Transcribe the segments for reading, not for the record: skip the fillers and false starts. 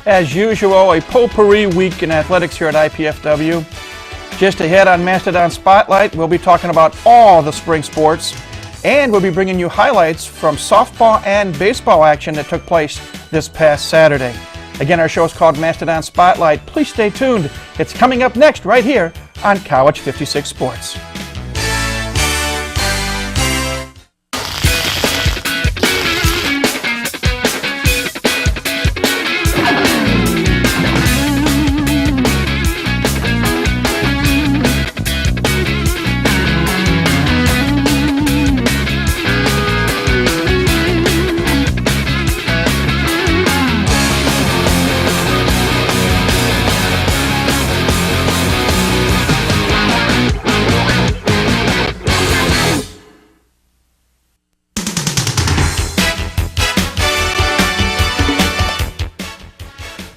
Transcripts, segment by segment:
As usual, a potpourri week in athletics here at IPFW. Just ahead on Mastodon Spotlight, we'll be talking about all the spring sports, and we'll be bringing you highlights from softball and baseball action that took place this past Saturday. Again, our show is called Mastodon Spotlight. Please stay tuned. It's coming up next right here on College 56 Sports.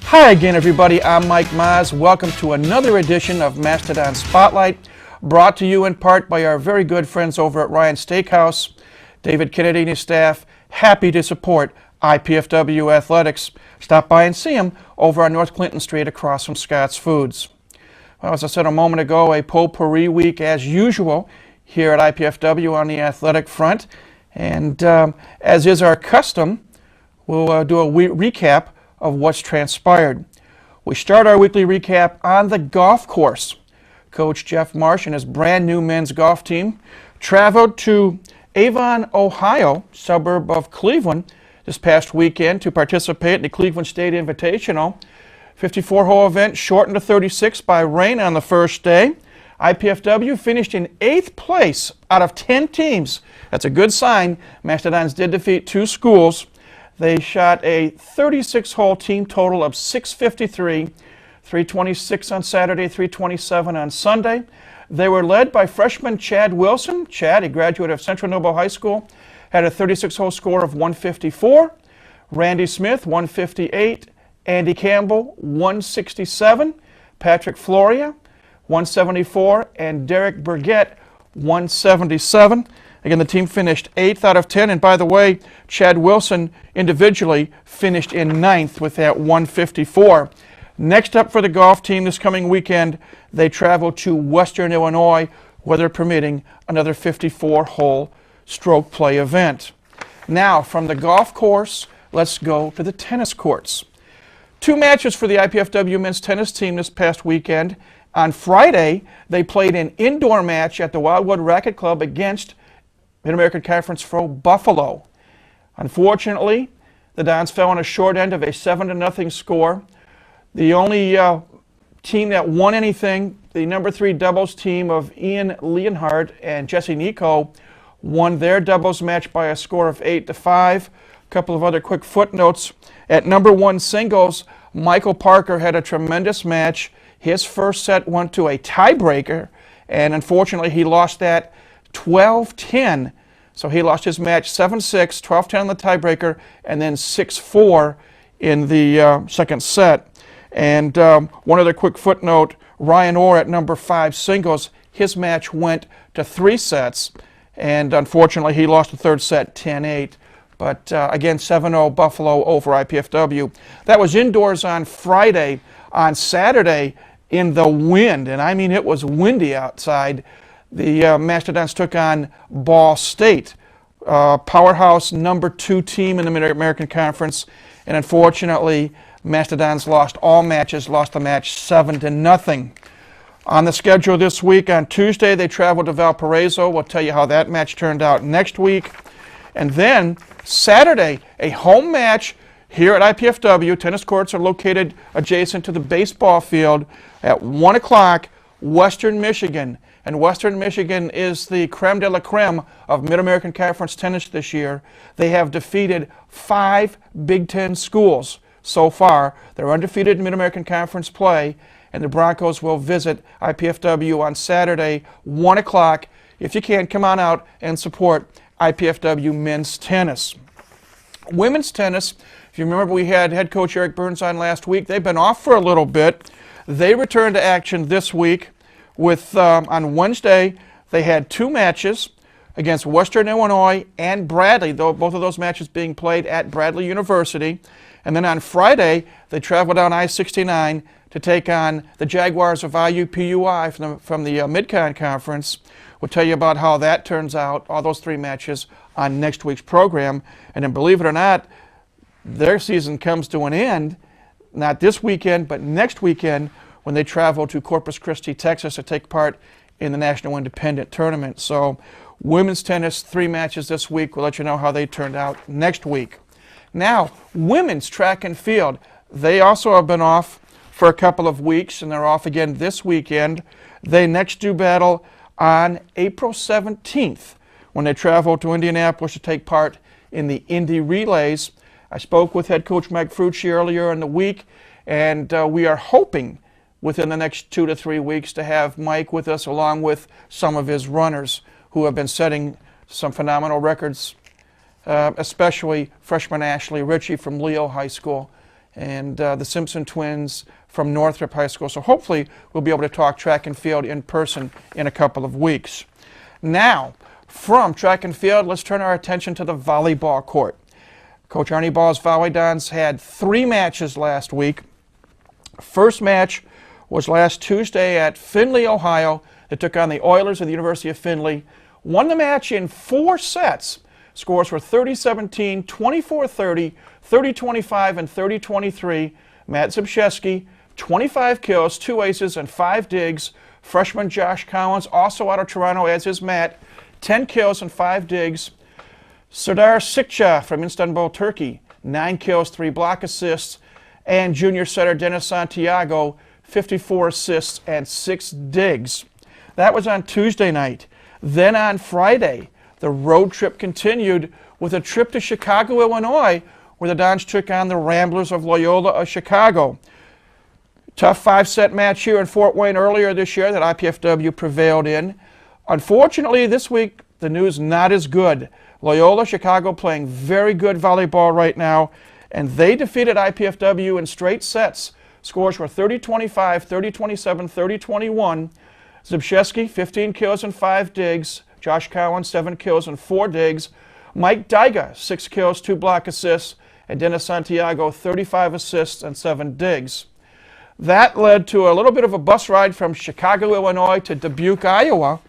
Hi again, everybody. I'm Mike Maz. Welcome to another edition of Mastodon Spotlight, brought to you in part by our very good friends over at Ryan Steakhouse. David Kennedy and his staff, happy to support IPFW athletics. Stop by and see them over on North Clinton Street across from Scott's Foods. Well, as I said a moment ago, a potpourri week as usual here at IPFW on the athletic front. And as is our custom, we'll do a recap of what's transpired. We start our weekly recap on the golf course. Coach Jeff Marsh and his brand new men's golf team traveled to Avon, Ohio, suburb of Cleveland, this past weekend to participate in the Cleveland State Invitational. 54-hole event shortened to 36 by rain on the first day. IPFW finished in 8th place out of 10 teams. That's a good sign. Mastodons did defeat 2 schools. They shot a 36-hole team total of 653, 326 on Saturday, 327 on Sunday. They were led by freshman Chad Wilson. Chad, a graduate of Central Noble High School, had a 36-hole score of 154. Randy Smith, 158. Andy Campbell, 167. Patrick Floria, 174. And Derek Burgett, 177. Again, the team finished 8th out of 10, and by the way, Chad Wilson individually finished in 9th with that 154. Next up for the golf team this coming weekend, they travel to Western Illinois, weather permitting, another 54-hole stroke play event. Now, from the golf course, let's go to the tennis courts. 2 matches for the IPFW men's tennis team this past weekend. On Friday, they played an indoor match at the Wildwood Racquet Club against Mid-American Conference foe Buffalo. Unfortunately, the Dons fell on a short end of a 7-0 score. The only team that won anything, the number 3 doubles team of Ian Leonhardt and Jesse Nico, won their doubles match by a score of 8-5. A couple of other quick footnotes. At number 1 singles, Michael Parker had a tremendous match. His first set went to a tiebreaker, and unfortunately he lost that 12-10. So he lost his match 7-6, 12-10 on the tiebreaker, and then 6-4 in the second set. And one other quick footnote, Ryan Orr at number 5 singles, his match went to 3 sets, and unfortunately he lost the third set 10-8. But again, 7-0 Buffalo over IPFW. That was indoors on Friday. On Saturday, in the wind, and I mean it was windy outside, the Mastodons took on Ball State, powerhouse number 2 team in the Mid-American Conference, and unfortunately, Mastodons lost all matches, lost the match 7-0. On the schedule this week, on Tuesday, they traveled to Valparaiso. We'll tell you how that match turned out next week. And then Saturday, a home match here at IPFW. Tennis courts are located adjacent to the baseball field at 1 o'clock, Western Michigan. And Western Michigan is the creme de la creme of Mid-American Conference tennis this year. They have defeated 5 Big Ten schools so far. They're undefeated in Mid-American Conference play, and the Broncos will visit IPFW on Saturday, 1 o'clock. If you can, come on out and support IPFW men's tennis. Women's tennis, if you remember, we had head coach Eric Burns on last week. They've been off for a little bit. They returned to action this week. On Wednesday, they had 2 matches against Western Illinois and Bradley, though both of those matches being played at Bradley University. And then on Friday, they travel down I-69 to take on the Jaguars of IUPUI from the Mid-Con Conference. We'll tell you about how that turns out, all those 3 matches on next week's program. And then believe it or not, their season comes to an end, not this weekend, but next weekend when they travel to Corpus Christi, Texas to take part in the National Independent Tournament. So women's tennis, 3 matches this week. We'll let you know how they turned out next week. Now, women's track and field. They also have been off for a couple of weeks, and they're off again this weekend. They next do battle on April 17th when they travel to Indianapolis to take part in the Indy Relays. I spoke with head coach Mike Frucci earlier in the week, and we are hoping within the next 2 to 3 weeks to have Mike with us along with some of his runners who have been setting some phenomenal records, especially freshman Ashley Ritchie from Leo High School and the Simpson twins from Northrop High School. So hopefully we'll be able to talk track and field in person in a couple of weeks. Now, from track and field, let's turn our attention to the volleyball court. Coach Arnie Ball's Mastodons had 3 matches last week. First match was last Tuesday at Findlay, Ohio. They took on the Oilers of the University of Findlay. Won the match in 4 sets. Scores were 30-17, 24-30, 30-25, and 30-23. Matt Zybszewski, 25 kills, 2 aces, and 5 digs. Freshman Josh Collins, also out of Toronto, as is Matt, 10 kills and 5 digs. Serdar Sikcha from Istanbul, Turkey, 9 kills, 3 block assists. And junior setter Dennis Santiago, 54 assists and 6 digs. That was on Tuesday night. Then on Friday, the road trip continued with a trip to Chicago, Illinois, where the Dons took on the Ramblers of Loyola of Chicago. Tough 5-set match here in Fort Wayne earlier this year that IPFW prevailed in. Unfortunately, this week, the news not as good. Loyola Chicago playing very good volleyball right now, and they defeated IPFW in straight sets. Scores were 30-25, 30-27, 30-21. Zybszewski, 15 kills and 5 digs. Josh Collins, 7 kills and 4 digs. Mike Dyga, 6 kills, 2 block assists. And Dennis Santiago, 35 assists and 7 digs. That led to a little bit of a bus ride from Chicago, Illinois to Dubuque, Iowa.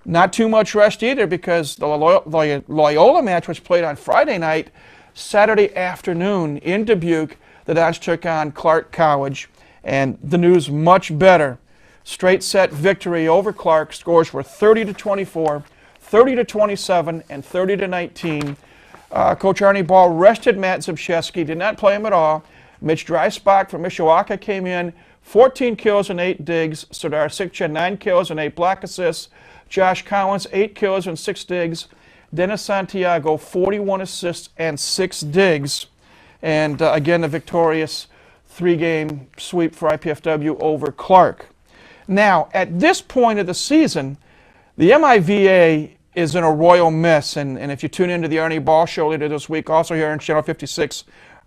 Not too much rest either because the Loyola match was played on Friday night. Saturday afternoon in Dubuque, the Dons took on Clark College. And the news much better. Straight set victory over Clark. Scores were 30-24, 30-27, and 30-19. Coach Arnie Ball rested Matt Zybszewski, did not play him at all. Mitch Dreisbach from Mishawaka came in, 14 kills and 8 digs. Serdar Sikcha, 9 kills and 8 block assists. Josh Collins, 8 kills and 6 digs. Dennis Santiago, 41 assists and 6 digs. And again, the victorious 3-game sweep for IPFW over Clark. Now, at this point of the season, the MIVA is in a royal mess. And if you tune into the Arnie Ball Show later this week, also here on Channel 56,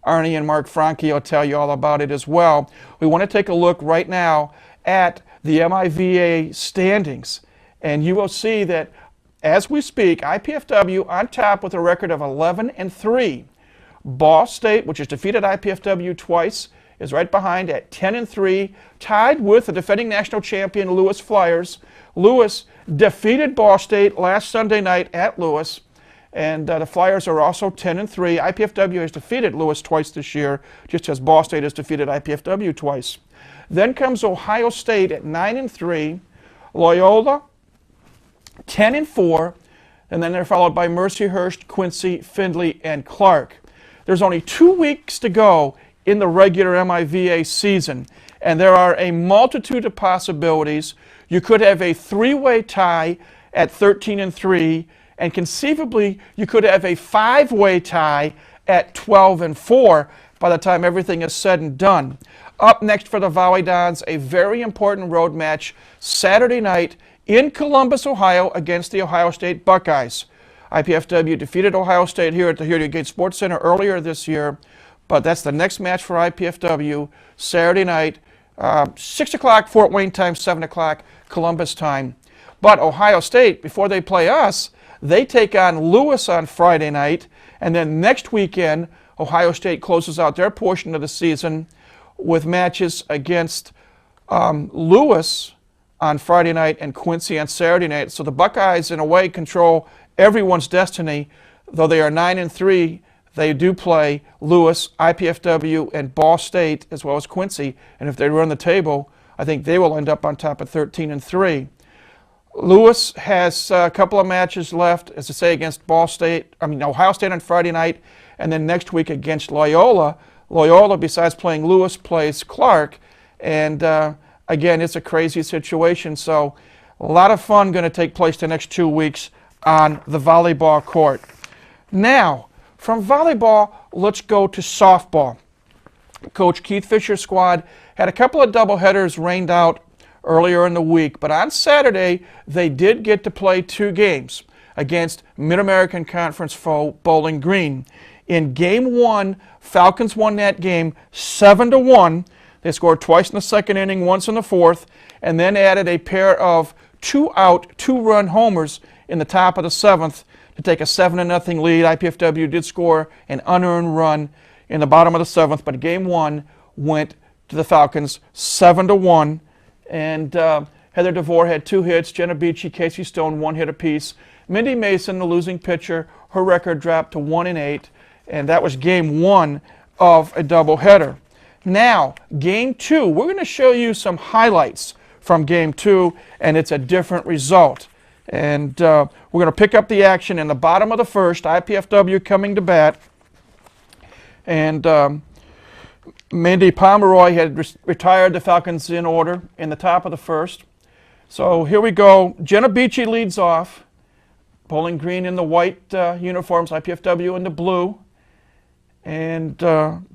Arnie and Mark Franke will tell you all about it as well. We want to take a look right now at the MIVA standings. And you will see that, as we speak, IPFW on top with a record of 11-3. Ball State, which has defeated IPFW twice, is right behind at 10-3, tied with the defending national champion Lewis Flyers. Lewis defeated Ball State last Sunday night at Lewis, and the Flyers are also 10-3. IPFW has defeated Lewis twice this year, just as Ball State has defeated IPFW twice. Then comes Ohio State at 9-3, Loyola 10-4, and then they're followed by Mercyhurst, Quincy, Findlay, and Clark. There's only 2 weeks to go in the regular MIVA season, and there are a multitude of possibilities. You could have a 3-way tie at 13-3, and conceivably you could have a 5-way tie at 12-4 by the time everything is said and done. Up next for the Mastodons, a very important road match Saturday night in Columbus, Ohio against the Ohio State Buckeyes. IPFW defeated Ohio State here at the Here Gate Sports Center earlier this year, but that's the next match for IPFW, Saturday night, 6 o'clock Fort Wayne time, 7 o'clock Columbus time. But Ohio State, before they play us, they take on Lewis on Friday night, and then next weekend Ohio State closes out their portion of the season with matches against Lewis on Friday night and Quincy on Saturday night. So the Buckeyes, in a way, control everyone's destiny. Though they are 9-3, they do play Lewis, IPFW, and Ball State, as well as Quincy. And if they run the table, I think they will end up on top at 13-3. Lewis has a couple of matches left, as I say, against Ohio State on Friday night, and then next week against Loyola. Loyola, besides playing Lewis, plays Clark, and again, it's a crazy situation. So a lot of fun going to take place the next 2 weeks on the volleyball court. Now, from volleyball, let's go to softball. Coach Keith Fisher's squad had a couple of doubleheaders rained out earlier in the week, but on Saturday they did get to play 2 games against Mid-American Conference foe Bowling Green. In Game 1, Falcons won that game 7-1. They scored twice in the second inning, once in the fourth, and then added a pair of 2-out, 2-run homers in the top of the 7th to take a 7-0 lead. IPFW did score an unearned run in the bottom of the 7th, but Game 1 went to the Falcons 7-1. And Heather DeVore had 2 hits. Jenna Beachy, Casey Stone, 1 hit apiece. Mindy Mason, the losing pitcher, her record dropped to 1-8, and that was Game 1 of a doubleheader. Now, Game 2, we're going to show you some highlights from Game 2, and it's a different result. And we're going to pick up the action in the bottom of the first, IPFW coming to bat. And Mandy Pomeroy had retired the Falcons in order in the top of the first. So here we go. Jenna Beachy leads off. Bowling Green in the white uniforms, IPFW in the blue. And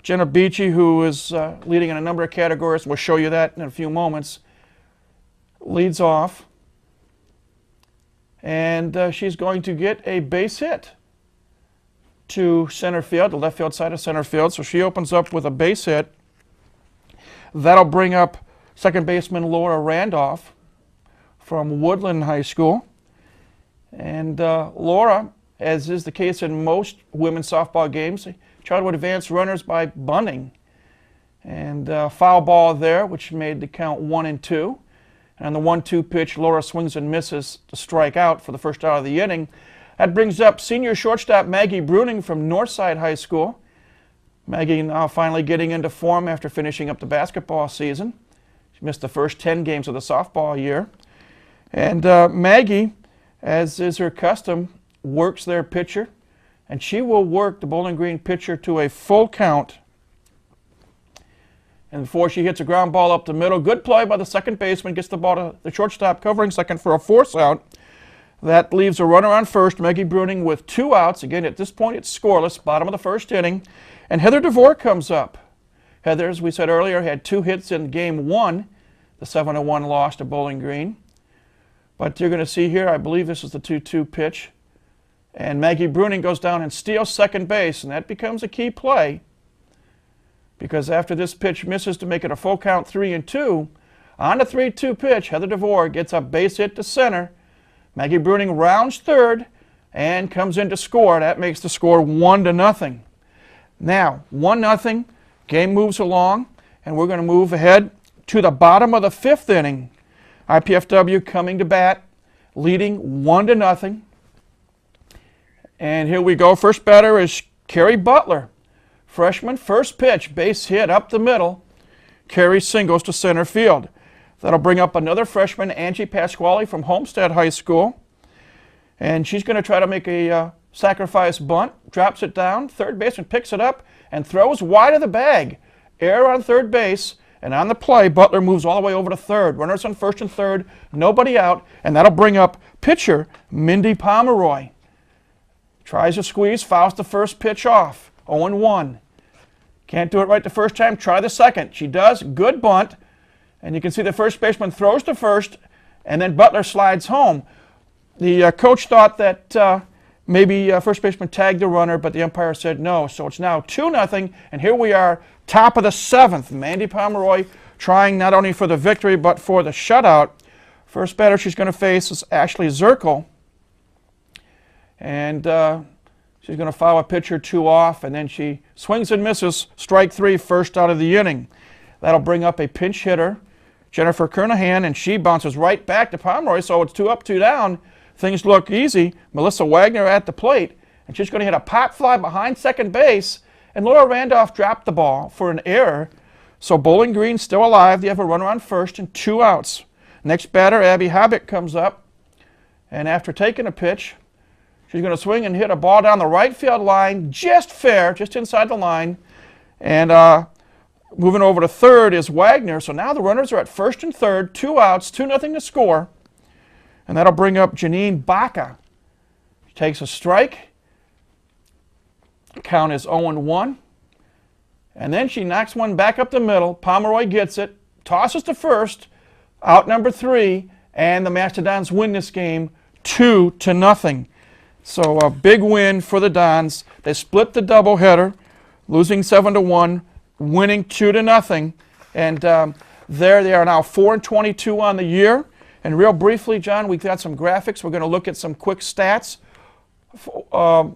Jenna Beachy, who is leading in a number of categories, we'll show you that in a few moments, leads off. And she's going to get a base hit to center field, the left field side of center field. So she opens up with a base hit. That'll bring up second baseman Laura Randolph from Woodland High School. And Laura, as is the case in most women's softball games, try to advance runners by bunting. And foul ball there, which made the count 1-2. And on the 1-2 pitch, Laura swings and misses to strike out for the first out of the inning. That brings up senior shortstop Maggie Bruning from Northside High School. Maggie now finally getting into form after finishing up the basketball season. She missed the first 10 games of the softball year. And Maggie, as is her custom, works their pitcher. And she will work the Bowling Green pitcher to a full count. And before she hits a ground ball up the middle, good play by the second baseman, gets the ball to the shortstop covering second for a force out. That leaves a runner on first, Maggie Bruning, with 2 outs. Again, at this point, it's scoreless, bottom of the first inning. And Heather DeVore comes up. Heather, as we said earlier, had 2 hits in Game 1, the 7-1 loss to Bowling Green. But you're going to see here, I believe this is the 2-2 pitch. And Maggie Bruning goes down and steals second base, and that becomes a key play. Because after this pitch misses to make it a full count 3-2, on the 3-2 pitch, Heather DeVore gets a base hit to center. Maggie Bruning rounds third and comes in to score. That makes the score 1-0. Now, 1-0, game moves along, and we're going to move ahead to the bottom of the 5th inning. IPFW coming to bat, leading 1-0. And here we go. First batter is Carrie Butler. Freshman, first pitch, base hit up the middle. Carrie singles to center field. That'll bring up another freshman, Angie Pasquale from Homestead High School. And she's going to try to make a sacrifice bunt, drops it down. Third baseman picks it up and throws wide of the bag. Error on third base, and on the play, Butler moves all the way over to third. Runners on first and third, nobody out, and that'll bring up pitcher Mindy Pomeroy. Tries to squeeze, fouls the first pitch off, 0-1. Can't do it right the first time, try the second. She does, good bunt. And you can see the first baseman throws to first, and then Butler slides home. The coach thought that maybe first baseman tagged the runner, but the umpire said no. So it's now 2-0, and here we are, top of the 7th. Mandy Pomeroy trying not only for the victory, but for the shutout. First batter she's going to face is Ashley Zirkle. And She's going to foul a pitch or two off, and then she swings and misses. Strike three, first out of the inning. That'll bring up a pinch hitter, Jennifer Kernahan, and she bounces right back to Pomeroy, so it's 2 up, 2 down. Things look easy. Melissa Wagner at the plate, and she's going to hit a pop fly behind second base, and Laura Randolph dropped the ball for an error. So Bowling Green's still alive. They have a runner on first and 2 outs. Next batter, Abby Habit, comes up, and after taking a pitch, she's going to swing and hit a ball down the right field line, just fair, just inside the line. And moving over to third is Wagner. So now the runners are at first and third, 2 outs, 2-0 to score. And that'll bring up Janine Baca. She takes a strike. Count is 0-1. And then she knocks one back up the middle. Pomeroy gets it, tosses to first, out number 3, and the Mastodons win this game 2-0. So a big win for the Dons. They split the doubleheader, losing 7-1, winning 2-0. And there they are now 4-22 on the year. And real briefly, John, we've got some graphics. We're going to look at some quick stats for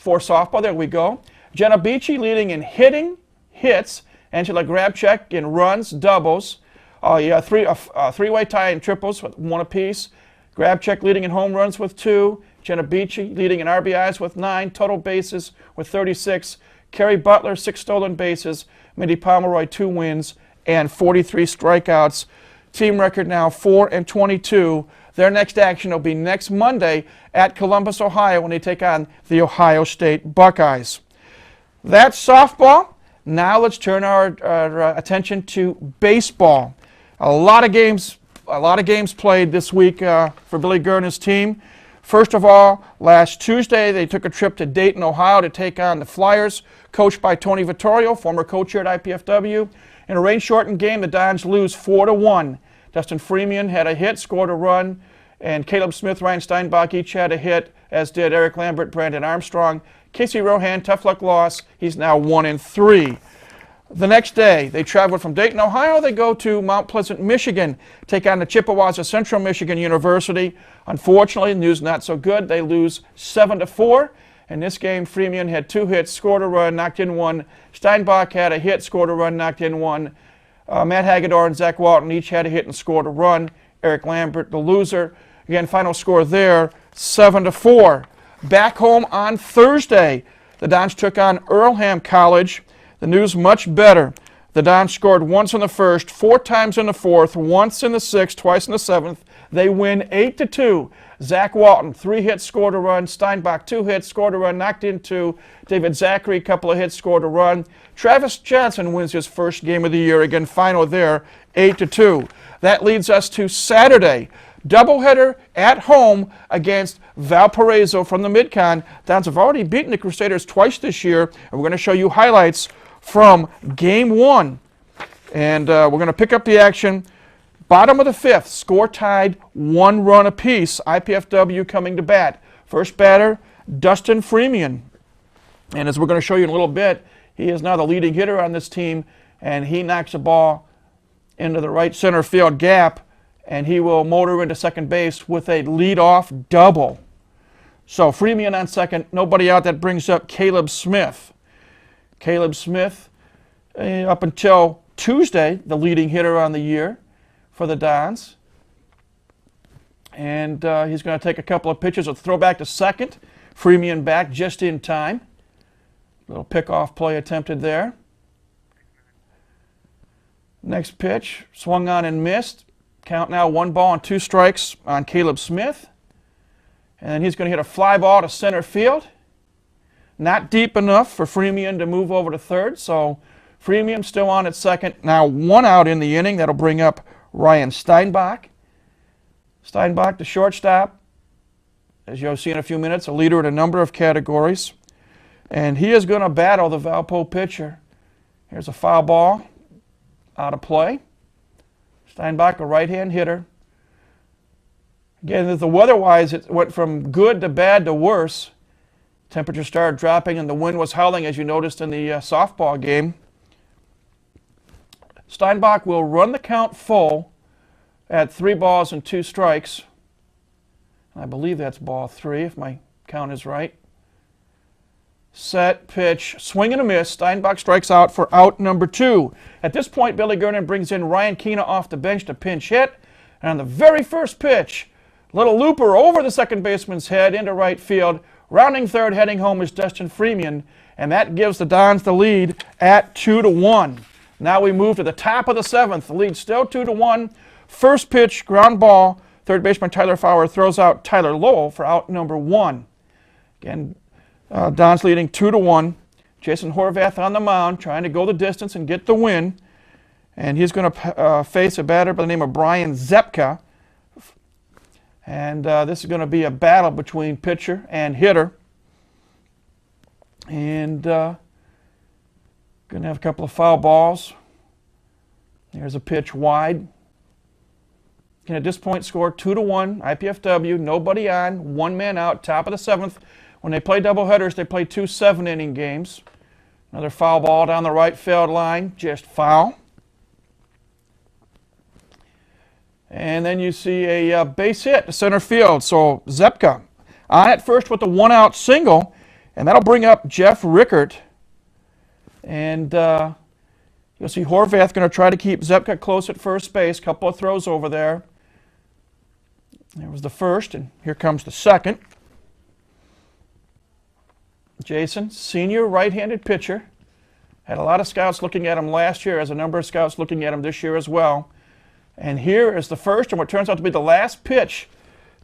softball. There we go. Jenna Beachy leading in hitting, hits. Angela Grabchek in runs, doubles. Three-way tie in triples with 1 apiece. Grabchek leading in home runs with 2. Jenna Beachy leading in RBIs with 9. Total bases with 36. Carrie Butler, 6 stolen bases. Mindy Pomeroy, 2 wins and 43 strikeouts. Team record now 4-22. Their next action will be next Monday at Columbus, Ohio, when they take on the Ohio State Buckeyes. That's softball. Now let's turn our attention to baseball. A lot of games played this week for Billy Gurna's team. First of all, last Tuesday they took a trip to Dayton, Ohio to take on the Flyers, coached by Tony Vittorio, former coach here at IPFW. In a rain-shortened game, the Dons lose 4-1. Dustin Freeman had a hit, scored a run, and Caleb Smith, Ryan Steinbach each had a hit, as did Eric Lambert, Brandon Armstrong. Casey Rohan, tough luck loss. He's now 1-3. The next day, they traveled from Dayton, Ohio. They go to Mount Pleasant, Michigan, take on the Chippewas of Central Michigan University. Unfortunately, the news not so good. They lose 7-4. In this game, Freeman had 2 hits, scored a run, knocked in 1. Steinbach had a hit, scored a run, knocked in 1. Matt Hagedorn and Zach Walton each had a hit and scored a run. Eric Lambert, the loser. Again, final score there, 7-4. Back home on Thursday, the Dons took on Earlham College. The news much better. The Dons scored once in the first, 4 times in the fourth, once in the sixth, twice in the seventh. They win 8-2. Zach Walton, 3 hits, scored a run. Steinbach, 2 hits, scored a run, knocked in 2. David Zachary, a couple of hits, scored a run. Travis Johnson wins his first game of the year. Again, final there, 8-2. That leads us to Saturday. Doubleheader at home against Valparaiso from the Mid-Con. Dons have already beaten the Crusaders twice this year, and we're going to show you highlights from Game 1. And we're going to pick up the action. Bottom of the 5th, score tied, 1 run apiece. IPFW coming to bat. First batter, Dustin Freeman. And as we're going to show you in a little bit, he is now the leading hitter on this team, and he knocks a ball into the right center field gap, and he will motor into second base with a leadoff double. So Freeman on second, nobody out. That brings up Caleb Smith. Caleb Smith, up until Tuesday, the leading hitter on the year for the Dons. And he's going to take a couple of pitches. A throwback to second. Freeman back just in time. Little pickoff play attempted there. Next pitch, swung on and missed. Count now 1 ball and 2 strikes on Caleb Smith. And he's going to hit a fly ball to center field. Not deep enough for Freeman to move over to third, so Freeman still on at second. Now 1 out in the inning. That'll bring up Ryan Steinbach. Steinbach, the shortstop, as you'll see in a few minutes, a leader in a number of categories. And he is going to battle the Valpo pitcher. Here's a foul ball out of play. Steinbach, a right-hand hitter. Again, the weather-wise, it went from good to bad to worse. Temperature started dropping and the wind was howling, as you noticed in the softball game. Steinbach will run the count full at 3 balls and 2 strikes. I believe that's ball 3, if my count is right. set, pitch, swing and a miss. Steinbach strikes out for out number 2. At this point, Billy Gernon brings in Ryan Keena off the bench to pinch hit. And on the very first pitch, little looper over the second baseman's head into right field. Rounding third, heading home is Dustin Freeman. And that gives the Dons the lead at 2-1. Now we move to the top of the 7th. The lead still 2-1. First pitch, ground ball. Third baseman Tyler Fowler throws out Tyler Lowell for out number 1. Again, Dons leading 2-1. Jason Horvath on the mound, trying to go the distance and get the win. And he's going to face a batter by the name of Brian Zepka. And this is going to be a battle between pitcher and hitter. And going to have a couple of foul balls. There's a pitch wide. Can at this point score 2-1, IPFW, nobody on, 1 man out, top of the 7th. When they play doubleheaders, they play 2 7-inning games. Another foul ball down the right field line, just foul. And then you see a base hit to center field. So Zepka on at first with the 1-out single, and that'll bring up Jeff Rickert. And you'll see Horvath going to try to keep Zepka close at first base. Couple of throws over there. There was the first, and here comes the second. Jason, senior right-handed pitcher. Had a lot of scouts looking at him last year, as a number of scouts looking at him this year as well. And here is the first, and what turns out to be the last pitch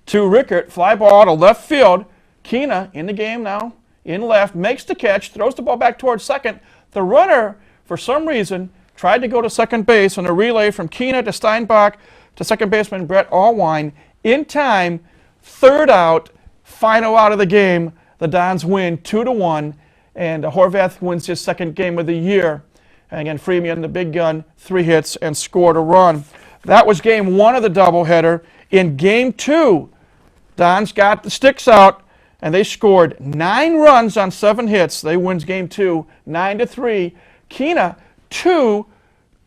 to Rickert. Fly ball to left field. Keena in the game now, in left, makes the catch, throws the ball back towards second. The runner, for some reason, tried to go to second base on a relay from Keena to Steinbach to second baseman Brett Allwine. In time, third out, final out of the game. The Dons win 2-1, and Horvath wins his second game of the year. And again, Freeman, the big gun, 3 hits and scored a run. That was game 1 of the doubleheader. In game 2, Dons got the sticks out, and they scored 9 runs on 7 hits. They wins game 2, 9-3. Keena, 2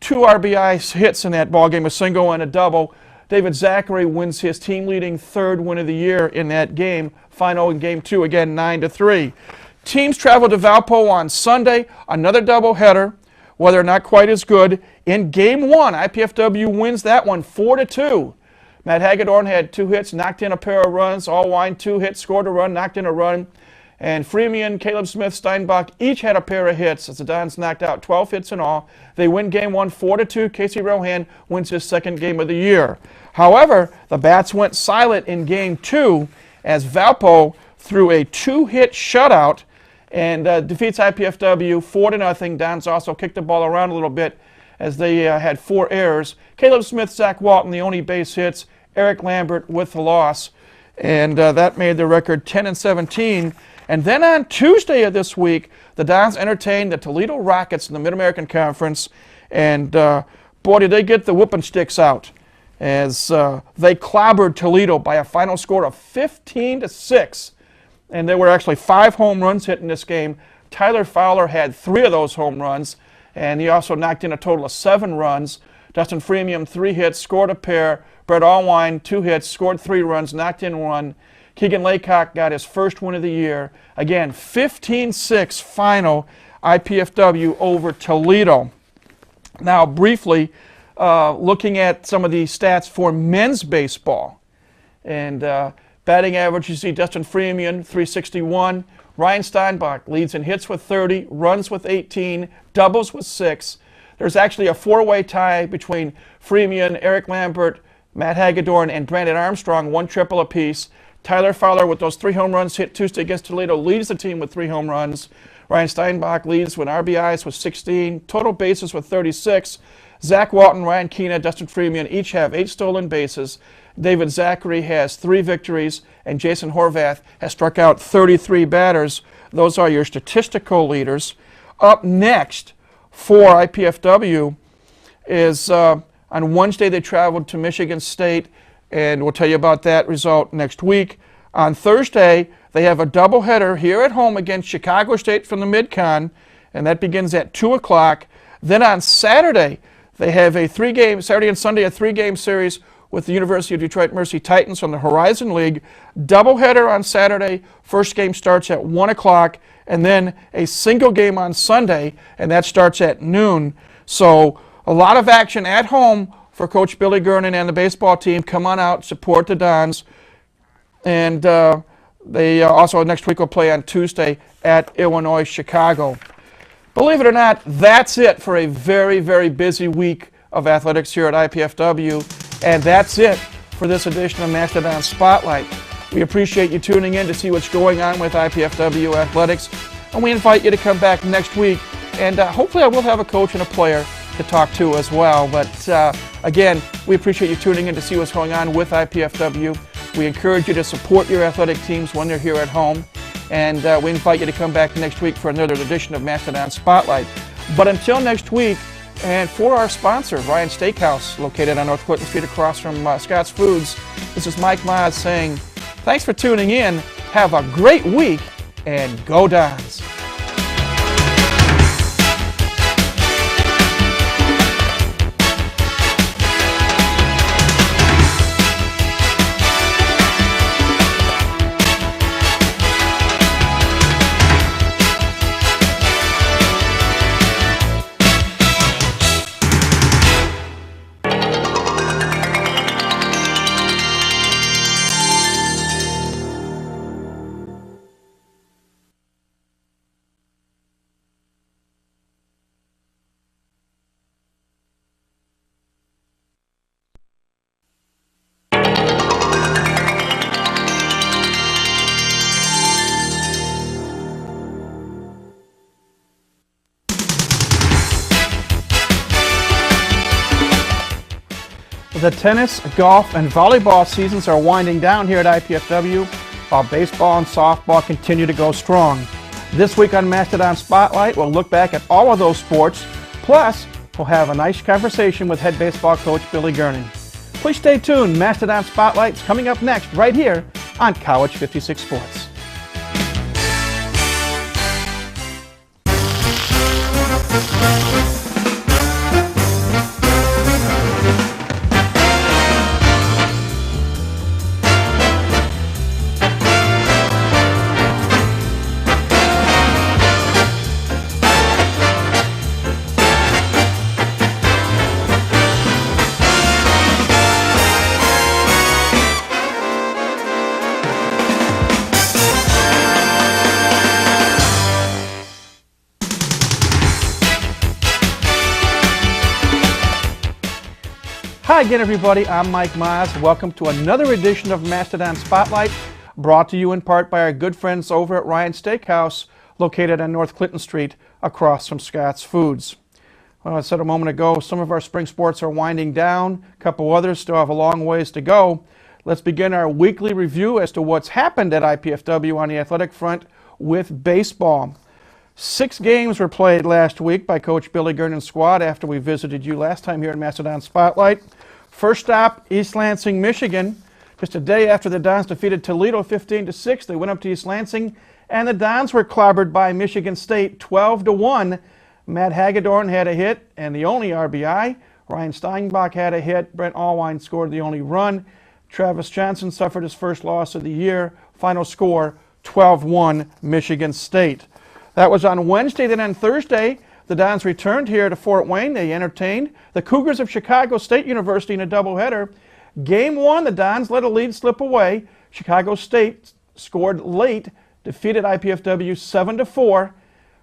RBI hits in that ball game, a single and a double. David Zachary wins his team-leading 3rd win of the year in that game. Final in game 2, again, 9-3. Teams travel to Valpo on Sunday, another doubleheader, whether or not quite as good. In game 1, IPFW wins that one 4-2. Matt Hagedorn had 2 hits, knocked in a pair of runs. Allwine, 2 hits, scored a run, knocked in a run. And Freeman, Caleb Smith, Steinbach each had a pair of hits as the Dons knocked out 12 hits in all. They win game 1 4-2. Casey Rohan wins his 2nd game of the year. However, the bats went silent in game 2 as Valpo threw a 2-hit shutout and defeats IPFW 4-0. Dons also kicked the ball around a little bit as they had 4 errors. Caleb Smith, Zach Walton, the only base hits. Eric Lambert with the loss. And that made the record 10-17. And then on Tuesday of this week, the Dons entertained the Toledo Rockets in the Mid-American Conference. And boy, did they get the whooping sticks out as they clobbered Toledo by a final score of 15-6. And there were actually 5 home runs hit in this game. Tyler Fowler had 3 of those home runs, and he also knocked in a total of 7 runs. Dustin Freeman, 3 hits, scored a pair. Brett Allwine, 2 hits, scored 3 runs, knocked in 1. Keegan Laycock got his 1st win of the year. Again, 15-6 final IPFW over Toledo. Now, briefly, looking at some of the stats for men's baseball. And batting average, you see Dustin Freeman, 361. Ryan Steinbach leads in hits with 30, runs with 18, doubles with 6. There's actually a 4-way tie between Freeman, Eric Lambert, Matt Hagedorn, and Brandon Armstrong, 1 triple apiece. Tyler Fowler, with those 3 home runs hit Tuesday against Toledo, leads the team with 3 home runs. Ryan Steinbach leads with RBIs with 16, total bases with 36. Zach Walton, Ryan Keena, Dustin Freeman each have 8 stolen bases. David Zachary has 3 victories, and Jason Horvath has struck out 33 batters. Those are your statistical leaders. Up next for IPFW is on Wednesday they traveled to Michigan State, and we'll tell you about that result next week. On Thursday, they have a doubleheader here at home against Chicago State from the Mid-Con, and that begins at 2 o'clock. Then on Saturday, they have a 3-game, Saturday and Sunday, a 3-game series with the University of Detroit Mercy Titans from the Horizon League. Doubleheader on Saturday. First game starts at 1 o'clock, and then a single game on Sunday, and that starts at noon. So a lot of action at home for Coach Billy Gernon and the baseball team. Come on out, support the Dons. And they also next week will play on Tuesday at Illinois, Chicago. Believe it or not, that's it for a very, very busy week of athletics here at IPFW. And that's it for this edition of Mastodon Spotlight. We appreciate you tuning in to see what's going on with IPFW athletics. And we invite you to come back next week. And hopefully I will have a coach and a player to talk to as well. But again, we appreciate you tuning in to see what's going on with IPFW. We encourage you to support your athletic teams when they're here at home. And we invite you to come back next week for another edition of Mastodon Spotlight. But until next week, and for our sponsor, Ryan Steakhouse, located on North Clinton Street across from Scott's Foods, this is Mike Moz saying, thanks for tuning in, have a great week, and go Dons! The tennis, golf, and volleyball seasons are winding down here at IPFW, while baseball and softball continue to go strong. This week on Mastodon Spotlight, we'll look back at all of those sports, plus we'll have a nice conversation with head baseball coach Billy Gernon. Please stay tuned. Mastodon Spotlight's coming up next right here on College 56 Sports. Hi again, everybody. I'm Mike Moz. Welcome to another edition of Mastodon Spotlight, brought to you in part by our good friends over at Ryan Steakhouse, located on North Clinton Street, across from Scott's Foods. Well, I said a moment ago, some of our spring sports are winding down. A couple others still have a long ways to go. Let's begin our weekly review as to what's happened at IPFW on the athletic front with baseball. 6 games were played last week by Coach Billy Gernon's squad after we visited you last time here at Mastodon Spotlight. First stop, East Lansing, Michigan. Just a day after the Dons defeated Toledo 15-6, they went up to East Lansing, and the Dons were clobbered by Michigan State 12-1. Matt Hagedorn had a hit and the only RBI. Ryan Steinbach had a hit. Brent Allwine scored the only run. Travis Johnson suffered his first loss of the year. Final score, 12-1 Michigan State. That was on Wednesday. Then on Thursday, the Dons returned here to Fort Wayne. They entertained the Cougars of Chicago State University in a doubleheader. Game 1, the Dons let a lead slip away. Chicago State scored late, defeated IPFW 7-4.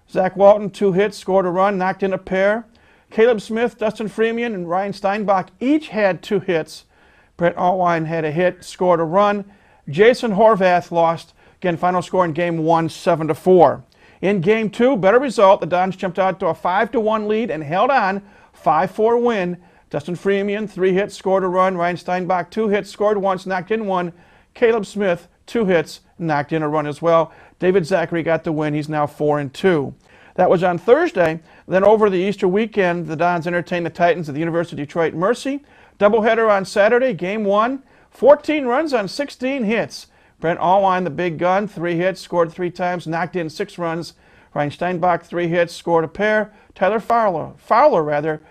Zach Walton, 2 hits, scored a run, knocked in a pair. Caleb Smith, Dustin Freeman, and Ryan Steinbach each had 2 hits. Brent Allwine had a hit, scored a run. Jason Horvath lost. Again, final score in Game 1, 7-4. In Game 2, better result. The Dons jumped out to a 5-1 lead and held on. 5-4 win. Dustin Freeman, 3 hits, scored a run. Ryan Steinbach, 2 hits, scored once, knocked in 1. Caleb Smith, 2 hits, knocked in a run as well. David Zachary got the win. He's now 4-2. That was on Thursday. Then over the Easter weekend, the Dons entertained the Titans at the University of Detroit Mercy. Doubleheader on Saturday, Game 1, 14 runs on 16 hits. Brent Allwine, the big gun, 3 hits, scored 3 times, knocked in 6 runs. Ryan Steinbach, 3 hits, scored a pair. Tyler Fowler,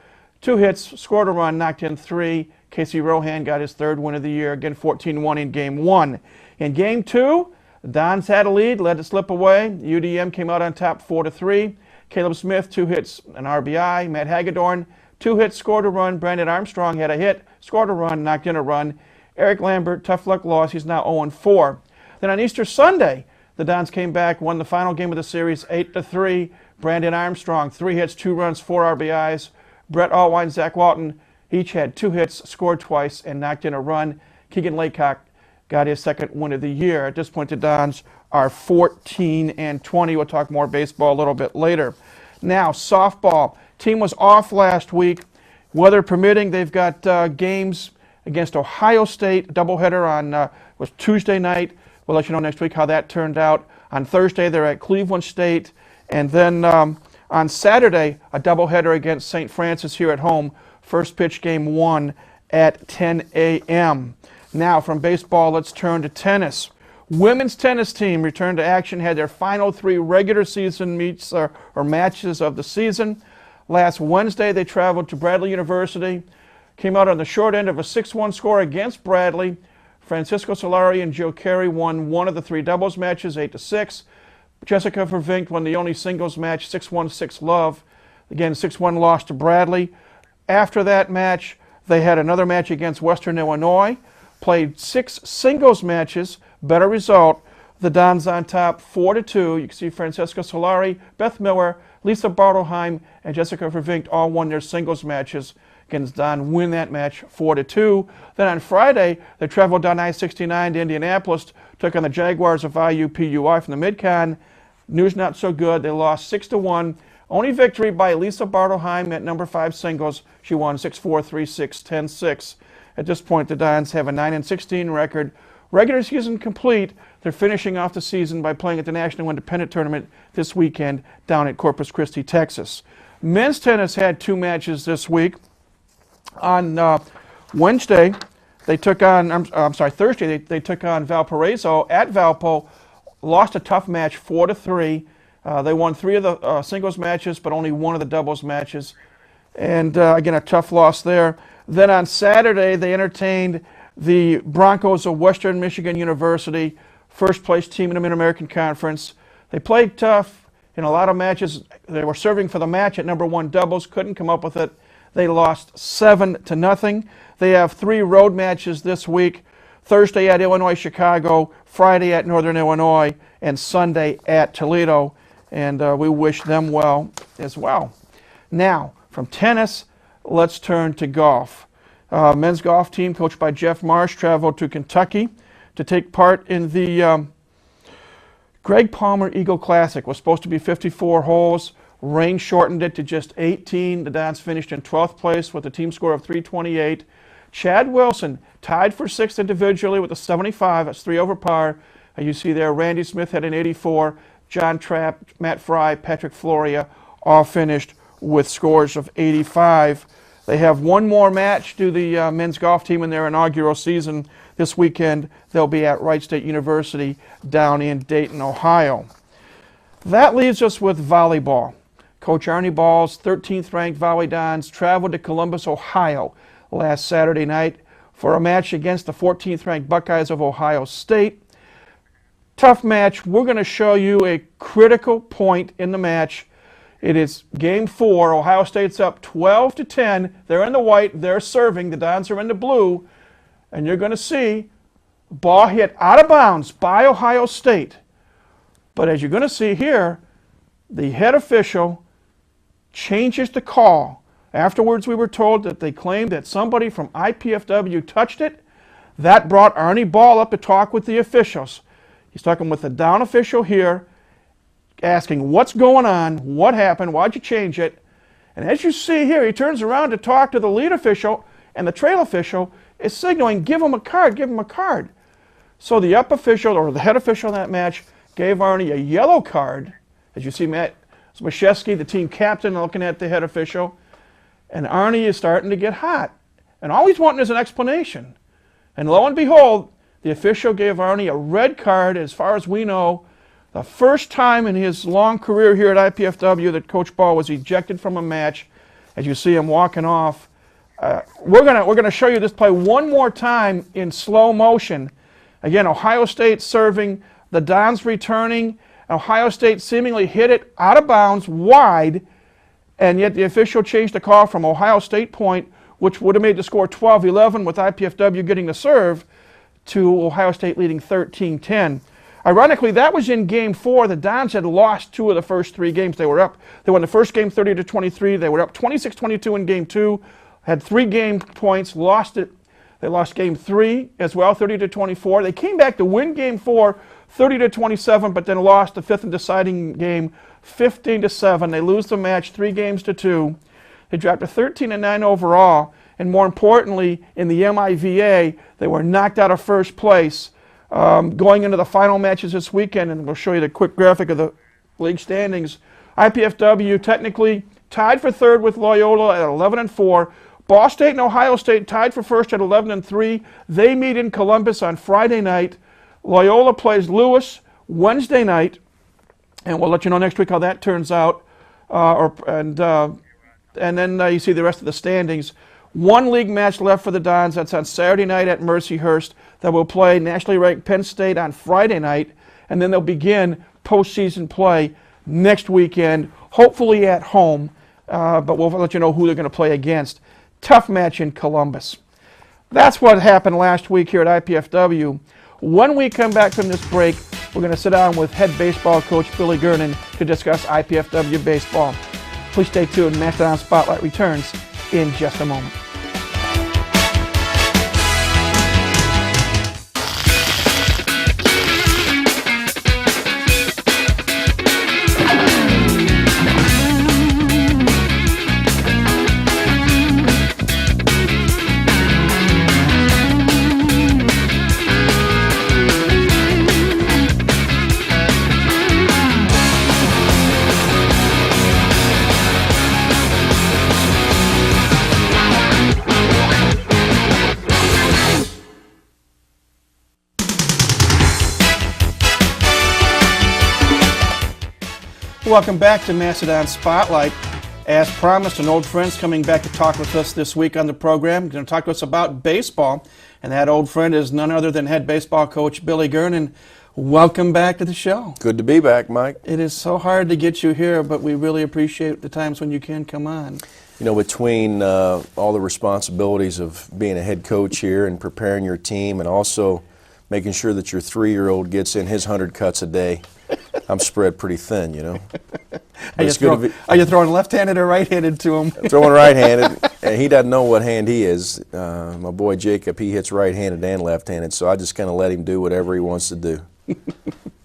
2 hits, scored a run, knocked in 3. Casey Rohan got his 3rd win of the year, again 14-1 in Game 1. In Game 2, The Dons had a lead, let it slip away. UDM came out on top 4-3. Caleb Smith, 2 hits, an RBI. Matt Hagedorn, 2 hits, scored a run. Brandon Armstrong had a hit, scored a run, knocked in a run. Eric Lambert, tough luck loss. He's now 0-4. Then on Easter Sunday, the Dons came back, won the final game of the series 8-3. Brandon Armstrong, 3 hits, 2 runs, 4 RBIs. Brett Allwine, Zach Walton, each had 2 hits, scored twice, and knocked in a run. Keegan Laycock got his second win of the year. At this point, the Dons are 14-20. We'll talk more baseball a little bit later. Now, softball. Team was off last week. Weather permitting, they've got games against Ohio State. Doubleheader on was Tuesday night. We'll let you know next week how that turned out. On Thursday, they're at Cleveland State. And then on Saturday, a doubleheader against St. Francis here at home. First pitch game 1 at 10 a.m. Now, from baseball, let's turn to tennis. Women's tennis team returned to action, had their final 3 regular season meets or matches of the season. Last Wednesday, they traveled to Bradley University, came out on the short end of a 6-1 score against Bradley. Francisco Solari and Joe Carey won one of the 3 doubles matches, 8-6. Jessica Vervinkt won the only singles match, 6-1, 6-love. Again, 6-1 loss to Bradley. After that match, they had another match against Western Illinois, played 6 singles matches, better result. The Dons on top 4-2. You can see Francesca Solari, Beth Miller, Lisa Bartelheim, and Jessica Vervinkt all won their singles matches. Again, Don win that match 4-2. Then on Friday, they traveled down I-69 to Indianapolis, took on the Jaguars of IUPUI from the Mid-Con. News not so good. They lost 6-1. Only victory by Lisa Bartelheim at number 5 singles. She won 6-4, 3-6, 10-6. At this point, the Dons have a 9-16 record. Regular season complete. They're finishing off the season by playing at the National Independent Tournament this weekend down at Corpus Christi, Texas. Men's tennis had 2 matches this week. On Wednesday, they took on, Thursday, they took on Valparaiso at Valpo, lost a tough match 4-3. They won 3 of the singles matches, but only 1 of the doubles matches. And again, a tough loss there. Then on Saturday, they entertained the Broncos of Western Michigan University, first place team in the Mid-American Conference. They played tough in a lot of matches. They were serving for the match at number 1 doubles, couldn't come up with it. They lost 7-0. They have 3 road matches this week. Thursday at Illinois, Chicago, Friday at Northern Illinois, and Sunday at Toledo. And we wish them well as well. Now, from tennis, let's turn to golf. Men's golf team, coached by Jeff Marsh, traveled to Kentucky to take part in the Greg Palmer Eagle Classic. It was supposed to be 54 holes. Rain shortened it to just 18. The Dons finished in 12th place with a team score of 328. Chad Wilson tied for 6th individually with a 75. That's 3 over par. You see there, Randy Smith had an 84. John Trapp, Matt Fry, Patrick Floria all finished with scores of 85. They have one more match to the men's golf team in their inaugural season this weekend. They'll be at Wright State University down in Dayton, Ohio. That leaves us with volleyball. Coach Arnie Ball's 13th ranked Volley Dons traveled to Columbus, Ohio last Saturday night for a match against the 14th ranked Buckeyes of Ohio State. Tough match. We're going to show you a critical point in the match. It is game 4. Ohio State's up 12-10. They're in the white. They're serving. The Dons are in the blue. And you're going to see ball hit out of bounds by Ohio State. But as you're going to see here, the head official changes the call. Afterwards, we were told that they claimed that somebody from IPFW touched it. That brought Arnie Ball up to talk with the officials. He's talking with the down official here, asking what's going on, what happened, why'd you change it? And as you see here, he turns around to talk to the lead official, and the trail official is signaling, give him a card, give him a card. So the up official, or the head official in that match, gave Arnie a yellow card. As you see, Matt Smashewski, the team captain, looking at the head official. And Arnie is starting to get hot. And all he's wanting is an explanation. And lo and behold, the official gave Arnie a red card, as far as we know, the first time in his long career here at IPFW that Coach Ball was ejected from a match. As you see him walking off. We're gonna show you this play one more time in slow motion. Again, Ohio State serving, The Dons returning. Ohio State seemingly hit it out of bounds, wide, and yet the official changed the call from Ohio State point, which would have made the score 12-11 with IPFW getting the serve, to Ohio State leading 13-10. Ironically, that was in Game 4. The Dons had lost 2 of the first 3 games they were up. They won the first game 30-23. They were up 26-22 in Game 2, had 3 game points, lost it. They lost Game 3 as well, 30-24. They came back to win Game 4, 30-27, but then lost the 5th and deciding game, 15-7. They lose the match 3-2. They dropped to 13-9 overall, and more importantly, in the MIVA, they were knocked out of first place. Going into the final matches this weekend, and we'll show you the quick graphic of the league standings. IPFW technically tied for 3rd with Loyola at 11-4. Ball State and Ohio State tied for 1st at 11-3. They meet in Columbus on Friday night. Loyola plays Lewis Wednesday night, and we'll let you know next week how that turns out. And then you see the rest of the standings. 1 league match left for the Dons. That's on Saturday night at Mercyhurst. That will play nationally ranked Penn State on Friday night, and then they'll begin postseason play next weekend, hopefully at home. But we'll let you know who they're going to play against. Tough match in Columbus. That's what happened last week here at IPFW. When we come back from this break, we're going to sit down with head baseball coach Billy Gernon to discuss IPFW baseball. Please stay tuned. Mastodon Spotlight returns in just a moment. Welcome back to Mastodon Spotlight. As promised, an old friend's coming back to talk with us this week on the program. He's going to talk to us about baseball, and that old friend is none other than head baseball coach Billy Gernon. Welcome back to the show. Good to be back, Mike. It is so hard to get you here, but we really appreciate the times when you can come on. You know, between all the responsibilities of being a head coach here and preparing your team and also making sure that your 3-year-old gets in his 100 cuts a day, I'm spread pretty thin, you know. Are you throwing left-handed or right-handed to him? Throwing right-handed, and he doesn't know what hand he is. My boy Jacob, he hits right-handed and left-handed, so I just kind of let him do whatever he wants to do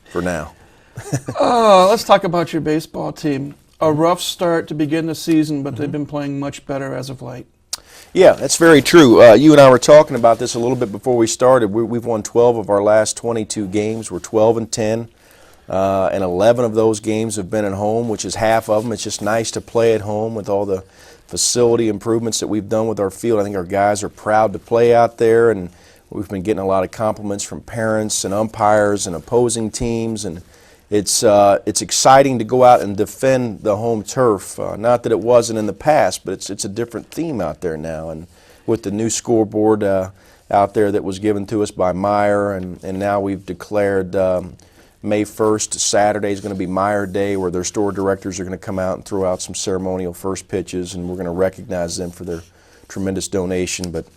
for now. Let's talk about your baseball team. A rough start to begin the season, but they've been playing much better as of late. Yeah, that's very true. You and I were talking about this a little bit before we started. We've won 12 of our last 22 games. We're 12-10. And 11 of those games have been at home, which is half of them. It's just nice to play at home with all the facility improvements that we've done with our field. I think our guys are proud to play out there, and we've been getting a lot of compliments from parents and umpires and opposing teams. And it's exciting to go out and defend the home turf. Not that it wasn't in the past, but it's a different theme out there now. And with the new scoreboard out there that was given to us by Meyer, and now we've declared May 1st, Saturday is going to be Meyer Day, where their store directors are going to come out and throw out some ceremonial first pitches, and we're going to recognize them for their tremendous donation. But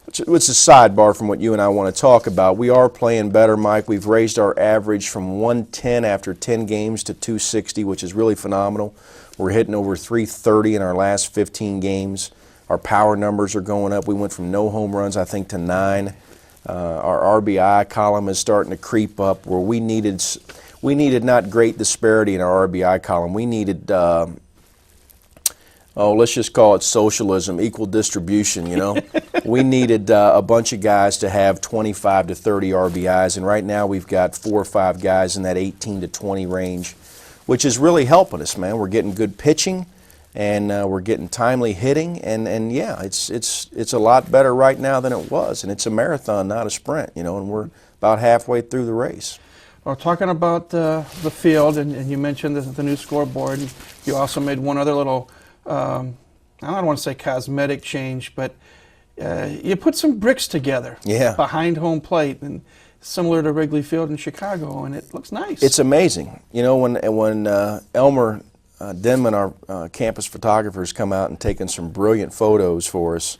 it's a sidebar from what you and I want to talk about. We are playing better, Mike. We've raised our average from 110 after 10 games to 260, which is really phenomenal. We're hitting over 330 in our last 15 games. Our power numbers are going up. We went from no home runs, I think, to 9. Our RBI column is starting to creep up, where we needed not great disparity in our RBI column. We needed, let's just call it socialism, equal distribution, you know. We needed a bunch of guys to have 25 to 30 RBIs, and right now we've got 4 or 5 guys in that 18 to 20 range, which is really helping us, man. We're getting good pitching, and we're getting timely hitting, and yeah, it's a lot better right now than it was, and it's a marathon, not a sprint, you know, and we're about halfway through the race. Well, talking about the field, and you mentioned the new scoreboard, and you also made one other little, I don't want to say cosmetic change, but you put some bricks together behind home plate, and similar to Wrigley Field in Chicago, and it looks nice. It's amazing. You know, when Elmer Denman, our campus photographers, come out and taken some brilliant photos for us,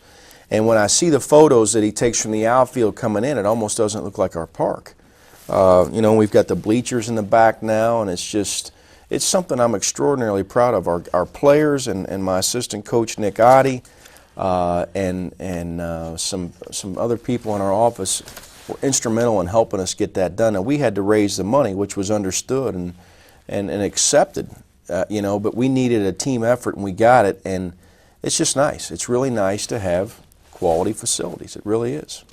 and when I see the photos that he takes from the outfield coming in, it almost doesn't look like our park. You know, we've got the bleachers in the back now, and it's something I'm extraordinarily proud of. Our players and my assistant coach Nick Oddie and some other people in our office were instrumental in helping us get that done. And we had to raise the money, which was understood and accepted, you know, but we needed a team effort, and we got it, and it's just nice. It's really nice to have quality facilities. It really is.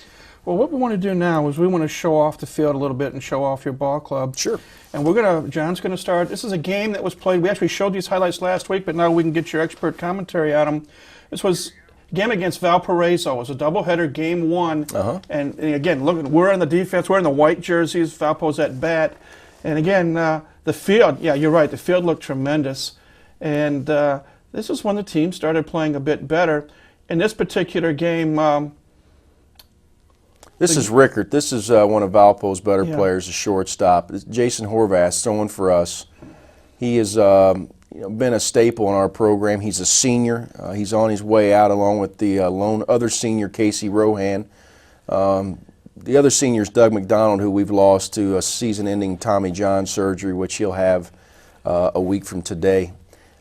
Well, what we want to do now is we want to show off the field a little bit and show off your ball club. Sure. And John's going to start. This is a game that was played. We actually showed these highlights last week, but now we can get your expert commentary on them. This was a game against Valparaiso. It was a doubleheader, game one. And again, look, we're on the defense. We're in the white jerseys. Valpo's at bat. And again, the field, yeah, you're right. The field looked tremendous. And this is when the team started playing a bit better. In this particular game, this is Rickert. This is one of Valpo's better players, a shortstop. Jason Horvath throwing for us. He has been a staple in our program. He's a senior. He's on his way out along with the lone other senior, Casey Rohan. The other senior is Doug McDonald, who we've lost to a season-ending Tommy John surgery, which he'll have a week from today.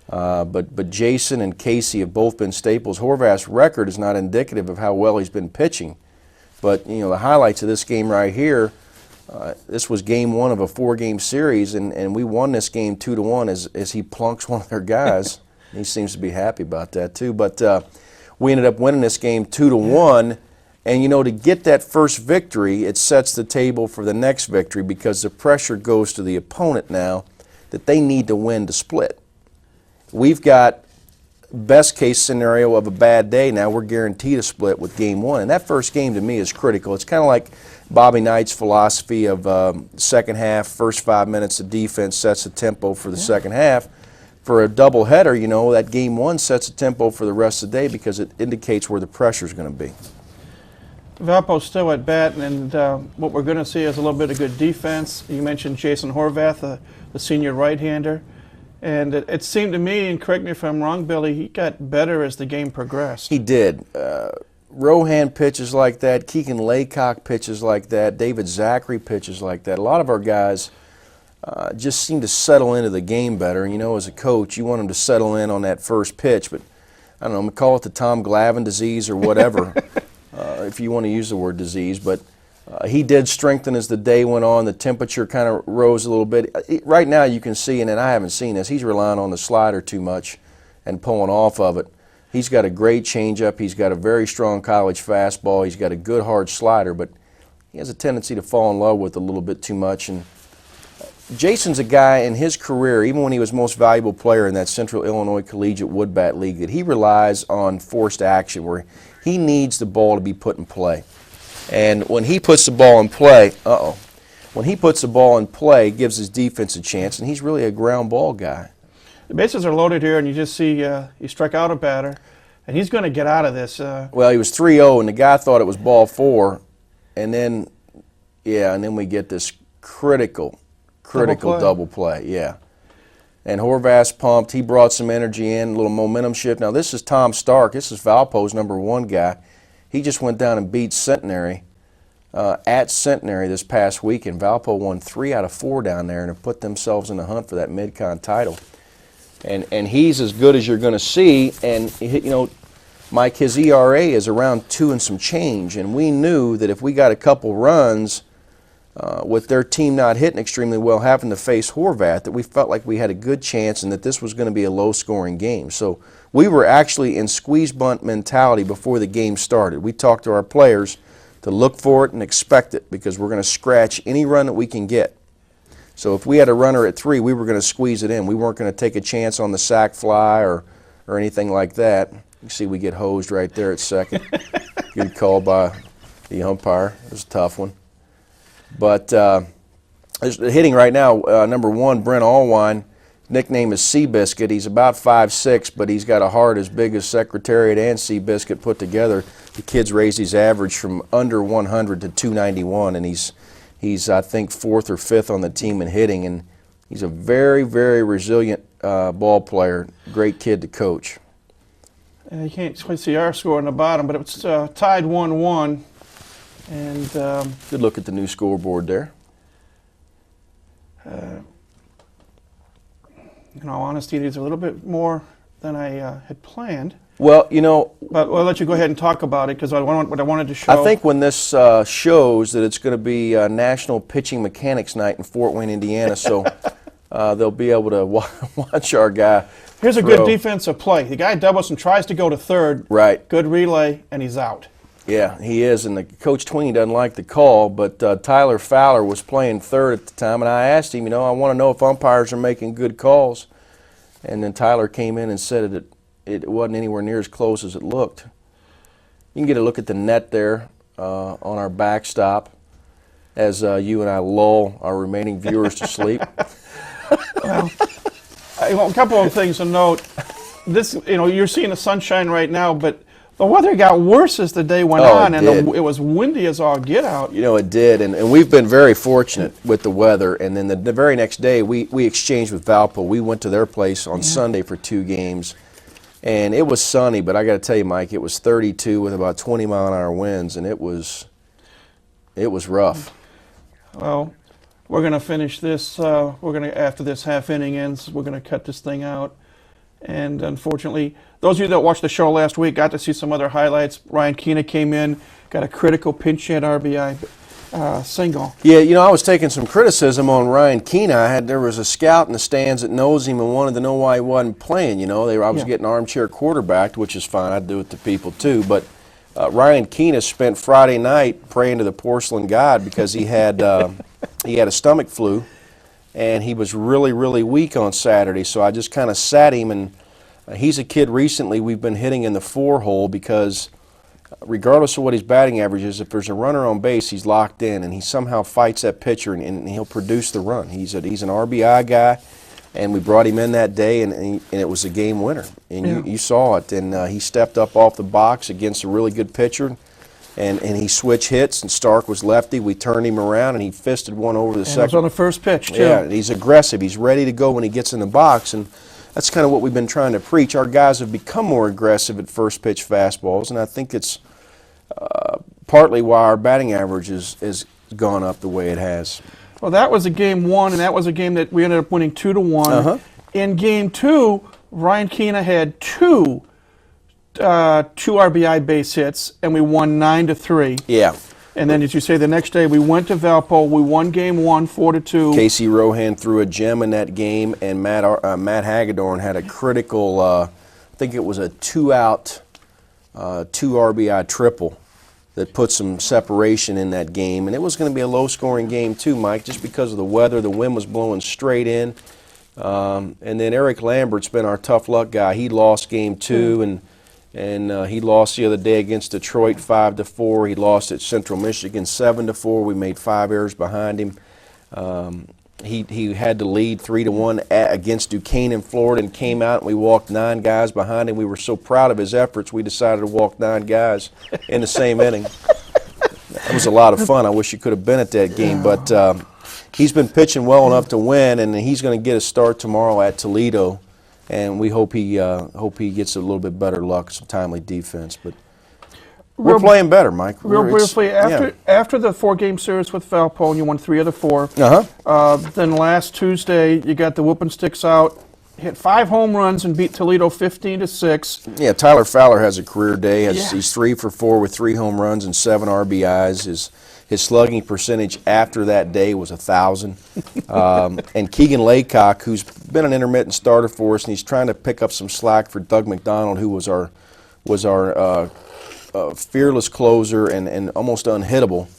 But Jason and Casey have both been staples. Horvath's record is not indicative of how well he's been pitching. But, you know, the highlights of this game right here, this was game one of a 4-game series, and we won this game 2-1 as he plunks one of their guys. He seems to be happy about that, too. But we ended up winning this game 2-1, and, you know, to get that first victory, it sets the table for the next victory because the pressure goes to the opponent now that they need to win to split. We've got best case scenario of a bad day. Now we're guaranteed a split with game one, and that first game to me is critical. It's kind of like Bobby Knight's philosophy of second half, first 5 minutes of defense sets the tempo for the second half. For a doubleheader, you know, that game one sets a tempo for the rest of the day because it indicates where the pressure is going to be. Valpo's still at bat, and what we're going to see is a little bit of good defense. You mentioned Jason Horvath, the senior right-hander. And it seemed to me, and correct me if I'm wrong, Billy, he got better as the game progressed. He did. Rohan pitches like that. Keegan Laycock pitches like that. David Zachary pitches like that. A lot of our guys just seem to settle into the game better. And, you know, as a coach, you want them to settle in on that first pitch. But, I don't know, I'm going to call it the Tom Glavine disease or whatever, if you want to use the word disease. But he did strengthen as the day went on. The temperature kind of rose a little bit. Right now you can see, and I haven't seen this, he's relying on the slider too much and pulling off of it. He's got a great changeup. He's got a very strong college fastball. He's got a good hard slider, but he has a tendency to fall in love with it a little bit too much. And Jason's a guy in his career, even when he was most valuable player in that Central Illinois Collegiate Woodbat League, that he relies on forced action where he needs the ball to be put in play. And when he puts the ball in play, when he puts the ball in play, gives his defense a chance, and he's really a ground ball guy. The bases are loaded here, and you just see he struck out a batter, and he's going to get out of this. Well, he was 3-0, and the guy thought it was ball 4, and then, and then we get this critical double play, And Horvath's pumped. He brought some energy in, a little momentum shift. Now, this is Tom Stark. This is Valpo's #1 guy. He just went down and beat Centenary at Centenary this past weekend. Valpo won 3 out of 4 down there and have put themselves in the hunt for that mid-con title. And he's as good as you're going to see. And, you know, Mike, his ERA is around 2 and some change. And we knew that if we got a couple runs with their team not hitting extremely well, having to face Horvath, that we felt like we had a good chance and that this was going to be a low-scoring game. So we were actually in squeeze bunt mentality before the game started. We talked to our players to look for it and expect it because we're going to scratch any run that we can get. So if we had a runner at 3, we were going to squeeze it in. We weren't going to take a chance on the sac fly or anything like that. You see we get hosed right there at second. Good call by the umpire. It was a tough one. But hitting right now, #1, Brent Allwine. Nickname is Seabiscuit. He's about 5'6", but he's got a heart as big as Secretariat and Seabiscuit put together. The kid's raised his average from under 100 to 291, and he's He's, I think, 4th or 5th on the team in hitting, and he's a very, very resilient ball player. Great kid to coach. You can't quite see our score on the bottom, but it's tied 1-1. And good look at the new scoreboard there. In all honesty, there's a little bit more than I had planned. Well, you know, but I'll let you go ahead and talk about it because what I wanted to show. I think when this shows that it's going to be National Pitching Mechanics Night in Fort Wayne, Indiana, so they'll be able to watch our guy. Here's a good defensive play. The guy doubles and tries to go to third. Right. Good relay, and he's out. Yeah, he is, and Coach Tweeney doesn't like the call, but Tyler Fowler was playing third at the time, and I asked him, you know, I want to know if umpires are making good calls. And then Tyler came in and said that it wasn't anywhere near as close as it looked. You can get a look at the net there on our backstop as you and I lull our remaining viewers to sleep. Well, a couple of things to note. This, you know, you're seeing the sunshine right now, but the weather got worse as the day went on, and it was windy as all get out. You know, it did, and we've been very fortunate with the weather. And then the very next day, we exchanged with Valpo. We went to their place on Sunday for 2 games, and it was sunny. But I got to tell you, Mike, it was 32 with about 20-mile-an-hour winds, and it was rough. Well, we're going to finish this. After this half inning ends, we're going to cut this thing out. And unfortunately, those of you that watched the show last week got to see some other highlights. Ryan Keena came in, got a critical pinch hit RBI single. Yeah, you know, I was taking some criticism on Ryan Keena. There was a scout in the stands that knows him and wanted to know why he wasn't playing. You know, I was getting armchair quarterbacked, which is fine. I do it to people too. But Ryan Keena spent Friday night praying to the porcelain god because he had a stomach flu. And he was really, really weak on Saturday, so I just kind of sat him. And he's a kid recently we've been hitting in the 4-hole because regardless of what his batting average is, if there's a runner on base, he's locked in, and he somehow fights that pitcher, and he'll produce the run. He's an RBI guy, and we brought him in that day, and it was a game winner. And you saw it, and he stepped up off the box against a really good pitcher. And he switched hits, and Stark was lefty. We turned him around, and he fisted one over the second. It was on the first pitch, too. Yeah, he's aggressive. He's ready to go when he gets in the box, and that's kind of what we've been trying to preach. Our guys have become more aggressive at first pitch fastballs, and I think it's partly why our batting average has gone up the way it has. Well, that was a game 1, and that was a game that we ended up winning 2-1. In game 2, Ryan Keena had two RBI base hits, and we won 9-3. Yeah. And then, as you say, the next day we went to Valpo. We won game 1, 4-2. Casey Rohan threw a gem in that game, and Matt Hagedorn had a critical, I think it was a 2-out, 2 RBI triple that put some separation in that game. And it was going to be a low-scoring game too, Mike, just because of the weather. The wind was blowing straight in. And then Eric Lambert's been our tough luck guy. He lost game 2, and he lost the other day against Detroit 5-4. He lost at Central Michigan 7-4. We made 5 errors behind him. He had to lead 3-1 against Duquesne in Florida and came out, and we walked 9 guys behind him. We were so proud of his efforts, we decided to walk 9 guys in the same inning. That was a lot of fun. I wish you could have been at that game, but he's been pitching well enough to win, and he's going to get a start tomorrow at Toledo. And we hope he gets a little bit better luck, some timely defense. But we're playing better, Mike. Real briefly, after the 4-game series with Valpo, and you won 3 of the 4. Then last Tuesday, you got the whooping sticks out, hit 5 home runs, and beat Toledo 15-6. Yeah, Tyler Fowler has a career day. He's 3 for 4 with 3 home runs and 7 RBIs. His slugging percentage after that day was 1,000. And Keegan Laycock, who's been an intermittent starter for us, and he's trying to pick up some slack for Doug McDonald, who was our fearless closer and almost unhittable.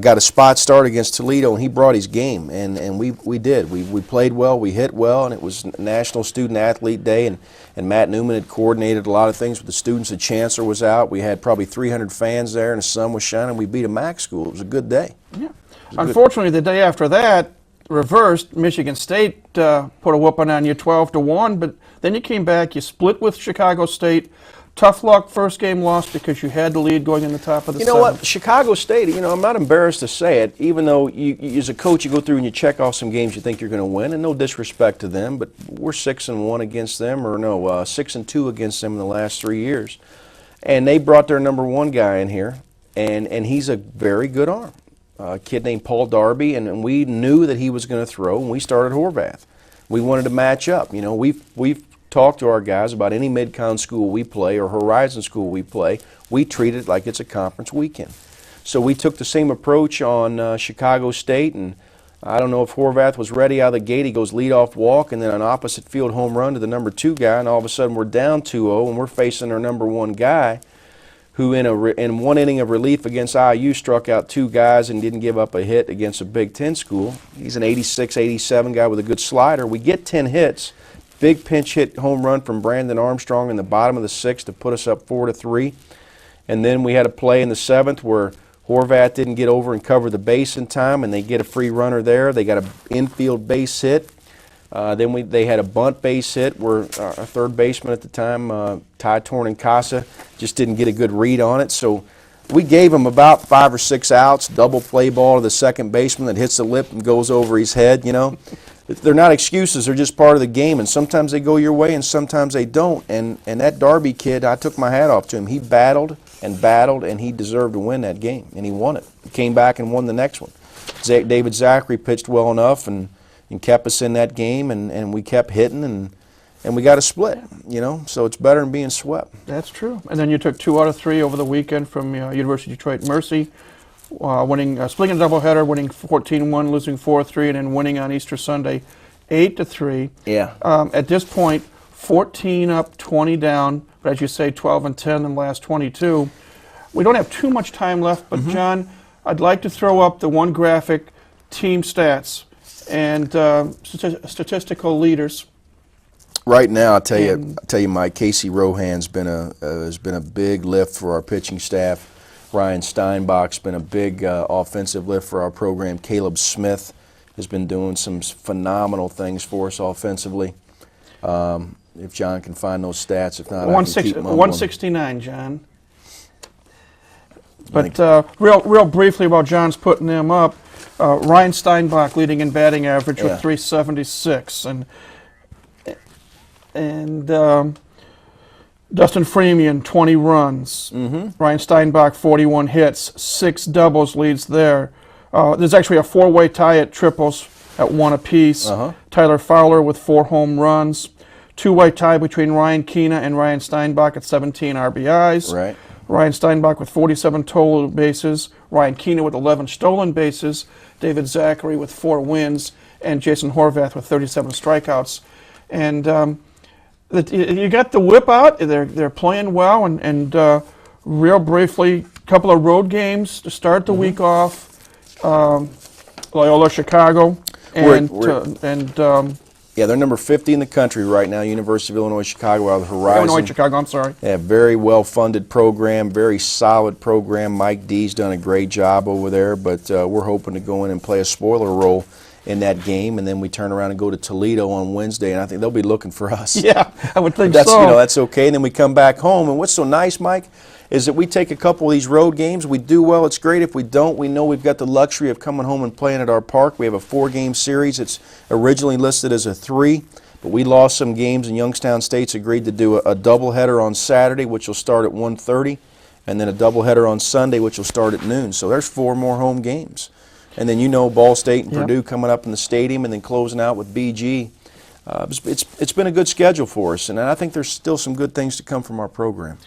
Got a spot start against Toledo, and he brought his game, and we did. We played well, we hit well, and it was National Student Athlete Day, and Matt Newman had coordinated a lot of things with the students. The Chancellor was out. We had probably 300 fans there, and the sun was shining. We beat a MAC school. It was a good day. Yeah. Unfortunately, the day after that, reversed. Michigan State put a whooping on you 12-1, but then you came back, you split with Chicago State. Tough luck, first game lost because you had the lead going in the top of the You know seventh. what, Chicago State, I'm not embarrassed to say it, even though you as a coach, you go through and you check off some games you think you're going to win, and no disrespect to them, but we're 6-1 against them, or no, 6-2 against them in the last 3 years. And they brought their number one guy in here, and he's a very good arm. A kid named Paul Darby, and we knew that he was going to throw, and we started Horvath. We wanted to match up. We've talked to our guys about any mid-con school we play or Horizon school we play. We treat it like it's a conference weekend. So we took the same approach on Chicago State, and I don't know if Horvath was ready out of the gate. He goes leadoff walk and then an opposite field home run to the number 2 guy, and all of a sudden we're down 2-0 and we're facing our number 1 guy, who in one inning of relief against IU struck out 2 guys and didn't give up a hit against a Big Ten school. He's an 86, 87 guy with a good slider. We get 10 hits. Big pinch hit home run from Brandon Armstrong in the bottom of the 6th to put us up 4-3. And then we had a play in the 7th where Horvath didn't get over and cover the base in time, and they get a free runner there. They got an infield base hit. Then they had a bunt base hit where our third baseman at the time, Ty Tornincasa, just didn't get a good read on it. So we gave him about 5 or 6 outs, double play ball to the second baseman that hits the lip and goes over his head, They're not excuses, they're just part of the game, and sometimes they go your way and sometimes they don't. And that Darby kid, I took my hat off to him. He battled, and he deserved to win that game, and he won it. He came back and won the next one. David Zachary pitched well enough and kept us in that game, and we kept hitting, and we got a split, so it's better than being swept. That's true. And then you took 2 out of 3 over the weekend from University of Detroit Mercy, splitting a doubleheader, winning 14-1, losing 4-3, and then winning on Easter Sunday 8-3. Yeah. At this point, 14 up, 20 down, but as you say, 12-10 in the last 22. We don't have too much time left, but John, I'd like to throw up the one graphic, team stats and statistical leaders. Right now, I'll tell you, Mike, Casey Rohan's has been a big lift for our pitching staff. Ryan Steinbach's been a big offensive lift for our program. Caleb Smith has been doing some phenomenal things for us offensively. If John can find those stats, if not, I can keep them. 169, John. But real briefly while John's putting them up, Ryan Steinbach leading in batting average with 376, and Dustin Freemian 20 runs. Ryan Steinbach 41 hits, 6 doubles leads there. There's actually a 4-way tie at triples at 1 apiece. Tyler Fowler with 4 home runs. 2-way tie between Ryan Keena and Ryan Steinbach at 17 RBIs. Right. Ryan Steinbach with 47 total bases. Ryan Keena with 11 stolen bases. David Zachary with 4 wins. And Jason Horvath with 37 strikeouts. And you got the whip out. They're playing well. And real briefly, a couple of road games to start the week off. Loyola Chicago. Yeah, they're number 50 in the country right now, University of Illinois Chicago out of the Horizon. Illinois Chicago, I'm sorry. They have a very well-funded program, very solid program. Mike D's done a great job over there, but we're hoping to go in and play a spoiler role in that game, and then we turn around and go to Toledo on Wednesday, and I think they'll be looking for us. Yeah, I would think that's, so. That's okay, and then we come back home, and what's so nice, Mike, is that we take a couple of these road games. We do well, it's great. If we don't, we know we've got the luxury of coming home and playing at our park. We have a 4-game series. It's originally listed as a 3, but we lost some games, and Youngstown State's agreed to do a doubleheader on Saturday, which will start at 1:30, and then a doubleheader on Sunday, which will start at noon. So there's 4 more home games. And then Ball State and Purdue coming up in the stadium, and then closing out with BG. It's been a good schedule for us, and I think there's still some good things to come from our program.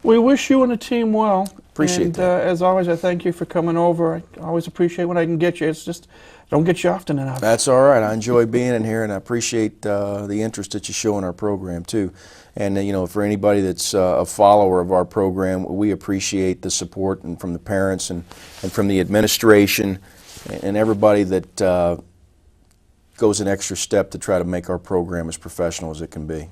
We wish you and the team well. Appreciate that. As always, I thank you for coming over. I always appreciate when I can get you. It's just, I don't get you often enough. That's all right. I enjoy being in here, and I appreciate the interest that you show in our program, too. And, for anybody that's a follower of our program, we appreciate the support and from the parents and from the administration and everybody that goes an extra step to try to make our program as professional as it can be.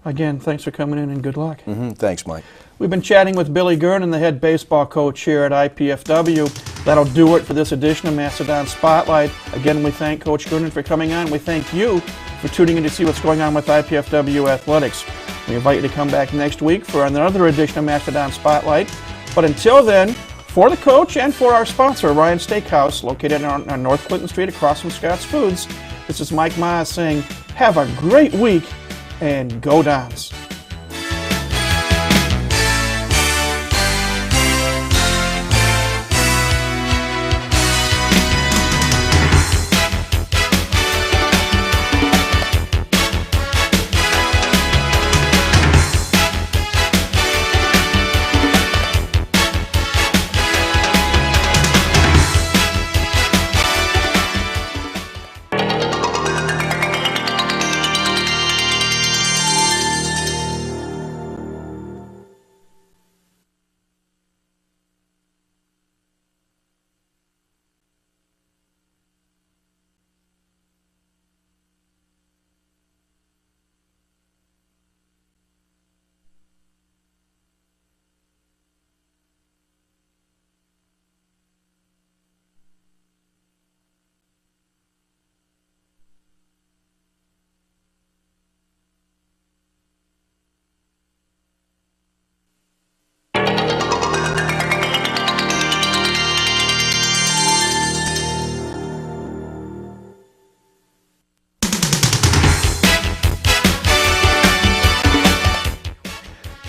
Again, thanks for coming in and good luck. Thanks, Mike. We've been chatting with Billy Gernon, the head baseball coach here at IPFW. That'll do it for this edition of Mastodon Spotlight. Again, we thank Coach Gooden for coming on. We thank you for tuning in to see what's going on with IPFW athletics. We invite you to come back next week for another edition of Mastodon Spotlight. But until then, for the coach and for our sponsor, Ryan Steakhouse, located on North Clinton Street across from Scott's Foods, this is Mike Maas saying, have a great week and go Dons.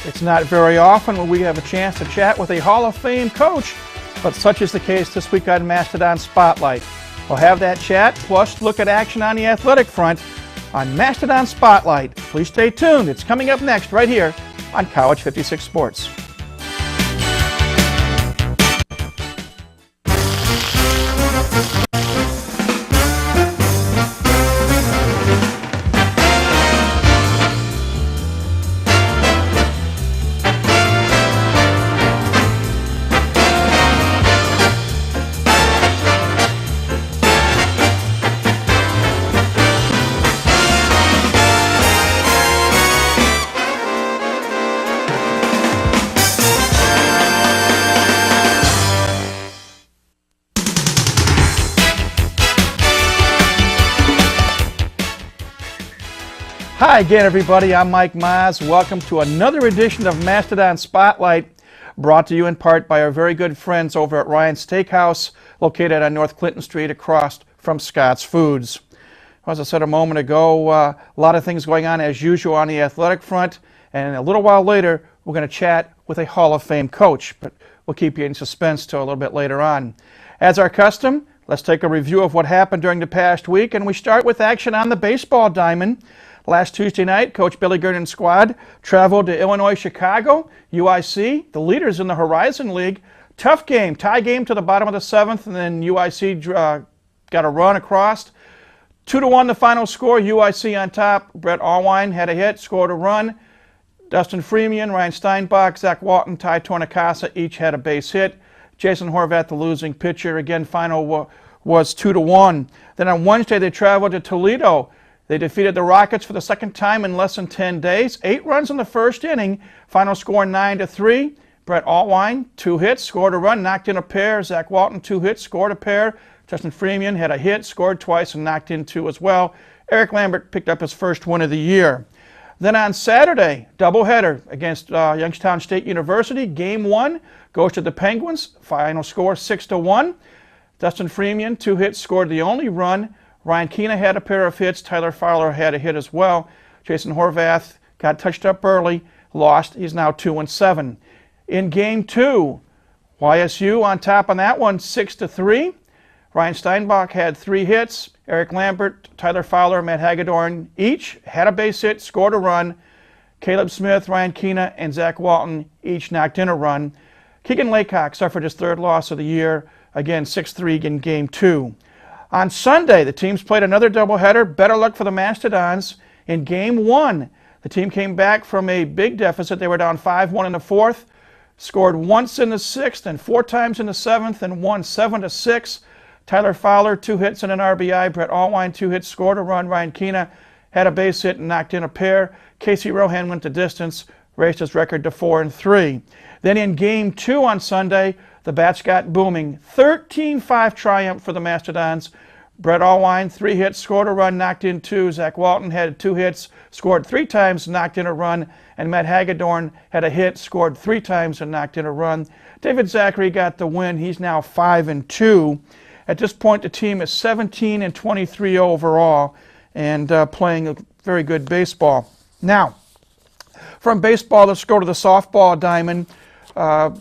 It's not very often when we have a chance to chat with a Hall of Fame coach, but such is the case this week on Mastodon Spotlight. We'll have that chat, plus look at action on the athletic front on Mastodon Spotlight. Please stay tuned. It's coming up next right here on College 56 Sports. Hi again, everybody. I'm Mike Maas. Welcome to another edition of Mastodon Spotlight, brought to you in part by our very good friends over at Ryan Steakhouse, located on North Clinton Street across from Scott's Foods. As I said a moment ago, a lot of things going on as usual on the athletic front, and a little while later, we're going to chat with a Hall of Fame coach, but we'll keep you in suspense till a little bit later on. As our custom, let's take a review of what happened during the past week, and we start with action on the baseball diamond. Last Tuesday night, Coach Billy Gurnan's squad traveled to Illinois, Chicago, UIC, the leaders in the Horizon League. Tough game, tie game to the bottom of the seventh, and then UIC got a run across. 2-1 the final score, UIC on top. Brett Allwine had a hit, scored a run. Dustin Freeman, Ryan Steinbach, Zach Walton, Ty Tornicasa each had a base hit. Jason Horvath, the losing pitcher. Again, final was 2-1. Then on Wednesday, they traveled to Toledo. They defeated the Rockets for the second time in less than 10 days. 8 runs in the first inning. Final score 9-3. Brett Allwine, 2 hits, scored a run, knocked in a pair. Zach Walton, 2 hits, scored a pair. Justin Freeman had a hit, scored twice, and knocked in 2 as well. Eric Lambert picked up his first win of the year. Then on Saturday, doubleheader against Youngstown State University. Game 1 goes to the Penguins. Final score 6-1. Dustin Freeman, 2 hits, scored the only run. Ryan Keena had a pair of hits. Tyler Fowler had a hit as well. Jason Horvath got touched up early, lost. He's now 2-7. In Game 2, YSU on top on that one, 6-3. Ryan Steinbach had 3 hits. Eric Lambert, Tyler Fowler, Matt Hagedorn each had a base hit, scored a run. Caleb Smith, Ryan Keena, and Zach Walton each knocked in a run. Keegan Laycock suffered his 3rd loss of the year, again 6-3 in Game 2. On Sunday, the teams played another doubleheader. Better luck for the Mastodons. In Game 1, the team came back from a big deficit. They were down 5-1 in the 4th, scored once in the 6th and 4 times in the 7th, and won 7-6. Tyler Fowler, 2 hits and an RBI. Brett Allwine, 2 hits, scored a run. Ryan Keena had a base hit and knocked in a pair. Casey Rohan went the distance, raised his record to 4-3. Then in Game 2 on Sunday, The bats got booming. 13-5 triumph for the Mastodons. Brett Allwine, 3 hits, scored a run, knocked in 2. Zach Walton had 2 hits, scored 3 times, knocked in a run. And Matt Hagedorn had a hit, scored 3 times, and knocked in a run. David Zachary got the win. He's now 5-2. At this point, the team is 17-23 overall and playing a very good baseball. Now, from baseball, let's go to the softball diamond.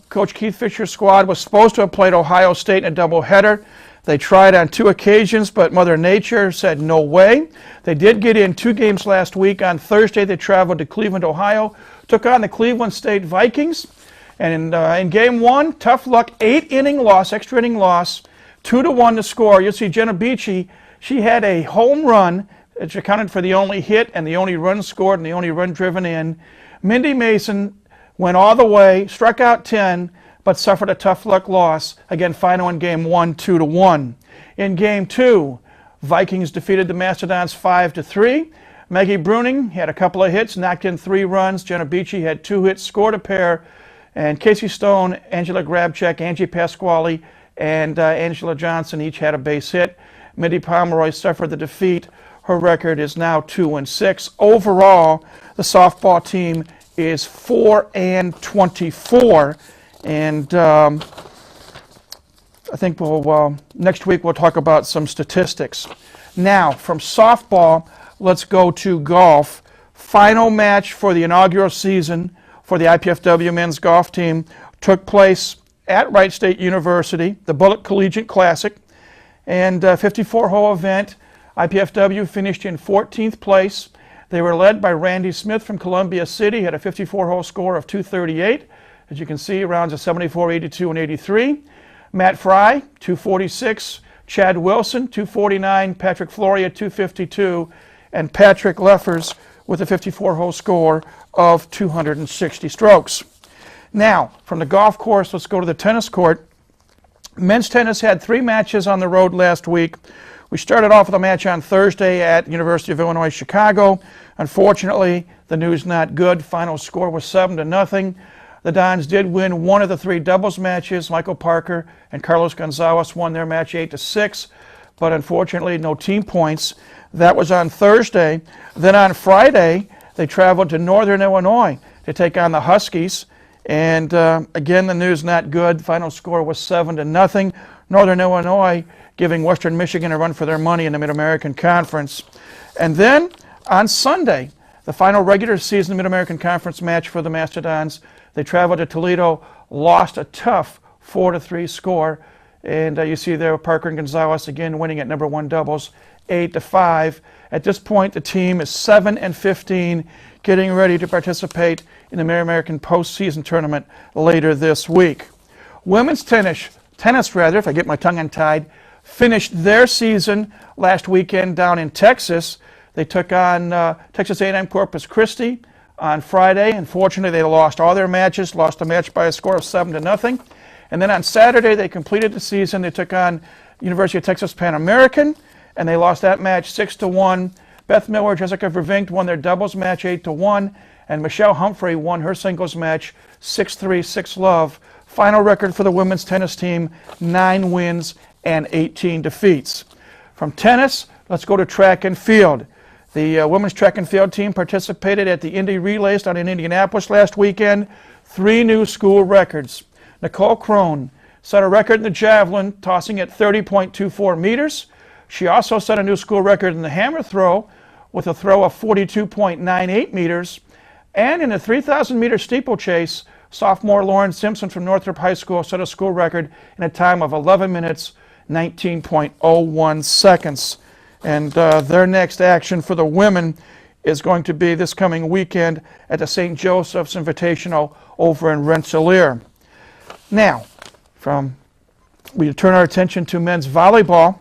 Coach Keith Fisher's squad was supposed to have played Ohio State in a doubleheader. They tried on 2 occasions, but Mother Nature said no way. They did get in 2 games last week. On Thursday, they traveled to Cleveland, Ohio, took on the Cleveland State Vikings. And in game 1, tough luck, 8-inning loss, extra inning loss, 2-1 to score. You'll see Jenna Beachy, she had a home run, which accounted for the only hit and the only run scored and the only run driven in. Mindy Mason went all the way, struck out 10, but suffered a tough luck loss. Again, final in game 1, 2-1. In game 2, Vikings defeated the Mastodons 5-3. Maggie Bruning had a couple of hits, knocked in 3 runs. Jenna Beachy had 2 hits, scored a pair. And Casey Stone, Angela Grabchek, Angie Pasquale, and Angela Johnson each had a base hit. Mindy Pomeroy suffered the defeat. Her record is now 2-6. Overall, the softball team is 4-24. And I think next week we'll talk about some statistics. Now, from softball, let's go to golf. Final match for the inaugural season for the IPFW men's golf team took place at Wright State University, the Bullock Collegiate Classic, and 54-hole event. IPFW finished in 14th place. They were led by Randy Smith from Columbia City, had a 54-hole score of 238. As you can see, rounds of 74, 82, and 83. Matt Fry, 246. Chad Wilson, 249. Patrick Floria, 252. And Patrick Leffers with a 54-hole score of 260 strokes. Now, from the golf course, let's go to the tennis court. Men's tennis had 3 matches on the road last week. We started off with a match on Thursday at University of Illinois Chicago. Unfortunately, the news not good. Final score was 7-0. The Dons did win 1 of the 3 doubles matches. Michael Parker and Carlos Gonzalez won their match 8-6, but unfortunately no team points. That was on Thursday. Then on Friday, they traveled to Northern Illinois to take on the Huskies. And again, the news not good. Final score was 7-0. Northern Illinois giving Western Michigan a run for their money in the Mid-American Conference. And then on Sunday, the final regular season Mid-American Conference match for the Mastodons. They traveled to Toledo, lost a tough 4-3 score. And you see there Parker and Gonzalez again winning at number 1 doubles, 8-5. At this point, the team is 7-15, getting ready to participate in the Mid-American postseason tournament later this week. Women's tennis, if I get my tongue untied, finished their season last weekend down in Texas. They took on Texas A&M Corpus Christi on Friday. Unfortunately, they lost all their matches, lost a match by a score of 7-0. And then on Saturday, they completed the season. They took on University of Texas Pan American, and they lost that match 6-1. Beth Miller, Jessica Vervinkt won their doubles match 8-1, and Michelle Humphrey won her singles match 6-3, 6-love. Final record for the women's tennis team, 9 wins and 18 defeats. From tennis, let's go to track and field. The women's track and field team participated at the Indy Relays down in Indianapolis last weekend. 3 new school records. Nicole Crone set a record in the javelin, tossing at 30.24 meters. She also set a new school record in the hammer throw with a throw of 42.98 meters. And in the 3,000-meter steeplechase, sophomore Lauren Simpson from Northrop High School set a school record in a time of 11 minutes, 19.01 seconds. And their next action for the women is going to be this coming weekend at the St. Joseph's Invitational over in Rensselaer. Now, we turn our attention to men's volleyball.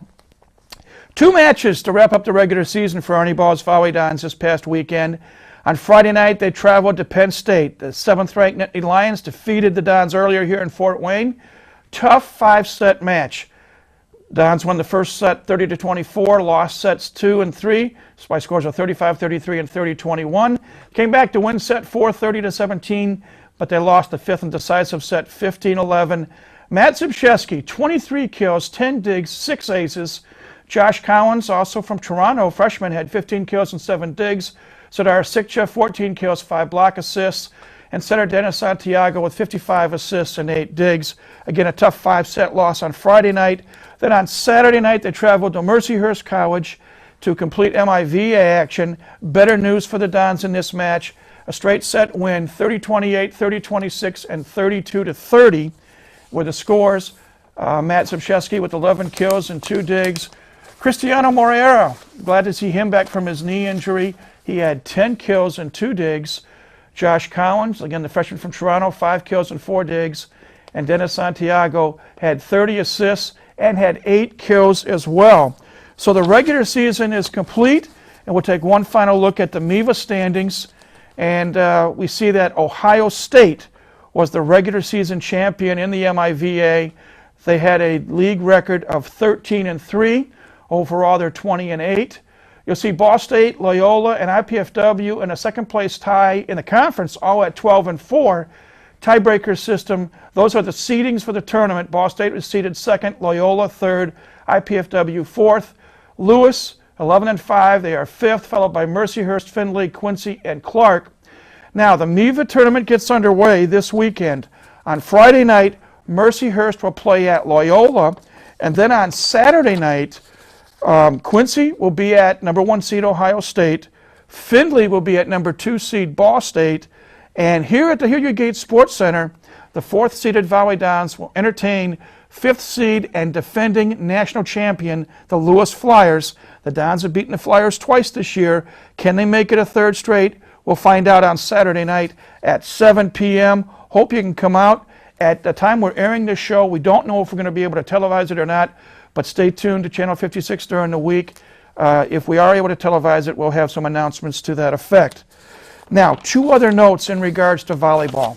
2 matches to wrap up the regular season for Arnie Ball's Volley Dons this past weekend. On Friday night, they traveled to Penn State. The 7th-ranked Nittany Lions defeated the Dons earlier here in Fort Wayne. Tough 5-set match. Dons won the first set 30-24, lost sets 2 and 3 by scores of 35-33 and 30-21. Came back to win set 4, 30-17, but they lost the 5th and decisive set 15-11. Matt Zbyszewski, 23 kills, 10 digs, 6 aces. Josh Cowens, also from Toronto, freshman, had 15 kills and 7 digs. Sadar Sikcha, 14 kills, 5 block assists. And center Dennis Santiago with 55 assists and 8 digs. Again, a tough 5-set loss on Friday night. Then on Saturday night, they traveled to Mercyhurst College to complete MIVA action. Better news for the Dons in this match. A straight set win, 30-28, 30-26, and 32-30 were the scores. Matt Zbyszewski with 11 kills and 2 digs. Cristiano Moreira, glad to see him back from his knee injury. He had 10 kills and 2 digs. Josh Cowens, again the freshman from Toronto, 5 kills and 4 digs. And Dennis Santiago had 30 assists and had 8 kills as well. So the regular season is complete, and we'll take one final look at the MIVA standings. And we see that Ohio State was the regular season champion in the MIVA. They had a league record of 13-3. Overall, they're 20-8. You'll see Ball State, Loyola, and IPFW in a second-place tie in the conference, all at 12-4. Tiebreaker system, those are the seedings for the tournament. Ball State was seeded second, Loyola third, IPFW fourth. Lewis, 11-5, they are fifth, followed by Mercyhurst, Findlay, Quincy, and Clark. Now, the MIVA tournament gets underway this weekend. On Friday night, Mercyhurst will play at Loyola, and then on Saturday night, Quincy will be at number 1 seed Ohio State. Findlay will be at number 2 seed Ball State. And here at the Hilliard Gates Sports Center, the 4th seeded Valley Dons will entertain 5th seed and defending national champion, the Lewis Flyers. The Dons have beaten the Flyers twice this year. Can they make it a third straight? We'll find out on Saturday night at 7 p.m. Hope you can come out. At the time we're airing this show, we don't know if we're going to be able to televise it or not, but stay tuned to Channel 56 during the week. If we are able to televise it, we'll have some announcements to that effect. Now, 2 other notes in regards to volleyball.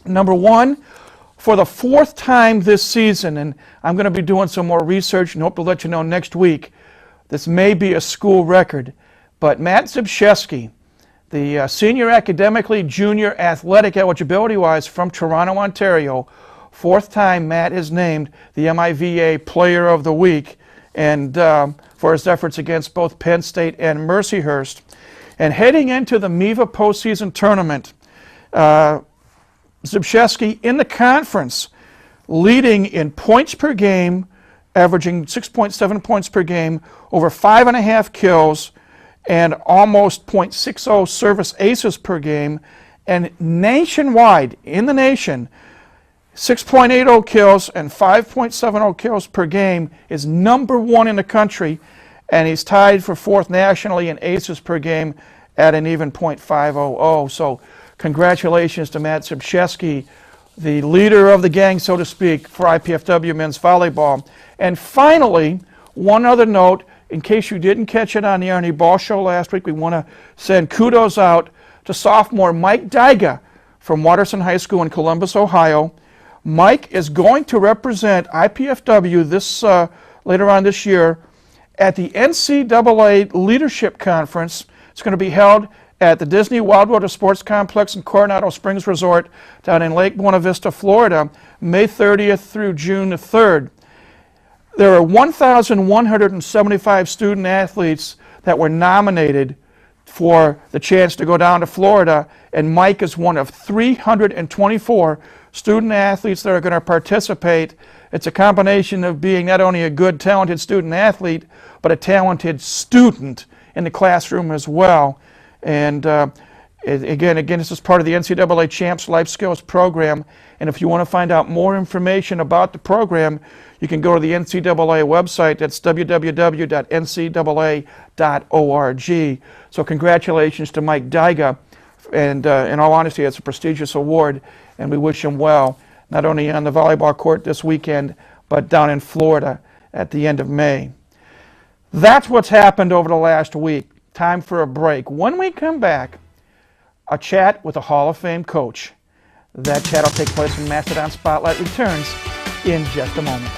Number 1, for the 4th time this season, and I'm going to be doing some more research and hope to let you know next week, this may be a school record, but Matt Zbyszewski, the senior academically, junior athletic eligibility-wise from Toronto, Ontario, 4th time Matt is named the MIVA Player of the Week, and for his efforts against both Penn State and Mercyhurst. And heading into the MIVA postseason tournament, Zbyszewski in the conference, leading in points per game, averaging 6.7 points per game, over 5.5 kills, and almost .60 service aces per game, and nationwide, in the nation, 6.80 kills and 5.70 kills per game, is number 1 in the country, and he's tied for 4th nationally in aces per game at an even .500. So congratulations to Matt Zbyszewski, the leader of the gang, so to speak, for IPFW men's volleyball. And finally, one other note, in case you didn't catch it on the Ernie Ball Show last week, we want to send kudos out to sophomore Mike Dyga from Watterson High School in Columbus, Ohio. Mike is going to represent IPFW this later on this year at the NCAA Leadership Conference. It's going to be held at the Disney Wildwater Sports Complex in Coronado Springs Resort down in Lake Buena Vista, Florida, May 30th through June the 3rd. There are 1,175 student athletes that were nominated for the chance to go down to Florida, and Mike is one of 324 student athletes that are going to participate. It's a combination of being not only a good, talented student athlete, but a talented student in the classroom as well. And again, this is part of the NCAA Champs Life Skills Program. And if you want to find out more information about the program, you can go to the NCAA website. That's www.ncaa.org. So congratulations to Mike Dyga. And in all honesty, it's a prestigious award, and we wish him well, not only on the volleyball court this weekend, but down in Florida at the end of May. That's what's happened over the last week. Time for a break. When we come back, a chat with a Hall of Fame coach. That chat will take place when Mastodon Spotlight returns in just a moment.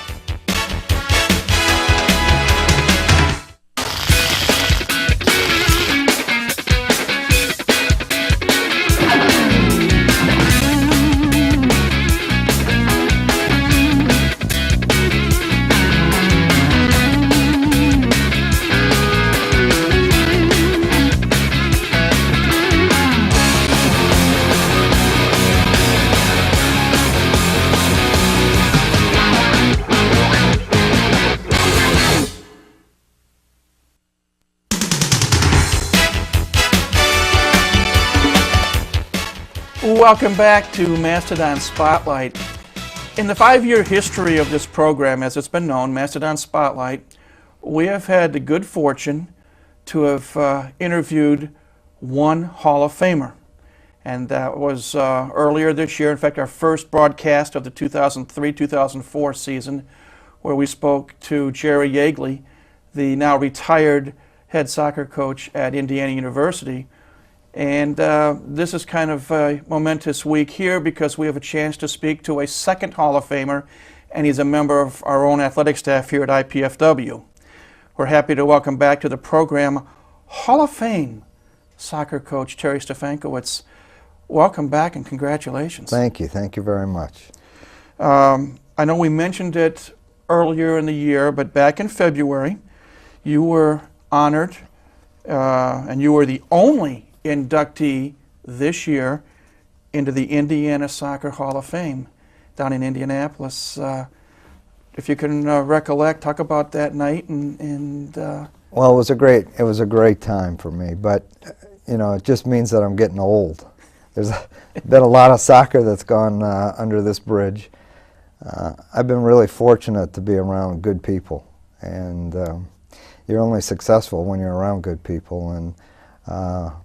Welcome back to Mastodon Spotlight. In the 5-year history of this program, as it's been known, Mastodon Spotlight, we have had the good fortune to have interviewed one Hall of Famer. And that was earlier this year, in fact, our first broadcast of the 2003-2004 season, where we spoke to Jerry Yeagley, the now retired head soccer coach at Indiana University. And this is kind of a momentous week here because we have a chance to speak to a second Hall of Famer, and he's a member of our own athletic staff here at IPFW. We're happy to welcome back to the program Hall of Fame soccer coach Terry Stefankowitz. Welcome back and congratulations. Thank you very much. I know we mentioned it earlier in the year, but back in February, you were honored and you were the only inductee this year into the Indiana Soccer Hall of Fame down in Indianapolis. If you can recollect, talk about that night and well, it was a great time for me, but you know, it just means that I'm getting old. There's been a lot of soccer that's gone under this bridge. I've been really fortunate to be around good people, and you're only successful when you're around good people. And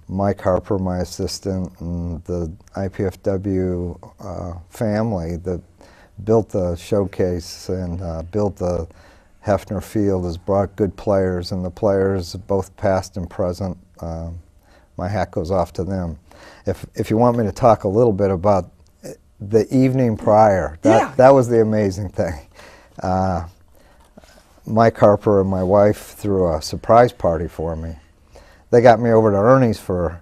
Mike Harper, my assistant, and the IPFW family that built the showcase and built the Hefner Field has brought good players, and the players, both past and present, my hat goes off to them. If you want me to talk a little bit about the evening prior, that was the amazing thing. Mike Harper and my wife threw a surprise party for me. They got me over to Ernie's for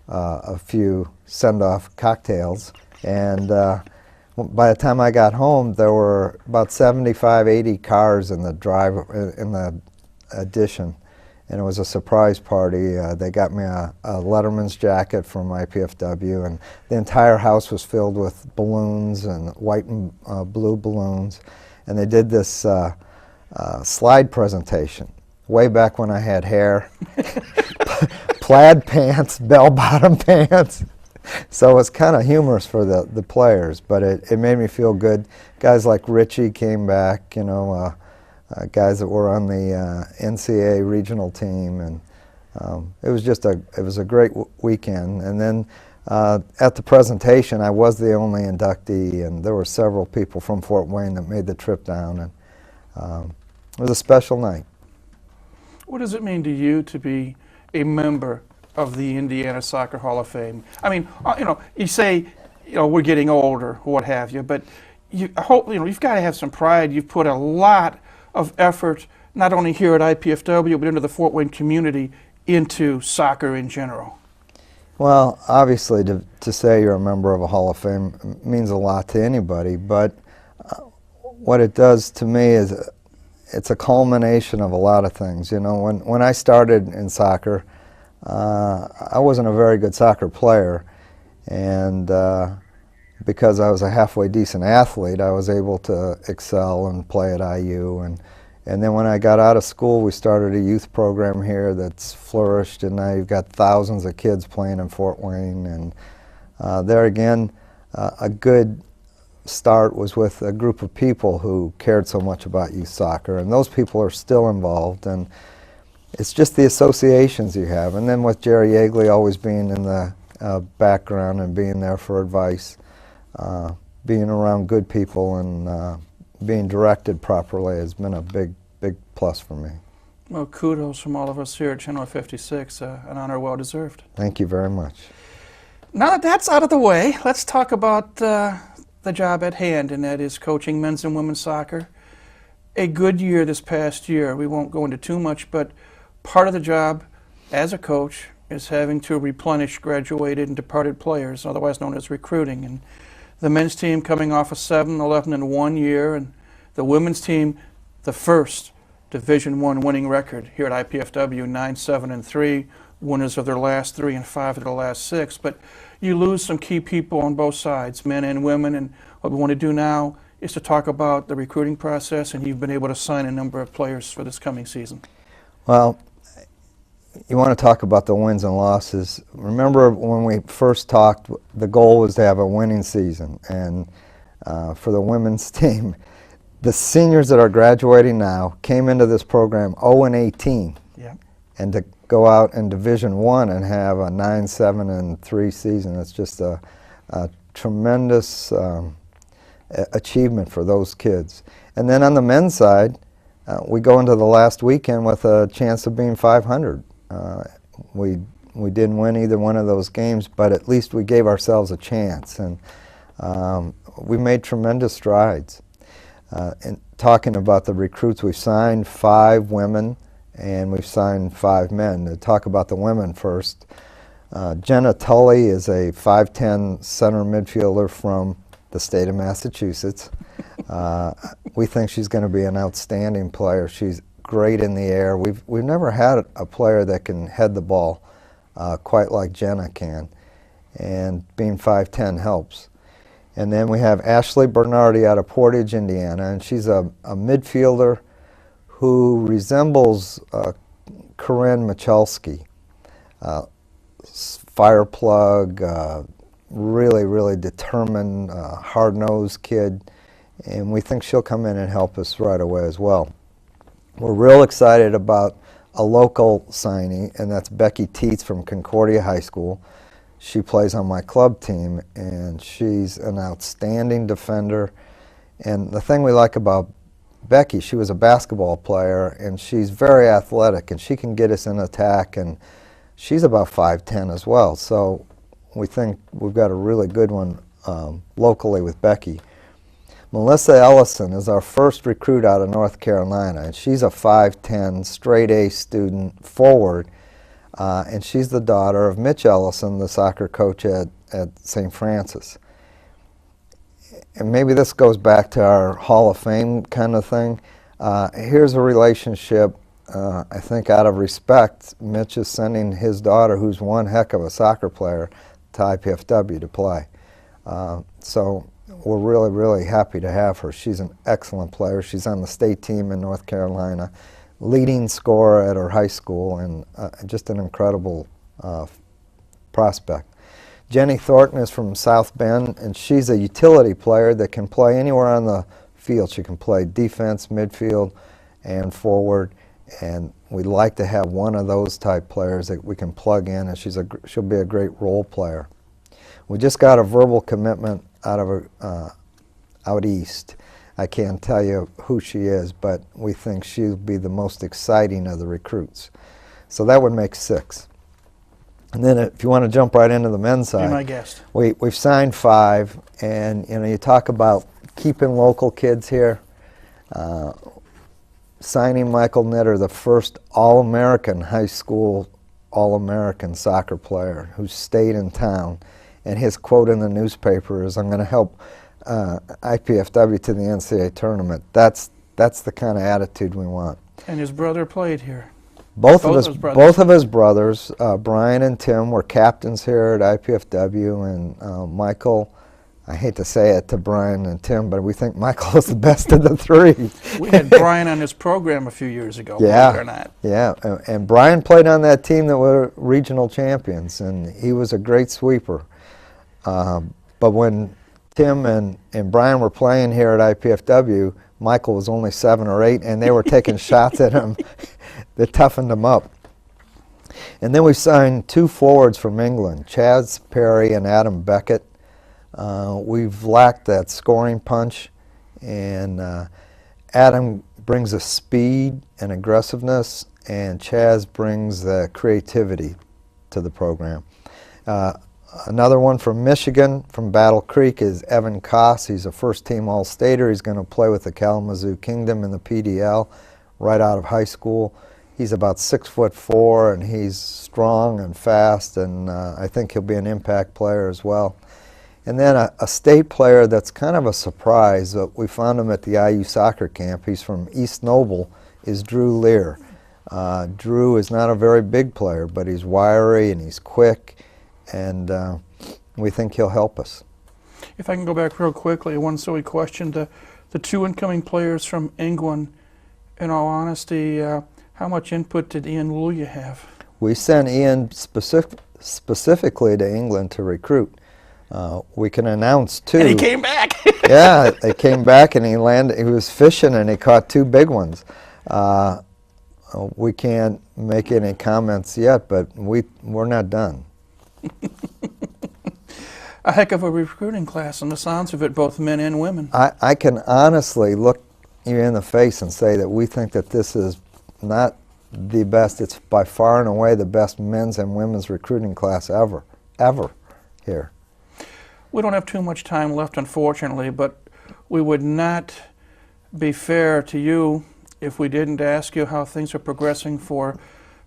a few send-off cocktails, and by the time I got home, there were about 75, 80 cars in the addition, and it was a surprise party. They got me a Letterman's jacket from IPFW, and the entire house was filled with balloons and white and blue balloons, and they did this slide presentation way back when I had hair. Plaid pants, bell-bottom pants. So it's kind of humorous for the players, but it made me feel good. Guys like Richie came back, you know, guys that were on the NCAA regional team, and it was a great weekend. And then at the presentation, I was the only inductee, and there were several people from Fort Wayne that made the trip down, and it was a special night. what does it mean to you to be a member of the Indiana Soccer Hall of Fame? I mean, you say, we're getting older, what have you, but I hope, you've got to have some pride. You've put a lot of effort, not only here at IPFW, but into the Fort Wayne community, into soccer in general. Well, obviously, to say you're a member of a Hall of Fame means a lot to anybody, but what it does to me is it's a culmination of a lot of things. When I started in soccer, I wasn't a very good soccer player, and because I was a halfway decent athlete, I was able to excel and play at IU. And then when I got out of school, we started a youth program here that's flourished, and now you've got thousands of kids playing in Fort Wayne. And there again, a good start was with a group of people who cared so much about youth soccer, and those people are still involved. And it's just the associations you have. And then with Jerry Yeagley always being in the background and being there for advice, being around good people and being directed properly has been a big plus for me. Well, kudos from all of us here at Channel 56, an honor well deserved. Thank you very much. Now that that's out of the way, let's talk about the job at hand, and that is coaching men's and women's soccer. A good year this past year. We won't go into too much, but part of the job as a coach is having to replenish graduated and departed players, otherwise known as recruiting. And the men's team coming off a 7-11-1 year, and the women's team, the first Division I winning record here at IPFW, 9-7-3, winners of their last 3 and 5 of their last 6. But you lose some key people on both sides, men and women, and what we want to do now is to talk about the recruiting process, and you've been able to sign a number of players for this coming season. Well, you want to talk about the wins and losses. Remember when we first talked, the goal was to have a winning season. And for the women's team, the seniors that are graduating now came into this program 0-18. Yeah. And to go out in Division I and have a 9-7-3 season, it's just a tremendous achievement for those kids. And then on the men's side, we go into the last weekend with a chance of being 500. We didn't win either one of those games, but at least we gave ourselves a chance, and we made tremendous strides. And talking about the recruits, we've signed 5 women and we've signed 5 men. To talk about the women first, Jenna Tully is a 5'10" center midfielder from the state of Massachusetts. We think she's going to be an outstanding player. She's great in the air. We've never had a player that can head the ball quite like Jenna can, and being 5'10" helps. And then we have Ashley Bernardi out of Portage, Indiana, and she's a midfielder who resembles Corinne Michalski. Fireplug, really determined, hard-nosed kid, and we think she'll come in and help us right away as well. We're real excited about a local signing, and that's Becky Teets from Concordia High School. She plays on my club team, and she's an outstanding defender. And the thing we like about Becky, she was a basketball player, and she's very athletic, and she can get us in attack, and she's about 5'10" as well. So we think we've got a really good one locally with Becky. Melissa Ellison is our first recruit out of North Carolina, and she's a 5'10", straight-A student forward, and she's the daughter of Mitch Ellison, the soccer coach at St. Francis. And maybe this goes back to our Hall of Fame kind of thing. Here's a relationship, I think out of respect, Mitch is sending his daughter, who's one heck of a soccer player, to IPFW to play. So we're really happy to have her. She's an excellent player. She's on the state team in North Carolina, leading scorer at her high school, and just an incredible prospect. Jenny Thornton is from South Bend, and she's a utility player that can play anywhere on the field. She can play defense, midfield, and forward, and we'd like to have one of those type players that we can plug in, and she'll be a great role player. We just got a verbal commitment out east. I can't tell you who she is, but we think she'll be the most exciting of the recruits. So that would make 6. And then if you want to jump right into the men's side, Be my guest. we've signed 5, and you talk about keeping local kids here. Signing Michael Nitter, the first All-American high school All-American soccer player who stayed in town, and his quote in the newspaper is, "I'm going to help IPFW to the NCAA tournament." That's the kind of attitude we want. And his brother played here. Both of his brothers, Brian and Tim, were captains here at IPFW, and Michael, I hate to say it to Brian and Tim, but we think Michael is the best of the 3. We had Brian on his program a few years ago, believe it or not. Yeah, and Brian played on that team that were regional champions, and he was a great sweeper. But when Tim and Brian were playing here at IPFW, Michael was only 7 or 8, and they were taking shots at him. They toughened him up. And then we signed 2 forwards from England, Chaz Perry and Adam Beckett. We've lacked that scoring punch, and Adam brings a speed and aggressiveness, and Chaz brings the creativity to the program. Another one from Michigan, from Battle Creek, is Evan Koss. He's a first-team All-Stater. He's going to play with the Kalamazoo Kingdom in the PDL right out of high school. He's about 6'4", and he's strong and fast, and I think he'll be an impact player as well. And then a state player that's kind of a surprise, we found him at the IU soccer camp. He's from East Noble, is Drew Lear. Drew is not a very big player, but he's wiry and he's quick, and we think he'll help us. If I can go back real quickly, one silly question. The 2 incoming players from England, in all honesty, how much input did Ian Lulia have? We sent Ian specifically to England to recruit. We can announce two. And he came back. Yeah, they came back and he landed. He was fishing and he caught two big ones. We can't make any comments yet, but we're not done. A heck of a recruiting class, on the sounds of it, both men and women. I can honestly look you in the face and say that we think that this is not the best. It's by far and away the best men's and women's recruiting class ever here. We don't have too much time left, unfortunately, but we would not be fair to you if we didn't ask you how things are progressing for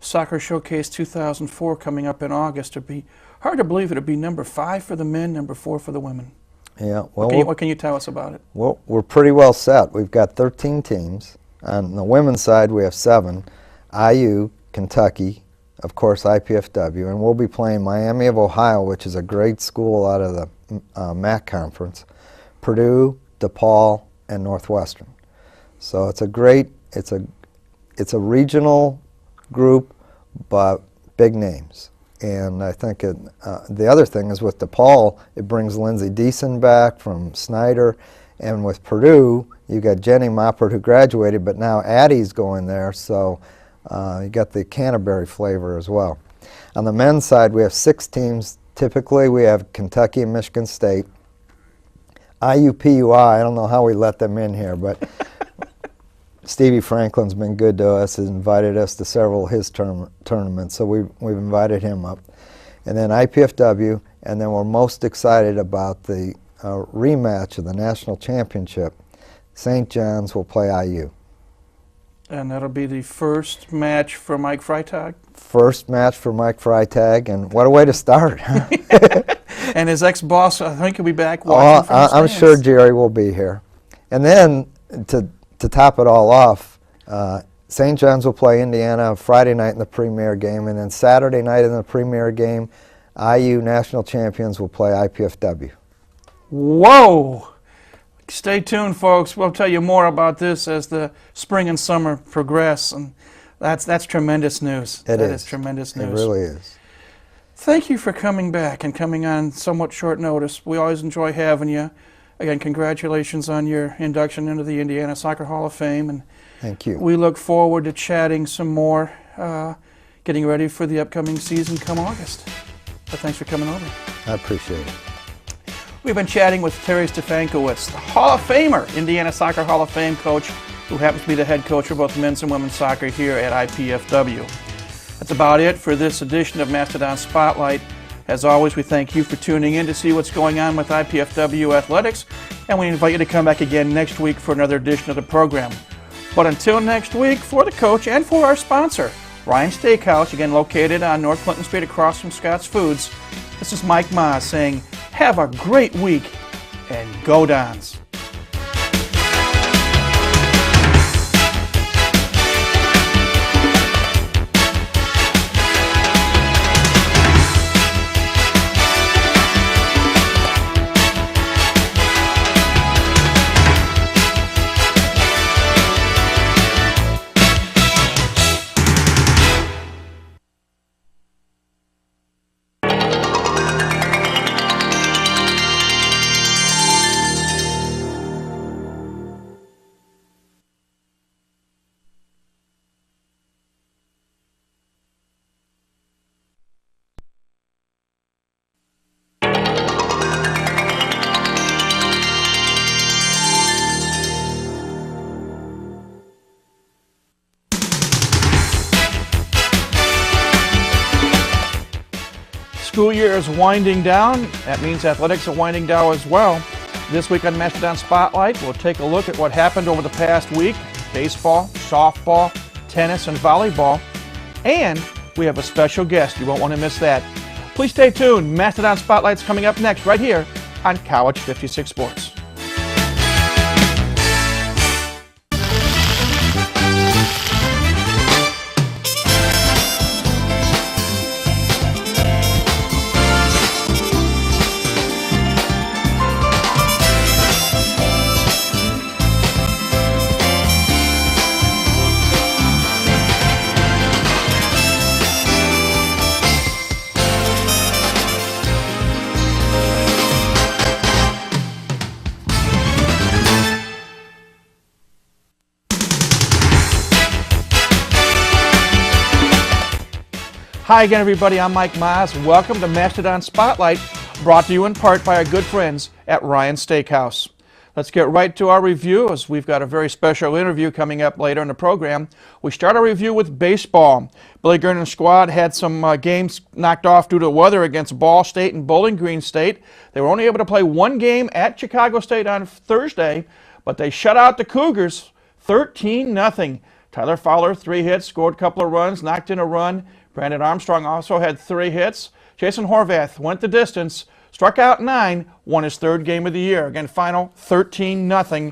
Soccer Showcase 2004 coming up in August. It'd be hard to believe it'd be number 5 for the men, number 4 for the women. Yeah, well, What can you tell us about it? Well, we're pretty well set. We've got 13 teams. On the women's side, we have 7. IU, Kentucky, of course, IPFW, and we'll be playing Miami of Ohio, which is a great school out of the MAC conference, Purdue, DePaul, and Northwestern. So it's a regional group, but big names. And I think the other thing is with DePaul, it brings Lindsay Deason back from Snyder, and with Purdue, you got Jenny Moppert who graduated, but now Addie's going there, so you got the Canterbury flavor as well. On the men's side, we have 6 teams. Typically, we have Kentucky and Michigan State. IUPUI, I don't know how we let them in here, but Stevie Franklin's been good to us, has invited us to several of his tournaments, so we've invited him up. And then IPFW, and then we're most excited about the rematch of the national championship. St. John's will play IU. And that'll be the first match for Mike Freitag? First match for Mike Freitag, and what a way to start. And his ex-boss, I think, will be back watching from the I'm stands. sure Jerry will be here. And then, to top it all off, St. John's will play Indiana Friday night in the premier game, and then Saturday night in the premier game, IU national champions will play IPFW. Whoa! Stay tuned, folks. We'll tell you more about this as the spring and summer progress, and that's tremendous news. That is tremendous news. It really is. Thank you for coming back and coming on somewhat short notice. We always enjoy having you. Again, congratulations on your induction into the Indiana Soccer Hall of Fame, and Thank you. we look forward to chatting some more, getting ready for the upcoming season come August. But thanks for coming over. I appreciate it. We've been chatting with Terry Stefankowitz, the Hall of Famer, Indiana Soccer Hall of Fame coach, who happens to be the head coach for both men's and women's soccer here at IPFW. That's about it for this edition of Mastodon Spotlight. As always, we thank you for tuning in to see what's going on with IPFW athletics, and we invite you to come back again next week for another edition of the program. But until next week, for the coach and for our sponsor, Ryan Steakhouse, again located on North Clinton Street across from Scott's Foods, this is Mike Maas saying, have a great week and go Dons. School year is winding down. That means athletics are winding down as well. This week on Mastodon Spotlight, we'll take a look at what happened over the past week. Baseball, softball, tennis, and volleyball. And we have a special guest. You won't want to miss that. Please stay tuned. Mastodon Spotlight's coming up next right here on College 56 Sports. Hi again, everybody. I'm Mike Maz. Welcome to Mastodon Spotlight, brought to you in part by our good friends at Ryan's Steakhouse. Let's get right to our review, as we've got a very special interview coming up later in the program. We start our review with baseball. Billy Gernon's squad had some games knocked off due to weather against Ball State and Bowling Green State. They were only able to play one game at Chicago State on Thursday, but they shut out the Cougars 13-0. Tyler Fowler, 3 hits, scored a couple of runs, knocked in a run. Brandon Armstrong also had 3 hits. Jason Horvath went the distance, struck out 9, won his 3rd game of the year. Again, final 13-0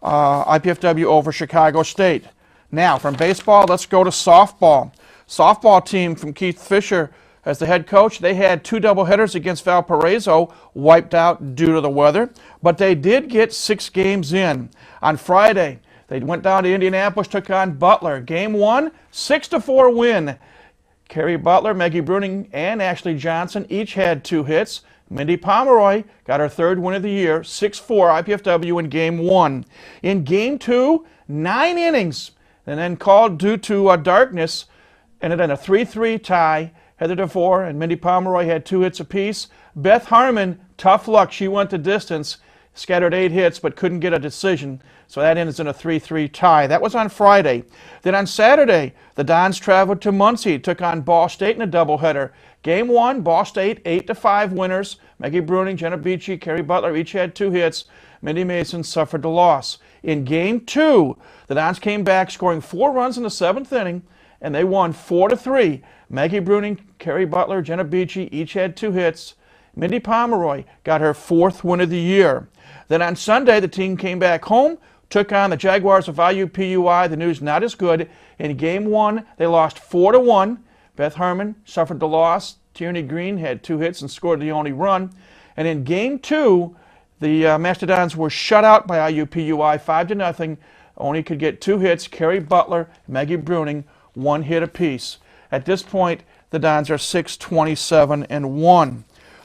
IPFW over Chicago State. Now, from baseball, let's go to softball. Softball team from Keith Fisher as the head coach. They had 2 doubleheaders against Valparaiso, wiped out due to the weather, but they did get 6 games in. On Friday, they went down to Indianapolis, took on Butler. Game 1, 6-4 win. Carrie Butler, Maggie Bruning, and Ashley Johnson each had 2 hits. Mindy Pomeroy got her 3rd win of the year, 6-4 IPFW in Game 1. In Game 2, 9 innings, and then called due to darkness, ended in a 3-3 tie. Heather DeVore and Mindy Pomeroy had 2 hits apiece. Beth Harmon, tough luck, she went the distance, scattered 8 hits but couldn't get a decision. So that ends in a 3-3 tie. That was on Friday. Then on Saturday, the Dons traveled to Muncie, took on Ball State in a doubleheader. Game 1, Ball State 8-5 winners. Maggie Bruning, Jenna Beachy, Carrie Butler each had 2 hits. Mindy Mason suffered the loss. In Game 2, the Dons came back, scoring 4 runs in the 7th inning, and they won 4-3. Maggie Bruning, Carrie Butler, Jenna Beachy each had 2 hits. Mindy Pomeroy got her 4th win of the year. Then on Sunday, the team came back home, took on the Jaguars of IUPUI. The news not as good. In Game 1, they lost 4-1. Beth Harmon suffered the loss. Tierney Green had 2 hits and scored the only run. And in Game 2, the Mastodons were shut out by IUPUI 5-0. Only could get 2 hits. Carrie Butler, Maggie Bruning, 1 hit apiece. At this point, the Dons are 6-27-1.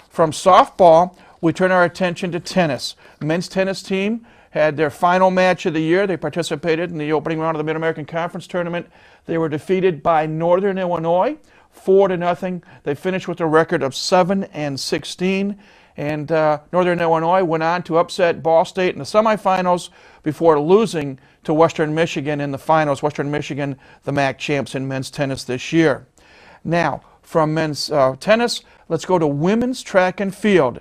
From softball, we turn our attention to tennis. Men's tennis team had their final match of the year. They participated in the opening round of the Mid-American Conference Tournament. They were defeated by Northern Illinois, 4-0. They finished with a record of 7-16. And Northern Illinois went on to upset Ball State in the semifinals before losing to Western Michigan in the finals. Western Michigan, the MAC champs in men's tennis this year. Now, from men's tennis, let's go to women's track and field.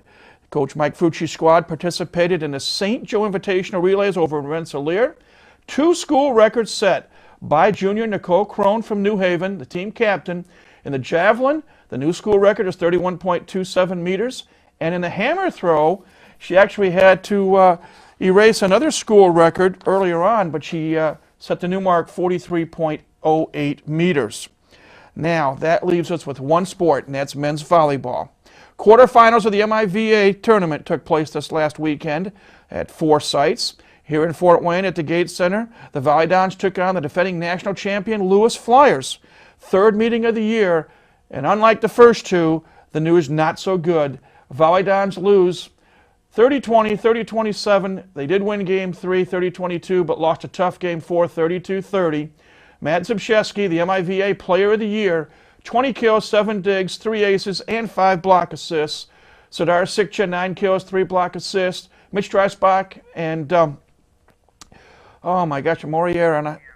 Coach Mike Fucci's squad participated in the St. Joe Invitational Relays over in Rensselaer. 2 school records set by junior Nicole Crone from New Haven, the team captain. In the javelin, the new school record is 31.27 meters. And in the hammer throw, she actually had to erase another school record earlier on, but she set the new mark, 43.08 meters. Now, that leaves us with one sport, and that's men's volleyball. Quarterfinals of the MIVA tournament took place this last weekend at 4 sites. Here in Fort Wayne at the Gates Center, the Volleydons took on the defending national champion Lewis Flyers. 3rd meeting of the year, and unlike the first 2, the news not so good. Volleydons lose 30-20, 30-27. They did win Game 3, 30-22, but lost a tough Game 4, 32-30. Matt Zybszewski, the MIVA Player of the Year, 20 kills, 7 digs, 3 aces, and 5 block assists. Sadar Sikcha, 9 kills, 3 block assists. Mitch Dreisbach and,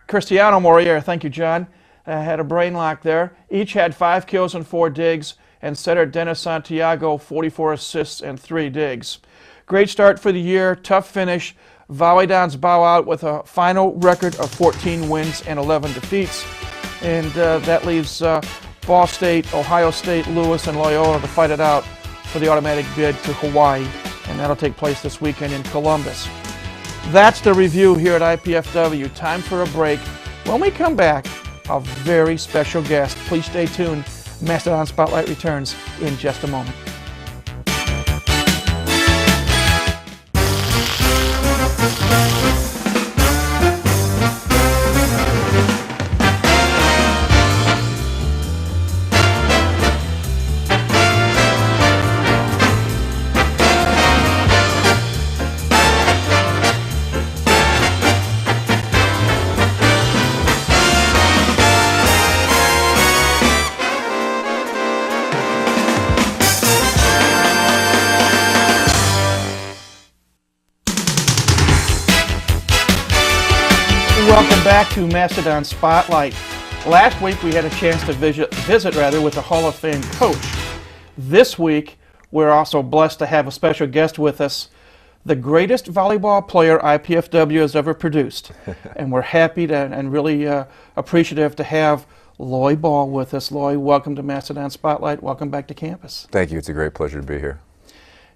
Cristiano Morier, thank you, John, had a brain lock there. Each had 5 kills and 4 digs. And setter Dennis Santiago, 44 assists and 3 digs. Great start for the year, tough finish. Volleydons bow out with a final record of 14 wins and 11 defeats. And that leaves Ball State, Ohio State, Lewis, and Loyola to fight it out for the automatic bid to Hawaii. And that'll take place this weekend in Columbus. That's the review here at IPFW. Time for a break. When we come back, a very special guest. Please stay tuned. Mastodon Spotlight returns in just a moment. Welcome back to Mastodon Spotlight. Last week we had a chance to visit with a Hall of Fame coach. This week we're also blessed to have a special guest with us, the greatest volleyball player IPFW has ever produced. And we're happy to, and really appreciative to have Loy Ball with us. Loy, welcome to Mastodon Spotlight. Welcome back to campus. Thank you. It's a great pleasure to be here.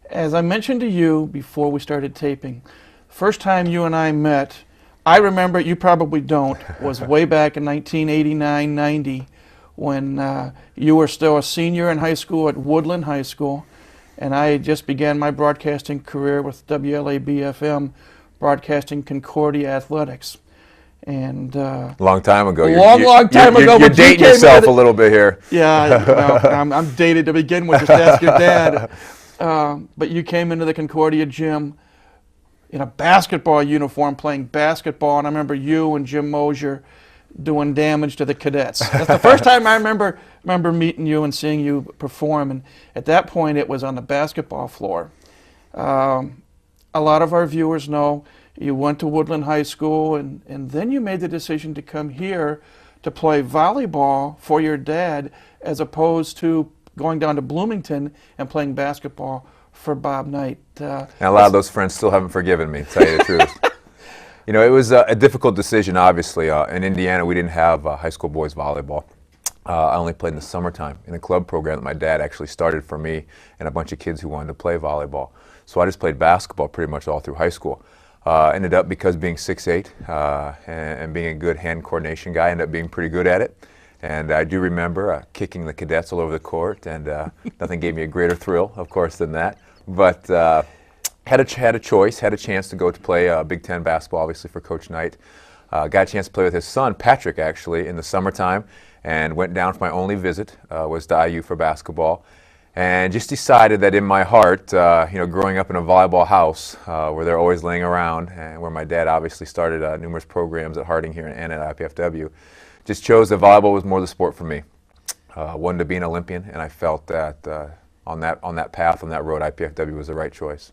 As I mentioned to you before we started taping, first time you and I met, I remember, you probably don't, was way back in 1989-90 when you were still a senior in high school at Woodland High School, and I just began my broadcasting career with WLAB-FM, broadcasting Concordia Athletics. And long time ago. Long time ago. You're dating yourself a little bit here. Yeah, well, I'm dated to begin with. Just ask your dad. But you came into the Concordia gym in a basketball uniform playing basketball, and I remember you and Jim Mosier doing damage to the cadets. That's the first time I remember meeting you and seeing you perform, and at that point it was on the basketball floor. A lot of our viewers know you went to Woodland High School, and then you made the decision to come here to play volleyball for your dad as opposed to going down to Bloomington and playing basketball for Bob Knight. And a lot of those friends still haven't forgiven me, to tell you the truth. You know, it was a difficult decision, obviously. In Indiana, we didn't have high school boys volleyball. I only played in the summertime in a club program that my dad actually started for me and a bunch of kids who wanted to play volleyball. So I just played basketball pretty much all through high school. Ended up, because being 6'8", and being a good hand coordination guy, ended up being pretty good at it. And I do remember kicking the cadets all over the court, and nothing gave me a greater thrill, of course, than that. But had a choice, had a chance to go to play Big Ten basketball, obviously, for Coach Knight. Got a chance to play with his son, Patrick, actually, in the summertime, and went down for my only visit, was to IU for basketball. And just decided that in my heart, you know, growing up in a volleyball house where they're always laying around, and where my dad obviously started numerous programs at Harding here and at IPFW, just chose that volleyball was more the sport for me. Wanted to be an Olympian, and I felt that on that path, on that road, IPFW was the right choice.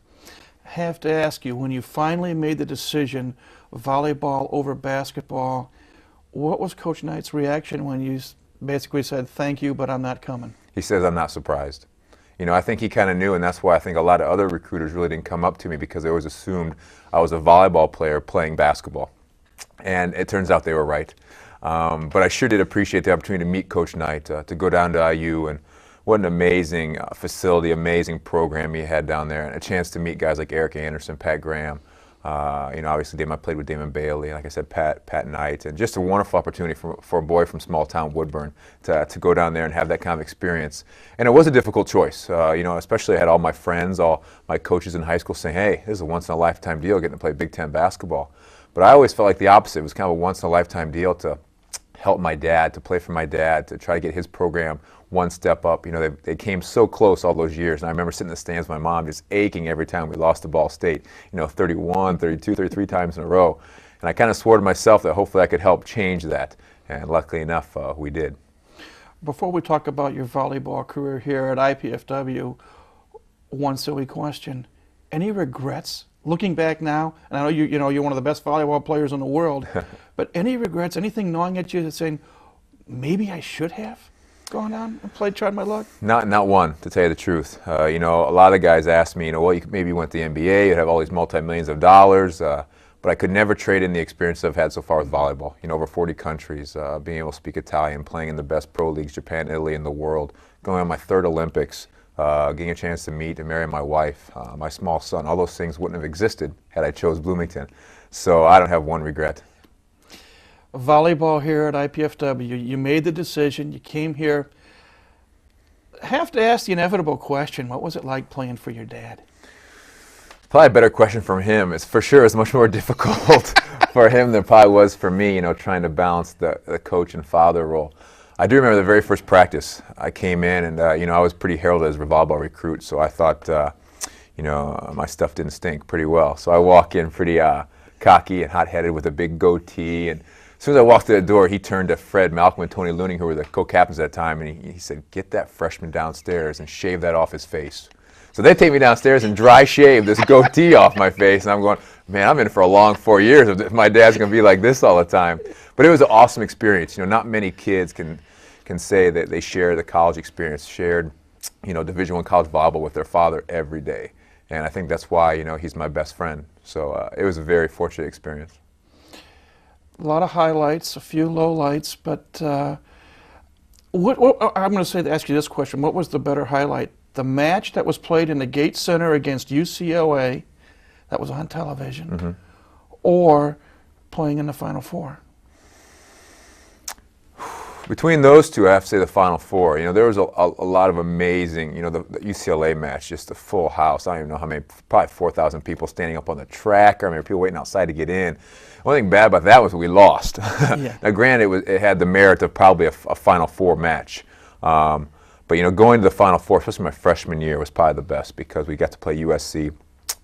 I have to ask you, when you finally made the decision, volleyball over basketball, what was Coach Knight's reaction when you basically said, "Thank you, but I'm not coming"? He says, "I'm not surprised." You know, I think he kind of knew, and that's why I think a lot of other recruiters really didn't come up to me, because they always assumed I was a volleyball player playing basketball. And it turns out they were right. But I sure did appreciate the opportunity to meet Coach Knight, to go down to IU, and what an amazing facility, amazing program he had down there, and a chance to meet guys like Eric Anderson, Pat Graham. You know, obviously I played with Damon Bailey, and like I said, Pat Knight, and just a wonderful opportunity for a boy from small town Woodburn to go down there and have that kind of experience. And it was a difficult choice, you know, especially I had all my friends, all my coaches in high school saying, "Hey, this is a once-in-a-lifetime deal, getting to play Big Ten basketball." But I always felt like the opposite. It was kind of a once-in-a-lifetime deal to help my dad, to play for my dad, to try to get his program one step up. You know, they came so close all those years, and I remember sitting in the stands with my mom just aching every time we lost to Ball State, you know, 31, 32, 33 times in a row. And I kind of swore to myself that hopefully I could help change that, and luckily enough, we did. Before we talk about your volleyball career here at IPFW, one silly question. Any regrets? Looking back now, and I know you're one of the best volleyball players in the world, but any regrets, anything gnawing at you that's saying, maybe I should have gone on and tried my luck? Not one, to tell you the truth. You know, a lot of guys ask me, you know, well, maybe went to the NBA, you'd have all these multi-millions of dollars, but I could never trade in the experience I've had so far with volleyball. You know, over 40 countries, being able to speak Italian, playing in the best pro leagues, Japan, Italy, in the world, going on my third Olympics, getting a chance to meet and marry my wife, my small son. All those things wouldn't have existed had I chose Bloomington. So I don't have one regret. Volleyball here at IPFW, you made the decision, you came here. I have to ask the inevitable question, what was it like playing for your dad? Probably a better question from him. It's for sure it's much more difficult for him than it probably was for me, you know, trying to balance the coach and father role. I do remember the very first practice. I came in, and you know, I was pretty heralded as a volleyball recruit, so I thought, you know, my stuff didn't stink pretty well. So I walk in pretty cocky and hot-headed with a big goatee, and as soon as I walked through the door, he turned to Fred, Malcolm, and Tony Looning, who were the co-captains at that time, and he said, "Get that freshman downstairs and shave that off his face." So they take me downstairs and dry shave this goatee off my face, and I'm going, man, I'm in for a long 4 years if my dad's going to be like this all the time. But it was an awesome experience. You know, not many kids can say that they share the college experience, shared, you know, Division I college volleyball with their father every day. And I think that's why, you know, he's my best friend. So it was a very fortunate experience. A lot of highlights, a few lowlights, but what I'm going to ask you this question. What was the better highlight? The match that was played in the Gates Center against UCLA, that was on television, or playing in the Final Four? Between those two, I have to say the Final Four. You know, there was a lot of amazing, you know, the UCLA match, just a full house. I don't even know how many, probably 4,000 people standing up on the track. I mean, people waiting outside to get in. The only thing bad about that was we lost. Yeah. Now, granted, it had the merit of probably a Final Four match. But, you know, going to the Final Four, especially my freshman year, was probably the best because we got to play USC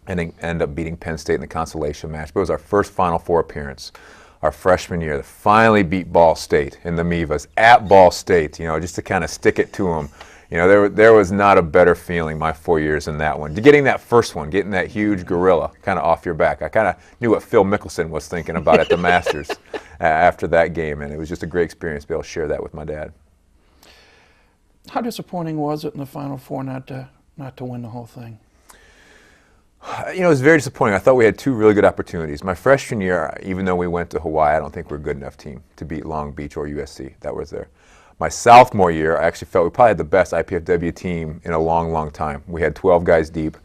and then end up beating Penn State in the consolation match. But it was our first Final Four appearance. Our freshman year, that finally beat Ball State in the Mevas at Ball State, you know, just to kind of stick it to them. You know, there was not a better feeling my 4 years than that one. Getting that first one, getting that huge gorilla kind of off your back. I kind of knew what Phil Mickelson was thinking about at the Masters after that game, and it was just a great experience to be able to share that with my dad. How disappointing was it in the Final Four not to win the whole thing? You know, it was very disappointing. I thought we had two really good opportunities. My freshman year, even though we went to Hawaii, I don't think we're a good enough team to beat Long Beach or USC. That was there. My sophomore year, I actually felt we probably had the best IPFW team in a long, long time. We had 12 guys deep.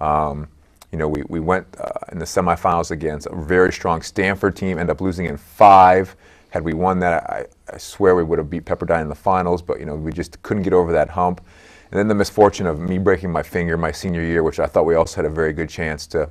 You know, we went in the semifinals against a very strong Stanford team, ended up losing in 5. Had we won that, I swear we would have beat Pepperdine in the finals, but, you know, we just couldn't get over that hump. And then the misfortune of me breaking my finger my senior year, which I thought we also had a very good chance to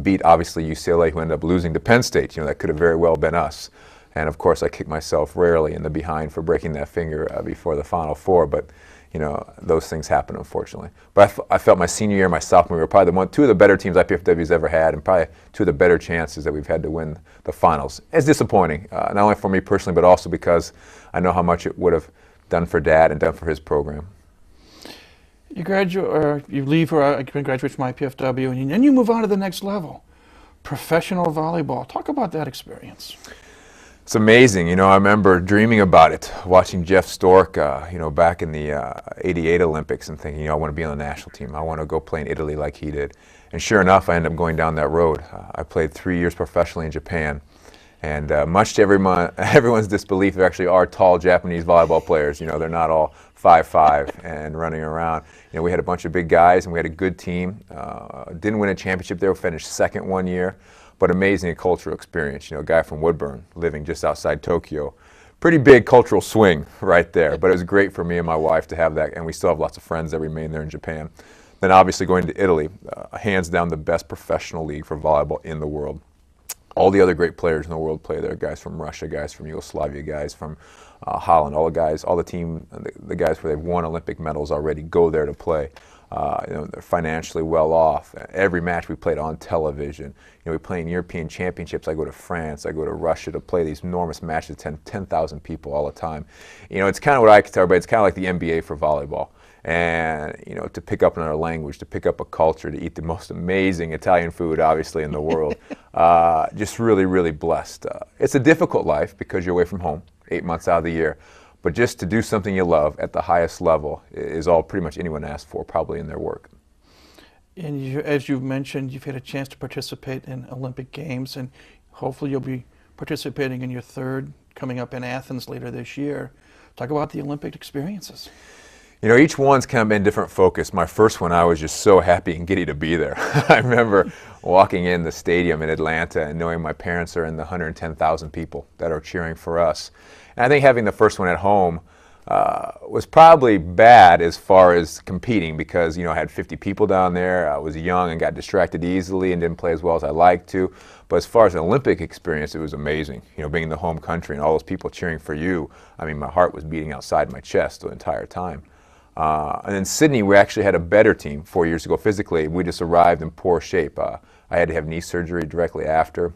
beat, obviously, UCLA, who ended up losing to Penn State. You know, that could have very well been us. And, of course, I kicked myself rarely in the behind for breaking that finger before the Final Four. But, you know, those things happen, unfortunately. But I felt my senior year, my sophomore year, were probably two of the better teams IPFW's ever had, and probably two of the better chances that we've had to win the finals. It's disappointing, not only for me personally, but also because I know how much it would have done for Dad and done for his program. You graduate, or you leave for graduate from IPFW, and then you move on to the next level, professional volleyball. Talk about that experience. It's amazing. You know, I remember dreaming about it, watching Jeff Stork, you know, back in the '88 Olympics, and thinking, you know, I want to be on the national team. I want to go play in Italy like he did. And sure enough, I ended up going down that road. I played 3 years professionally in Japan. And much to everyone's disbelief, there actually are tall Japanese volleyball players. You know, they're not all 5'5" and running around. You know, we had a bunch of big guys, and we had a good team. Didn't win a championship there. We finished second 1 year, but amazing cultural experience. You know, a guy from Woodburn, living just outside Tokyo. Pretty big cultural swing right there, but it was great for me and my wife to have that, and we still have lots of friends that remain there in Japan. Then obviously going to Italy, hands down the best professional league for volleyball in the world. All the other great players in the world play there, guys from Russia, guys from Yugoslavia, guys from Holland, all the team, the guys where they've won Olympic medals already go there to play. You know, they're financially well off. Every match we played on television. You know, we play in European championships. I go to France, I go to Russia to play these enormous matches, 10,000 people all the time. You know, it's kind of what I can tell everybody, it's kind of like the NBA for volleyball. And, you know, to pick up another language, to pick up a culture, to eat the most amazing Italian food, obviously, in the world. Just really, really blessed. It's a difficult life because you're away from home 8 months out of the year. But just to do something you love at the highest level is all pretty much anyone asks for, probably in their work. And as you've mentioned, you've had a chance to participate in Olympic Games, and hopefully you'll be participating in your third coming up in Athens later this year. Talk about the Olympic experiences. You know, each one's kind of been different focus. My first one, I was just so happy and giddy to be there. I remember walking in the stadium in Atlanta and knowing my parents are in the 110,000 people that are cheering for us. And I think having the first one at home was probably bad as far as competing because, you know, I had 50 people down there. I was young and got distracted easily and didn't play as well as I liked to. But as far as an Olympic experience, it was amazing. You know, being in the home country and all those people cheering for you. I mean, my heart was beating outside my chest the entire time. And in Sydney, we actually had a better team 4 years ago physically. We just arrived in poor shape. I had to have knee surgery directly after.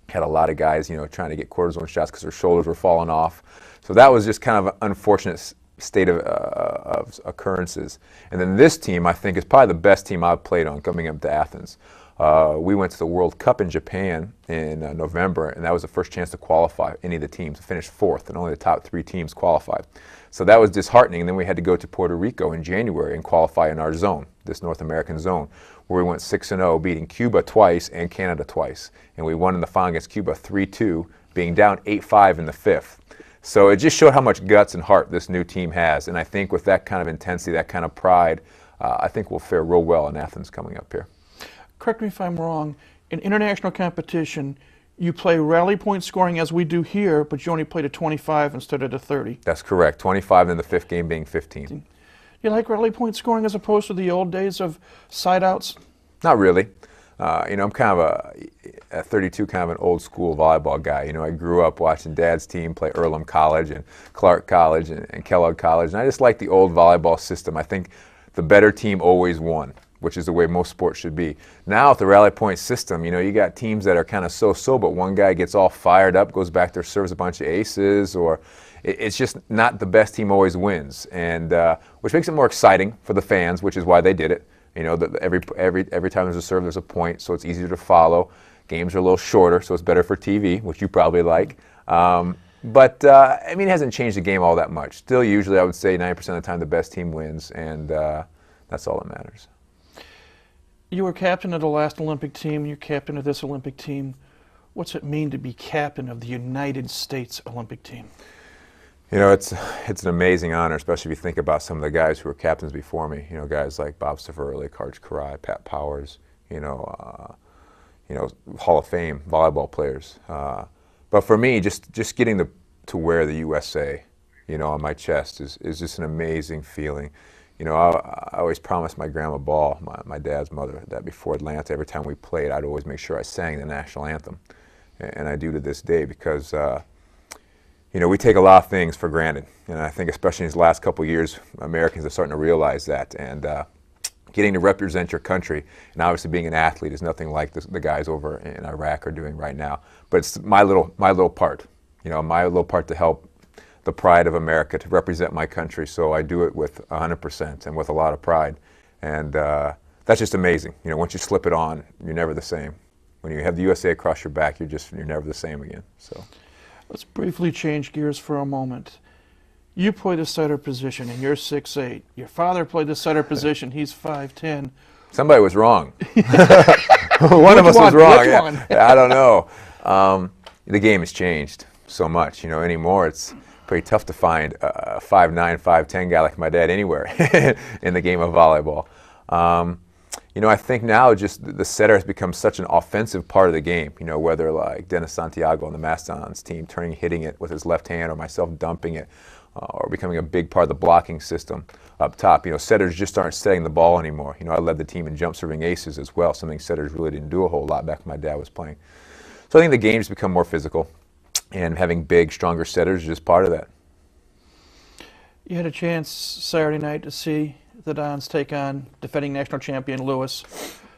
Had a lot of guys, you know, trying to get cortisone shots because their shoulders were falling off. So that was just kind of an unfortunate state of occurrences. And then this team, I think, is probably the best team I've played on coming up to Athens. We went to the World Cup in Japan in November, and that was the first chance to qualify any of the teams. We finished 4th, and only the top 3 teams qualified. So that was disheartening, and then we had to go to Puerto Rico in January and qualify in our zone, this North American zone, where we went 6-0, beating Cuba twice and Canada twice. And we won in the final against Cuba 3-2, being down 8-5 in the 5th. So it just showed how much guts and heart this new team has. And I think with that kind of intensity, that kind of pride, I think we'll fare real well in Athens coming up here. Correct me if I'm wrong, in international competition, you play rally point scoring as we do here, but you only play to 25 instead of to 30. That's correct. 25 in the 5th game being 15. You like rally point scoring as opposed to the old days of side outs? Not really. I'm kind of at 32, kind of an old school volleyball guy. I grew up watching Dad's team play Earlham College and Clark College and Kellogg College, and I just like the old volleyball system. I think the better team always won, which is the way most sports should be. Now with the rally point system, you got teams that are kind of so-so, but one guy gets all fired up, goes back there, serves a bunch of aces, or it's just not the best team always wins, and which makes it more exciting for the fans, which is why they did it. Every time there's a serve, there's a point, so it's easier to follow. Games are a little shorter, so it's better for TV, which you probably like. But it hasn't changed the game all that much. Still, usually, I would say 90% of the time, the best team wins, and that's all that matters. You were captain of the last Olympic team. You're captain of this Olympic team. What's it mean to be captain of the United States Olympic team? It's an amazing honor, especially if you think about some of the guys who were captains before me. Guys like Bob Stavrli, Karch Karai, Pat Powers. Hall of Fame volleyball players. But for me, just getting to wear the USA, on my chest is just an amazing feeling. I always promised my grandma Ball, my dad's mother, that before Atlanta, every time we played, I'd always make sure I sang the national anthem, and I do to this day because. We take a lot of things for granted, and I think especially in these last couple of years, Americans are starting to realize that. And getting to represent your country, and obviously being an athlete, is nothing like the guys over in Iraq are doing right now. But it's my little part, my little part to help the pride of America, to represent my country. So I do it with 100% and with a lot of pride, and that's just amazing. Once you slip it on, you're never the same. When you have the USA across your back, you're never the same again. So. Let's briefly change gears for a moment. You play the setter position, and you're 6'8". Your father played the setter position. He's 5'10". Somebody was wrong. One of us was wrong. Which one? Yeah, I don't know. The game has changed so much. Anymore it's pretty tough to find a 5'9", 5'10" guy like my dad anywhere in the game of volleyball. I think now just the setter has become such an offensive part of the game, whether like Dennis Santiago on the Mastodons team hitting it with his left hand, or myself dumping it, or becoming a big part of the blocking system up top. Setters just aren't setting the ball anymore. I led the team in jump serving aces as well, something setters really didn't do a whole lot back when my dad was playing. So I think the game's become more physical, and having big, stronger setters is just part of that. You had a chance Saturday night to see the Dons take on defending national champion Lewis.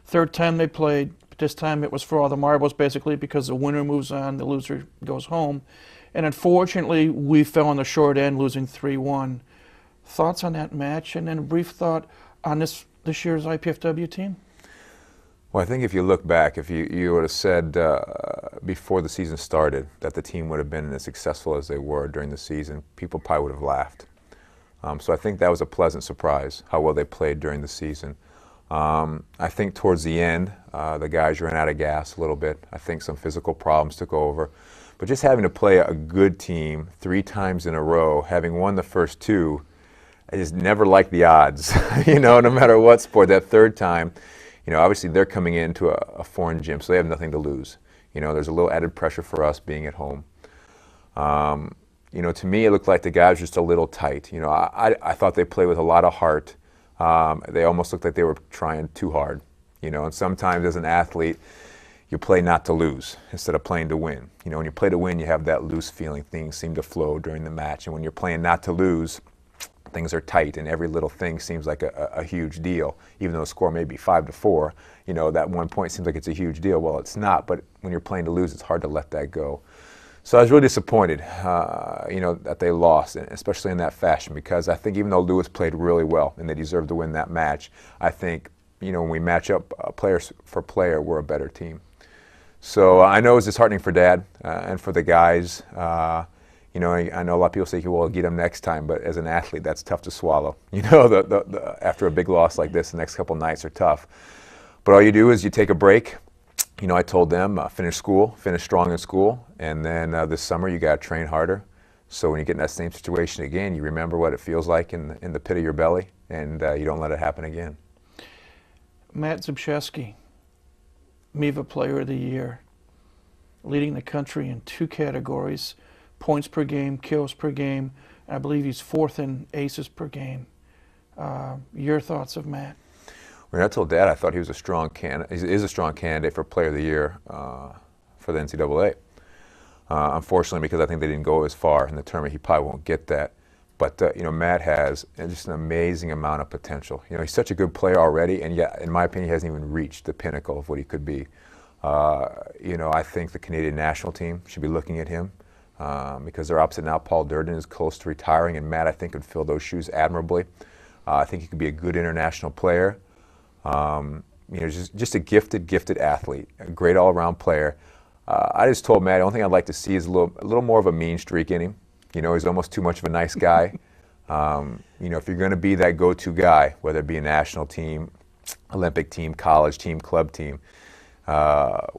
Third time they played, but this time it was for all the marbles basically, because the winner moves on, the loser goes home. And unfortunately, we fell on the short end, losing 3-1. Thoughts on that match, and then a brief thought on this year's IPFW team? Well, I think if you look back, if you would have said before the season started that the team would have been as successful as they were during the season, people probably would have laughed. So I think that was a pleasant surprise, how well they played during the season. I think towards the end, the guys ran out of gas a little bit. I think some physical problems took over. But just having to play a good team 3 times in a row, having won the first 2, I just never liked the odds, no matter what sport. That third time, obviously they're coming into a foreign gym, so they have nothing to lose. There's a little added pressure for us being at home. To me, it looked like the guys were just a little tight. I thought they played with a lot of heart. They almost looked like they were trying too hard. And sometimes as an athlete, you play not to lose instead of playing to win. When you play to win, you have that loose feeling. Things seem to flow during the match. And when you're playing not to lose, things are tight, and every little thing seems like a huge deal. Even though the score may be 5-4, that 1 point seems like it's a huge deal. Well, it's not, but when you're playing to lose, it's hard to let that go. So I was really disappointed, that they lost, especially in that fashion, because I think even though Lewis played really well and they deserved to win that match, I think, when we match up players for player, we're a better team. So I know it's disheartening for Dad and for the guys. You know, I know a lot of people say, well, we'll get them next time, but as an athlete, that's tough to swallow. You know, after a big loss like this, the next couple nights are tough. But all you do is you take a break. You know, I told them, finish school, finish strong in school, and then this summer you got to train harder. So when you get in that same situation again, you remember what it feels like in the pit of your belly, and you don't let it happen again. Matt Zbyszewski, MIVA Player of the Year, leading the country in 2 categories, points per game, kills per game. I believe he's 4th in aces per game. Your thoughts of Matt? When I told Dad I thought he was a strong candidate, he is a strong candidate for Player of the Year for the NCAA. Unfortunately, because I think they didn't go as far in the tournament, he probably won't get that. But you know, Matt has just an amazing amount of potential. You know, he's such a good player already, and yet, in my opinion, he hasn't even reached the pinnacle of what he could be. You know, I think the Canadian national team should be looking at him because they're opposite now. Paul Durden is close to retiring, and Matt, I think, could fill those shoes admirably. I think he could be a good international player. You know, just a gifted athlete, a great all-around player. I just told Matt, the only thing I'd like to see is a little more of a mean streak in him. You know, he's almost too much of a nice guy. You know, if you're going to be that go-to guy, whether it be a national team, Olympic team, college team, club team,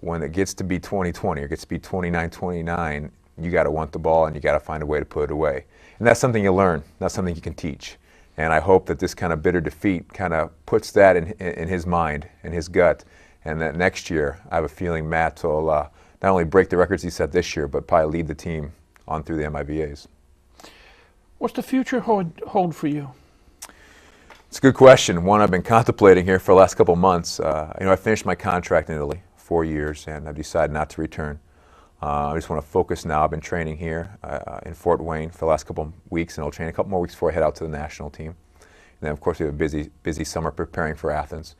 when it gets to be 2020 or gets to be 29-29, you got to want the ball and you got to find a way to put it away. And that's something you learn. That's something you can teach. And I hope that this kind of bitter defeat kind of puts that in his mind, in his gut, and that next year I have a feeling Matt will not only break the records he set this year, but probably lead the team on through the MIVAs. What's the future hold for you? It's a good question. One I've been contemplating here for the last couple months. You know, I finished my contract in Italy, 4 years, and I've decided not to return. I just want to focus now. I've been training here in Fort Wayne for the last couple of weeks, and I'll train a couple more weeks before I head out to the national team. And then, of course, we have a busy summer preparing for Athens.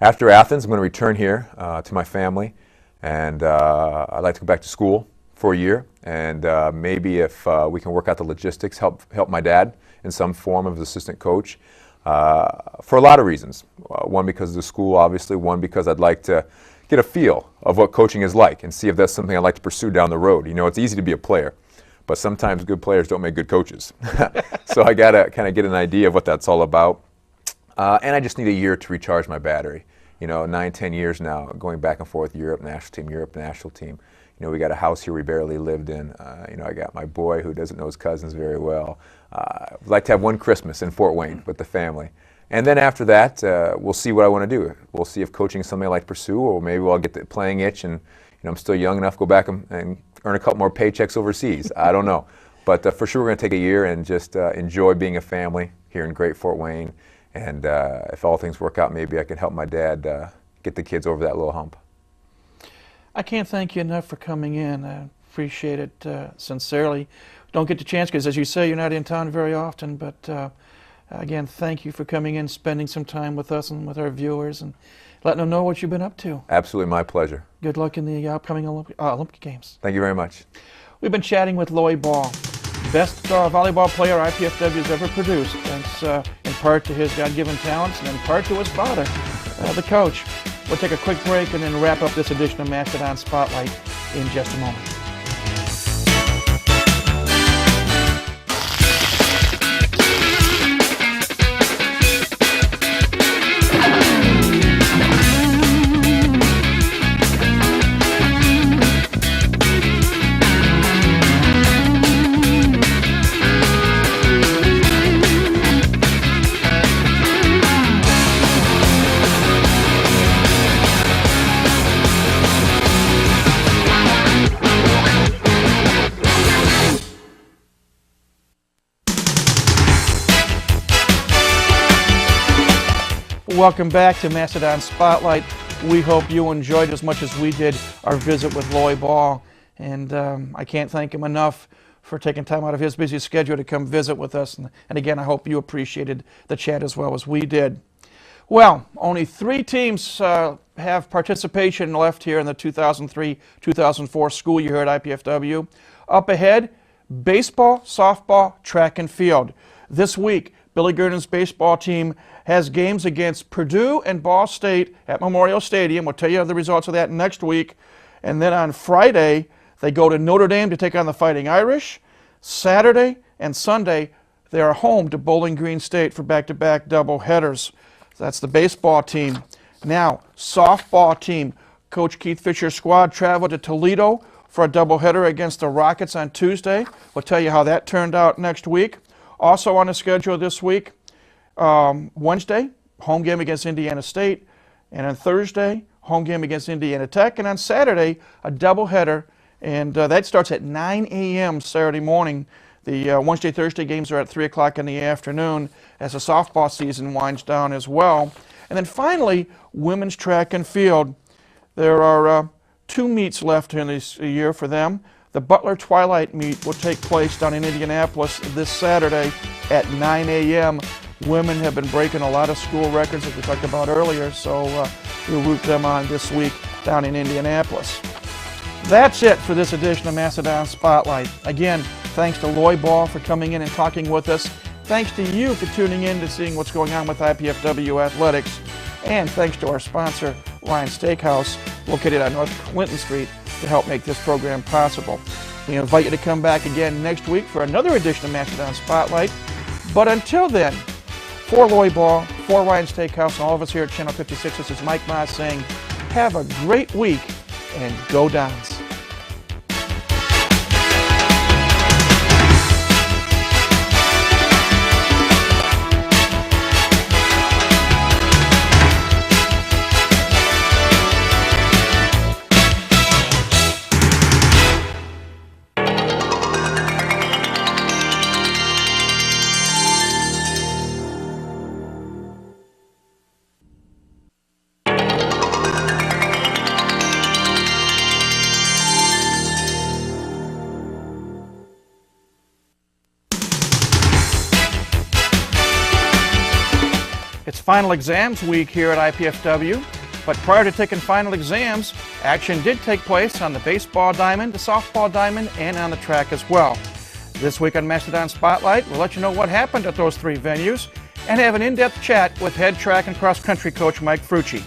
After Athens, I'm going to return here to my family, and I'd like to go back to school for a year, and maybe if we can work out the logistics, help my dad in some form of assistant coach, for a lot of reasons. One, because of the school, obviously. One, because I'd like to get a feel of what coaching is like and see if that's something I'd like to pursue down the road. You know, it's easy to be a player, but sometimes good players don't make good coaches. So I got to kind of get an idea of what that's all about. And I just need a year to recharge my battery. You know, 9-10 years now, going back and forth, Europe national team. You know, we got a house here we barely lived in. You know, I got my boy who doesn't know his cousins very well. I'd like to have one Christmas in Fort Wayne with the family. And then after that, we'll see what I want to do. We'll see if coaching is something I like to pursue, or maybe I'll get the playing itch and, you know, I'm still young enough to go back and earn a couple more paychecks overseas. I don't know. But for sure we're going to take a year and just enjoy being a family here in great Fort Wayne. And if all things work out, maybe I can help my dad get the kids over that little hump. I can't thank you enough for coming in. I appreciate it sincerely. Don't get the chance because, as you say, you're not in town very often. But again, thank you for coming in, spending some time with us and with our viewers, and letting them know what you've been up to. Absolutely my pleasure. Good luck in the upcoming Olympic Games. Thank you very much. We've been chatting with Lloyd Ball, best volleyball player IPFW has ever produced, thanks in part to his God-given talents and in part to his father, the coach. We'll take a quick break and then wrap up this edition of Mastodon Spotlight in just a moment. Welcome back to Mastodon Spotlight. We hope you enjoyed as much as we did our visit with Lloyd Ball. And I can't thank him enough for taking time out of his busy schedule to come visit with us. And again, I hope you appreciated the chat as well as we did. Well, only 3 teams have participation left here in the 2003-2004 school year here at IPFW. Up ahead, baseball, softball, track and field. This week, Billy Gurnan's baseball team has games against Purdue and Ball State at Memorial Stadium. We'll tell you the results of that next week. And then on Friday, they go to Notre Dame to take on the Fighting Irish. Saturday and Sunday, they are home to Bowling Green State for back-to-back double headers. That's the baseball team. Now, softball team. Coach Keith Fisher's squad traveled to Toledo for a doubleheader against the Rockets on Tuesday. We'll tell you how that turned out next week. Also on the schedule this week, Wednesday, home game against Indiana State. And on Thursday, home game against Indiana Tech. And on Saturday, a doubleheader. And that starts at 9 a.m. Saturday morning. The Wednesday-Thursday games are at 3 o'clock in the afternoon as the softball season winds down as well. And then finally, women's track and field. There are 2 meets left in this year for them. The Butler Twilight meet will take place down in Indianapolis this Saturday at 9 a.m. Women have been breaking a lot of school records, as we talked about earlier, so we'll root them on this week down in Indianapolis. That's it for this edition of Mastodon Spotlight. Again, thanks to Loy Ball for coming in and talking with us. Thanks to you for tuning in to seeing what's going on with IPFW Athletics. And thanks to our sponsor, Ryan Steakhouse, located on North Clinton Street, to help make this program possible. We invite you to come back again next week for another edition of Mastodon Spotlight. But until then, for Loy Ball, for Ryan Steakhouse, and all of us here at Channel 56, this is Mike Moss saying, have a great week and go Dons. It's final exams week here at IPFW, but prior to taking final exams, action did take place on the baseball diamond, the softball diamond, and on the track as well. This week on Mastodon Spotlight, we'll let you know what happened at those 3 venues and have an in-depth chat with head track and cross-country coach Mike Frucci.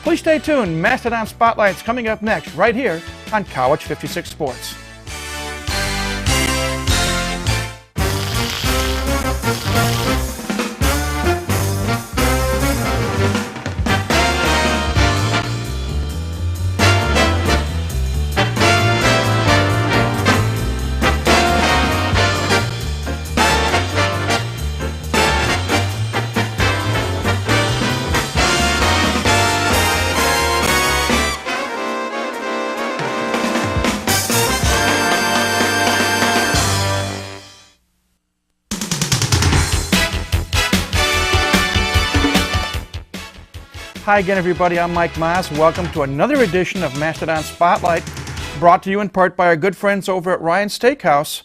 Please stay tuned. Mastodon Spotlight's coming up next right here on College 56 Sports. Hi again, everybody. I'm Mike Moss. Welcome to another edition of Mastodon Spotlight, brought to you in part by our good friends over at Ryan Steakhouse.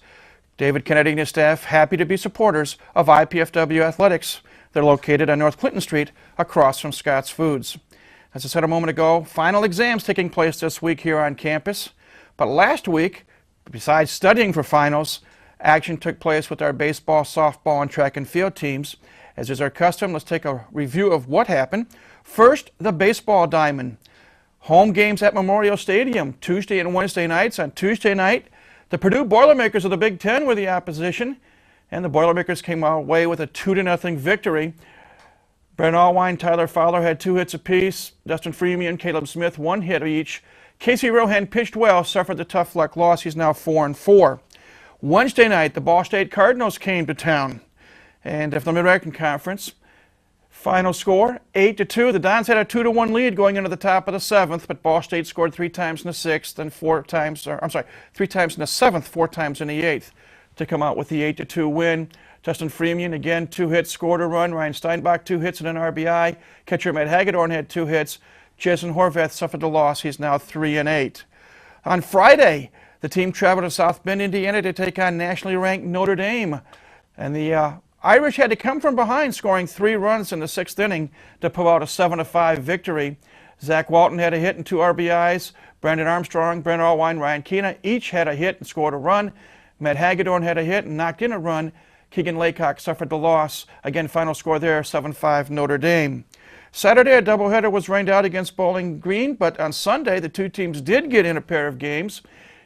David Kennedy and his staff happy to be supporters of IPFW Athletics. They're located on North Clinton Street, across from Scott's Foods. As I said a moment ago, final exams taking place this week here on campus. But last week, besides studying for finals, action took place with our baseball, softball, and track and field teams. As is our custom, let's take a review of what happened. First, the baseball diamond. Home games at Memorial Stadium, Tuesday and Wednesday nights. On Tuesday night, the Purdue Boilermakers of the Big Ten were the opposition, and the Boilermakers came away with a 2-0 victory. Brent Allwine, Tyler Fowler had 2 hits apiece. Dustin Freeman and Caleb Smith 1 hit each. Casey Rohan pitched well, suffered the tough luck loss. He's now 4-4. Wednesday night, the Ball State Cardinals came to town, and from the Mid-American Conference. Final score, 8-2. The Dons had a 2-1 lead going into the top of the 7th, but Ball State scored 3 times in the 6th and 3 times in the 7th, 4 times in the 8th to come out with the 8-2 win. Justin Freeman, again, 2 hits, scored a run. Ryan Steinbach, 2 hits and an RBI. Catcher Matt Hagedorn had 2 hits. Jason Horvath suffered a loss. He's now 3-8. On Friday, the team traveled to South Bend, Indiana to take on nationally ranked Notre Dame. And the Irish had to come from behind, scoring 3 runs in the 6th inning to pull out a 7-5 victory. Zach Walton had a hit and 2 RBIs. Brandon Armstrong, Brent Allwine, Ryan Keena each had a hit and scored a run. Matt Hagedorn had a hit and knocked in a run. Keegan Laycock suffered the loss. Again, final score there, 7-5 Notre Dame. Saturday, a doubleheader was rained out against Bowling Green, but on Sunday, the two teams did get in a pair of games.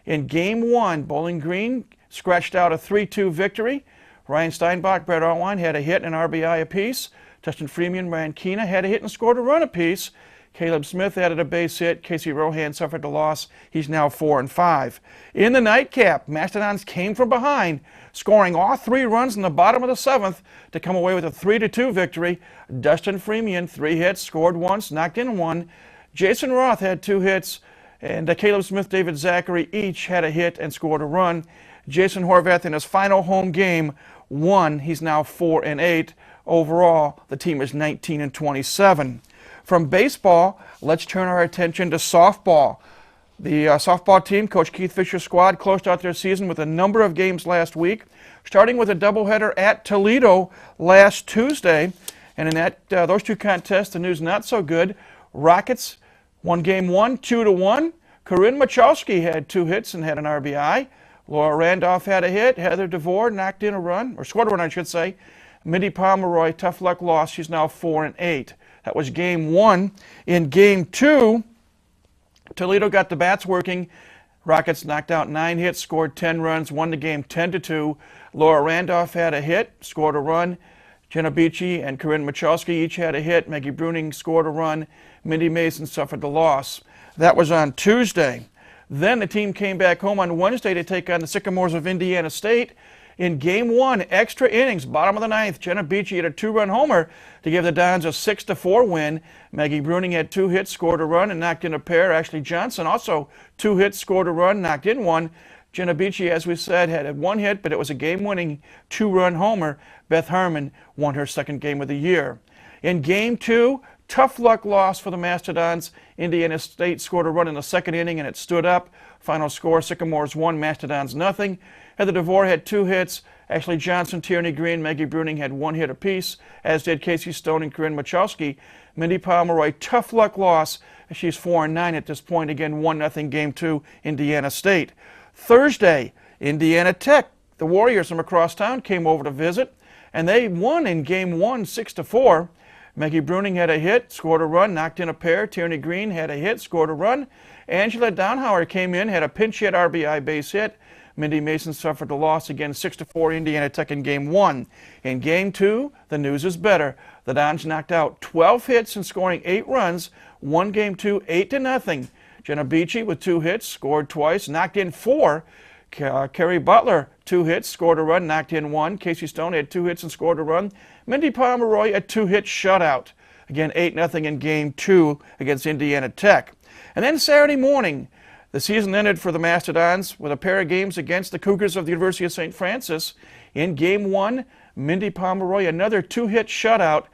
In Game 1, Bowling Green scratched out a 3-2 victory. Ryan Steinbach, Brett Altwine had a hit and an RBI apiece. Dustin Freeman, Ryan Keena had a hit and scored a run apiece. Caleb Smith added a base hit. Casey Rohan suffered the loss. He's now 4-5. In the nightcap, Mastodons came from behind, scoring all 3 runs in the bottom of the 7th to come away with a 3-2 victory. Dustin Freeman, 3 hits, scored once, knocked in 1. Jason Roth had 2 hits, and Caleb Smith, David Zachary each had a hit and scored a run. Jason Horvath in his final home game won. He's now 4-8. Overall, the team is 19-27. From baseball, let's turn our attention to softball. The softball team, Coach Keith Fisher's squad, closed out their season with a number of games last week, starting with a doubleheader at Toledo last Tuesday. And in that those 2 contests, the news not so good. Rockets won Game 1, 2-1. Corinne Machowski had 2 hits and had an RBI. Laura Randolph had a hit. Heather DeVore knocked in a run, or scored a run, I should say. Mindy Pomeroy, tough luck loss. She's now 4-8. That was Game 1. In Game 2, Toledo got the bats working. Rockets knocked out 9 hits, scored 10 runs, won the game 10-2. Laura Randolph had a hit, scored a run. Jenna Beachy and Corinne Machowski each had a hit. Maggie Bruning scored a run. Mindy Mason suffered the loss. That was on Tuesday. Then the team came back home on Wednesday to take on the Sycamores of Indiana State. In Game 1, extra innings, bottom of the 9th, Jenna Beachy had a 2-run homer to give the Dons a 6-4 win. Maggie Bruning had 2 hits, scored a run, and knocked in a pair. Ashley Johnson also 2 hits, scored a run, knocked in 1. Jenna Beachy, as we said, had 1 hit, but it was a game-winning 2-run homer. Beth Harmon won her 2nd game of the year. In Game 2, tough luck loss for the Mastodons. Indiana State scored a run in the 2nd inning, and it stood up. Final score, Sycamores 1, Mastodons nothing. Heather DeVore had 2 hits. Ashley Johnson, Tierney Green, Maggie Bruning had 1 hit apiece, as did Casey Stone and Corinne Machowski. Mindy Pomeroy, tough luck loss. She's 4-9 at this point. Again, 1-0 Game 2, Indiana State. Thursday, Indiana Tech. The Warriors from across town came over to visit, and they won in Game 1, 6-4. Maggie Bruning had a hit, scored a run, knocked in a pair. Tierney Green had a hit, scored a run. Angela Downhauer came in, had a pinch hit RBI base hit. Mindy Mason suffered a loss, again 6-4 Indiana Tech in Game 1. In Game 2, the news is better. The Dons knocked out 12 hits and scoring 8 runs, won Game 2 8-0. Jenna Beachy with 2 hits, scored twice, knocked in 4. Carrie Butler, 2 hits, scored a run, knocked in 1. Casey Stone had 2 hits and scored a run. Mindy Pomeroy, a 2-hit shutout. Again, 8-0 in Game 2 against Indiana Tech. And then Saturday morning, the season ended for the Mastodons with a pair of games against the Cougars of the University of St. Francis. In Game 1, Mindy Pomeroy, another 2-hit shutout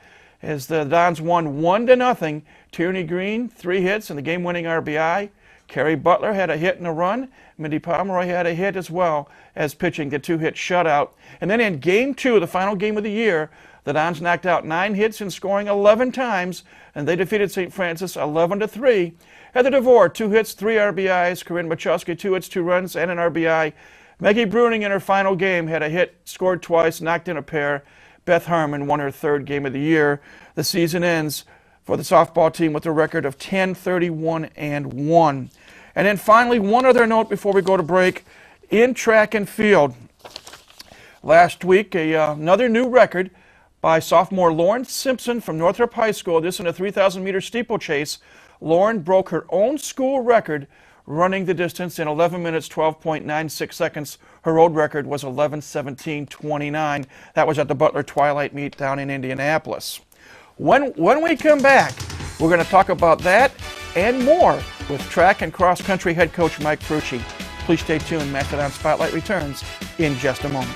as the Dons won 1-0. Tierney Green, 3 hits and the game-winning RBI. Carrie Butler had a hit and a run. Mindy Pomeroy had a hit as well as pitching the 2-hit shutout. And then in Game 2, the final game of the year, the Dons knocked out 9 hits and scoring 11 times, and they defeated St. Francis 11-3. Heather DeVore, 2 hits, 3 RBIs. Corinne Machowski, 2 hits, 2 runs, and an RBI. Maggie Bruning in her final game had a hit, scored twice, knocked in a pair. Beth Harmon won her 3rd game of the year. The season ends for the softball team with a record of 10-31-1. And then finally, one other note before we go to break. In track and field, last week, another new record by sophomore Lauren Simpson from Northrop High School. This in a 3,000-meter steeplechase. Lauren broke her own school record running the distance in 11 minutes, 12.96 seconds. Her road record was 11:17:29. That was at the Butler Twilight Meet down in Indianapolis. When we come back, we're going to talk about that and more with track and cross country head coach Mike Frucci. Please stay tuned. Mastodon Spotlight returns in just a moment.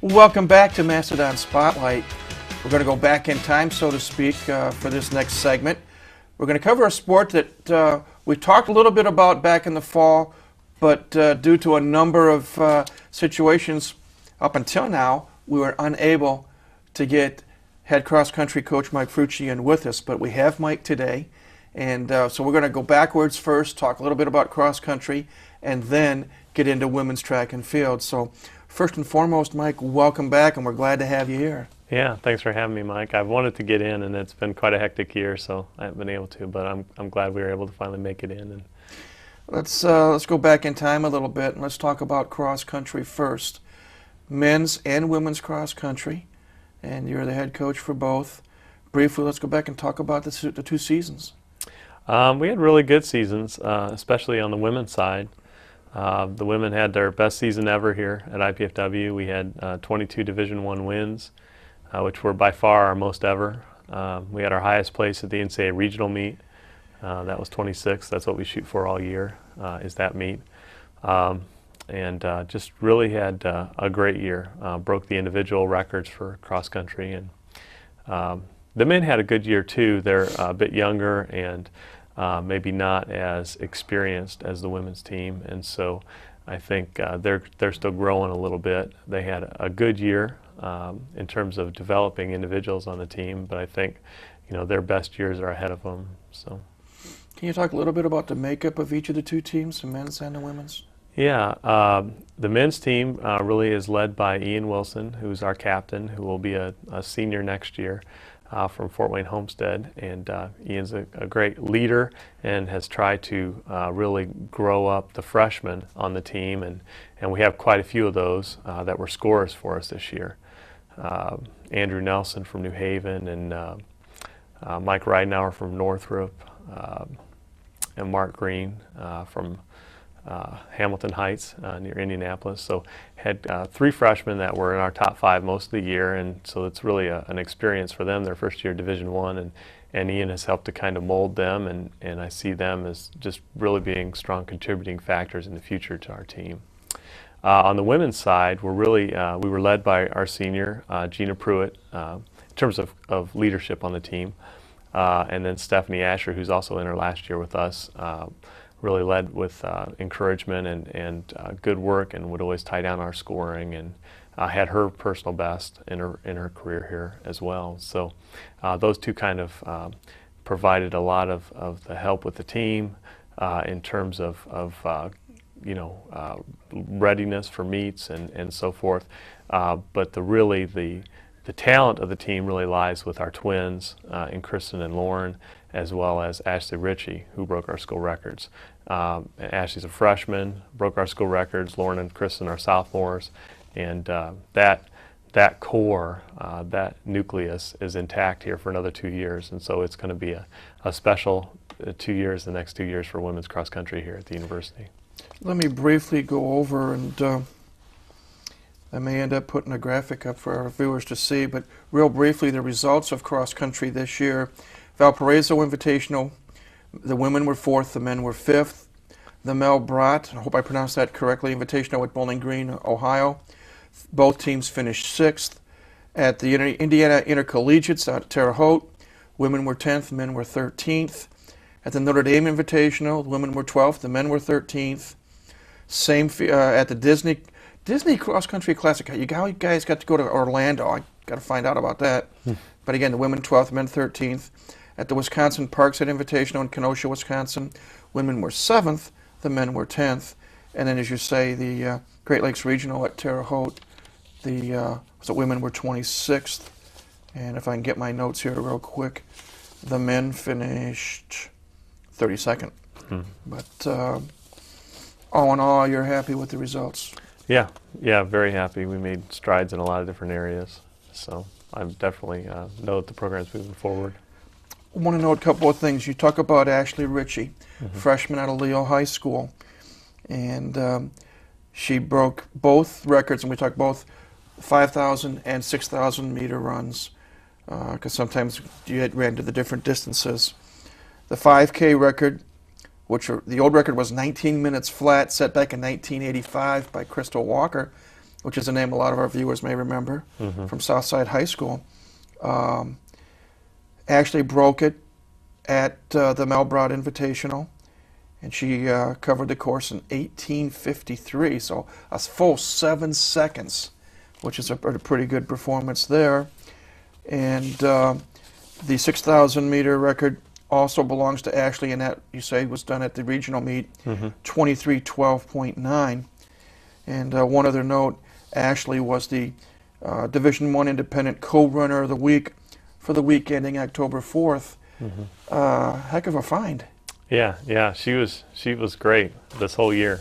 Welcome back to Mastodon Spotlight. We're going to go back in time, so to speak, for this next segment. We're going to cover a sport that we talked a little bit about back in the fall, but due to a number of situations up until now, we were unable to get head cross-country coach Mike Frucci in with us, but we have Mike today. And so we're going to go backwards first, talk a little bit about cross-country, and then get into women's track and field. So first and foremost, Mike, welcome back, and we're glad to have you here. Yeah, thanks for having me, Mike. I've wanted to get in, and it's been quite a hectic year, so I haven't been able to, but I'm glad we were able to finally make it in. And let's go back in time a little bit, and let's talk about cross-country first. Men's and women's cross-country, and you're the head coach for both. Briefly, let's go back and talk about the two seasons. We had really good seasons, especially on the women's side. The women had their best season ever here at IPFW. We had 22 Division I wins, which were by far our most ever. We had our highest place at the NCAA regional meet. That was 26. That's what we shoot for all year, is that meet. And just really had a great year. Broke the individual records for cross country. And the men had a good year too. They're a bit younger and maybe not as experienced as the women's team, and so I think they're still growing a little bit. They had a good year in terms of developing individuals on the team, but I think their best years are ahead of them. So, can you talk a little bit about the makeup of each of the two teams, the men's and the women's? Yeah, the men's team really is led by Ian Wilson, who's our captain, who will be a senior next year. From Fort Wayne Homestead, and Ian's a great leader and has tried to really grow up the freshmen on the team, and we have quite a few of those that were scorers for us this year. Andrew Nelson from New Haven, and Mike Ridenauer from Northrop, and Mark Green from Hamilton Heights near Indianapolis. So had 3 freshmen that were in our top 5 most of the year, and so it's really an experience for them, their first year Division I, and Ian has helped to kind of mold them, and I see them as just really being strong contributing factors in the future to our team. On the women's side, we were led by our senior, Gina Pruitt, in terms of leadership on the team, and then Stephanie Asher, who's also in her last year with us, really led with encouragement and good work, and would always tie down our scoring, and had her personal best in her career here as well. So those two kind of provided a lot of the help with the team in terms of readiness for meets and so forth. But the talent of the team really lies with our twins in Kristen and Lauren, as well as Ashley Ritchie, who broke our school records. Ashley's a freshman, broke our school records. Lauren and Kristen are sophomores, and that core, that nucleus is intact here for another 2 years, and so it's going to be a special 2 years, the next 2 years for women's cross country here at the university. Let me briefly go over, and I may end up putting a graphic up for our viewers to see, but real briefly, the results of cross country this year. Valparaiso Invitational, the women were 4th, the men were 5th. The Mel Brott, I hope I pronounced that correctly, Invitational at Bowling Green, Ohio. Both teams finished 6th. At the Indiana Intercollegiates out at Terre Haute, women were 10th, men were 13th. At the Notre Dame Invitational, the women were 12th, the men were 13th. Same at the Disney Cross Country Classic. You guys got to go to Orlando. I got to find out about that. But again, the women 12th, men 13th. At the Wisconsin Parkside Invitational in Kenosha, Wisconsin, women were 7th, the men were 10th. And then, as you say, the Great Lakes Regional at Terre Haute, the women were 26th. And if I can get my notes here real quick, the men finished 32nd. But all in all, you're happy with the results? Yeah, very happy. We made strides in a lot of different areas, so I definitely know that the program's moving forward. I want to know a couple of things. You talk about Ashley Ritchie, freshman out of Leo High School, and she broke both records, and we talk both 5,000 and 6,000 meter runs, because sometimes you had ran to the different distances. The 5K record, the old record was 19 minutes flat, set back in 1985 by Crystal Walker, which is a name a lot of our viewers may remember from Southside High School, actually broke it at the Melbrot Invitational, and she covered the course in 18:53, so a full 7 seconds, which is a pretty good performance there. And the 6,000 meter record also belongs to Ashley, and that, you say, was done at the regional meet, 23:12.9. And one other note, Ashley was the Division I Independent Co-Runner of the Week for the week ending October 4th. Heck of a find. Yeah, she was great this whole year.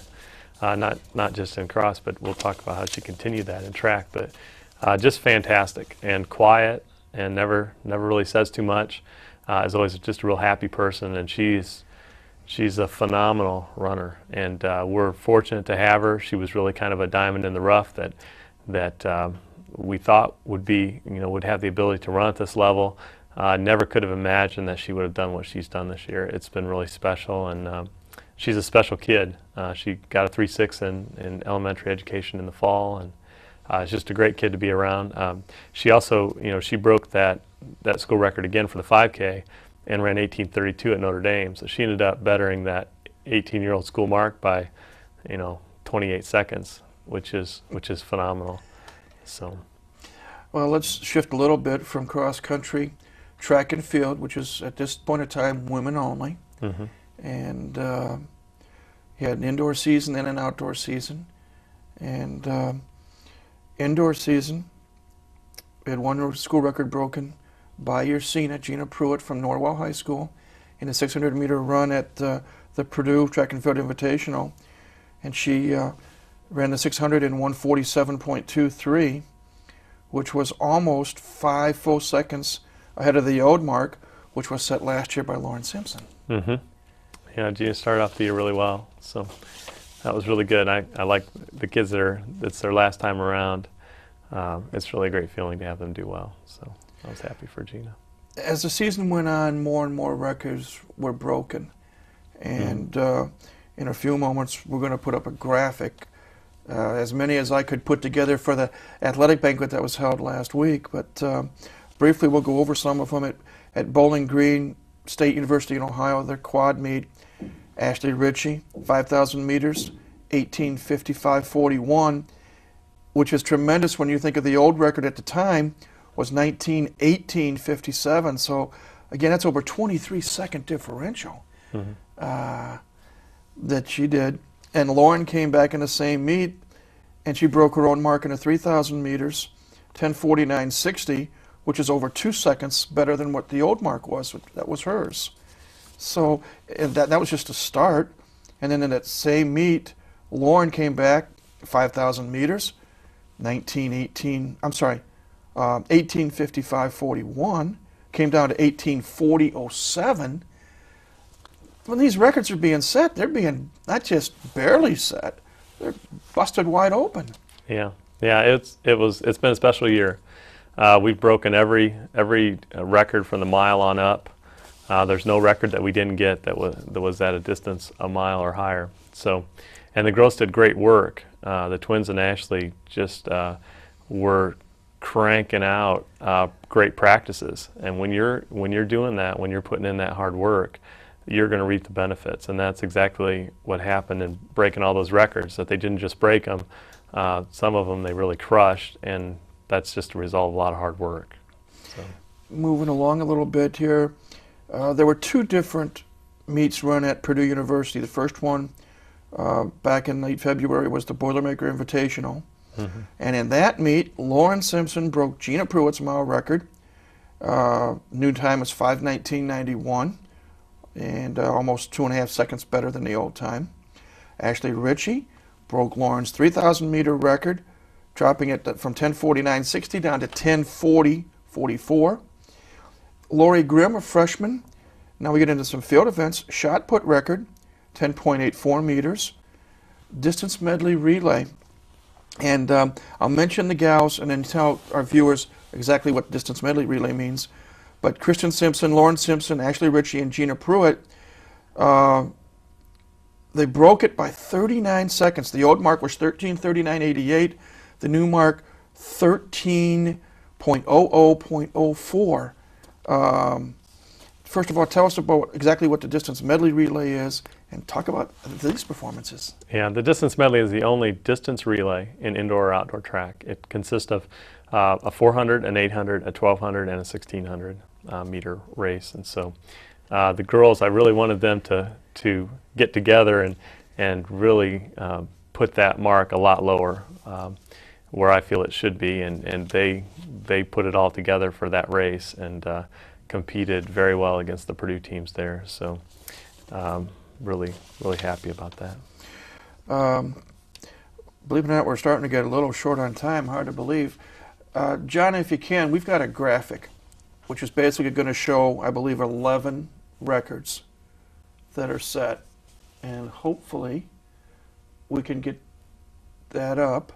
Not just in cross, but we'll talk about how she continued that in track. But just fantastic and quiet, and never really says too much. Is always just a real happy person, and she's a phenomenal runner, and we're fortunate to have her. She was really kind of a diamond in the rough that we thought would have the ability to run at this level. Never could have imagined that she would have done what she's done this year. It's been really special, and she's a special kid. She got a 3.6 in elementary education in the fall, and it's just a great kid to be around. She also, she broke that school record again for the 5K and ran 18:32 at Notre Dame. So she ended up bettering that 18-year-old school mark by, 28 seconds, which is phenomenal. So, well, let's shift a little bit from cross country, track and field, which is at this point in time women only. And you had an indoor season and an outdoor season. And indoor season, we had one school record broken by your senior, Gina Pruitt from Norwell High School, in a 600-meter run at the Purdue Track and Field Invitational. And she ran the 600 in 1:47.23, which was almost 5 full seconds ahead of the old mark, which was set last year by Lauren Simpson. Yeah, Gina started off the year really well, so that was really good. I like the kids it's their last time around. It's really a great feeling to have them do well, so I was happy for Gina. As the season went on, more and more records were broken, and in a few moments we're going to put up a graphic, as many as I could put together for the athletic banquet that was held last week, but briefly we'll go over some of them. At Bowling Green State University in Ohio, their quad meet, Ashley Ritchie, 5,000 meters, 18:55.41, which is tremendous when you think of the old record at the time was 19:18.57. So again, that's over 23-second differential that she did. And Lauren came back in the same meet, and she broke her own mark in the 3,000 meters, 10:49.60, which is over 2 seconds better than what the old mark was. That was hers. So and that was just a start. And then in that same meet, Lauren came back 5,000 meters, 18:55.41, came down to 18:40.07. When these records are being set, they're being not just barely set, they're busted wide open. Yeah, it's been a special year. We've broken every record from the mile on up. There's no record that we didn't get that was at a distance a mile or higher. So, and the girls did great work. The twins and Ashley just were cranking out great practices. And when you're doing that, when you're putting in that hard work, you're going to reap the benefits. And that's exactly what happened in breaking all those records. That they didn't just break them. Some of them they really crushed, and that's just a result of a lot of hard work. So. Moving along a little bit here, there were 2 different meets run at Purdue University. The first one back in late February was the Boilermaker Invitational. And in that meet, Lauren Simpson broke Gina Pruitt's mile record. Noon time was 5:19.91, and almost 2.5 seconds better than the old time. Ashley Ritchie broke Lauren's 3,000 meter record, dropping it from 10:49.60 down to 10:40.44. Lori Grimm, a freshman, now we get into some field events, shot put record, 10.84 meters, distance medley relay. And I'll mention the gals and then tell our viewers exactly what distance medley relay means. But Kristen Simpson, Lauren Simpson, Ashley Ritchie, and Gina Pruitt, they broke it by 39 seconds. The old mark was 13:39.88. the new mark 13.00.04. First of all, tell us about exactly what the distance medley relay is and talk about these performances. Yeah, the distance medley is the only distance relay in indoor or outdoor track. It consists of a 400, an 800, a 1200, and a 1600 meter race. And so the girls, I really wanted them to get together and really put that mark a lot lower where I feel it should be. And they put it all together for that race and competed very well against the Purdue teams there. So really happy about that. Believe it or not, we're starting to get a little short on time, hard to believe. John, if you can, we've got a graphic which is basically going to show, I believe, 11 records that are set. And hopefully we can get that up.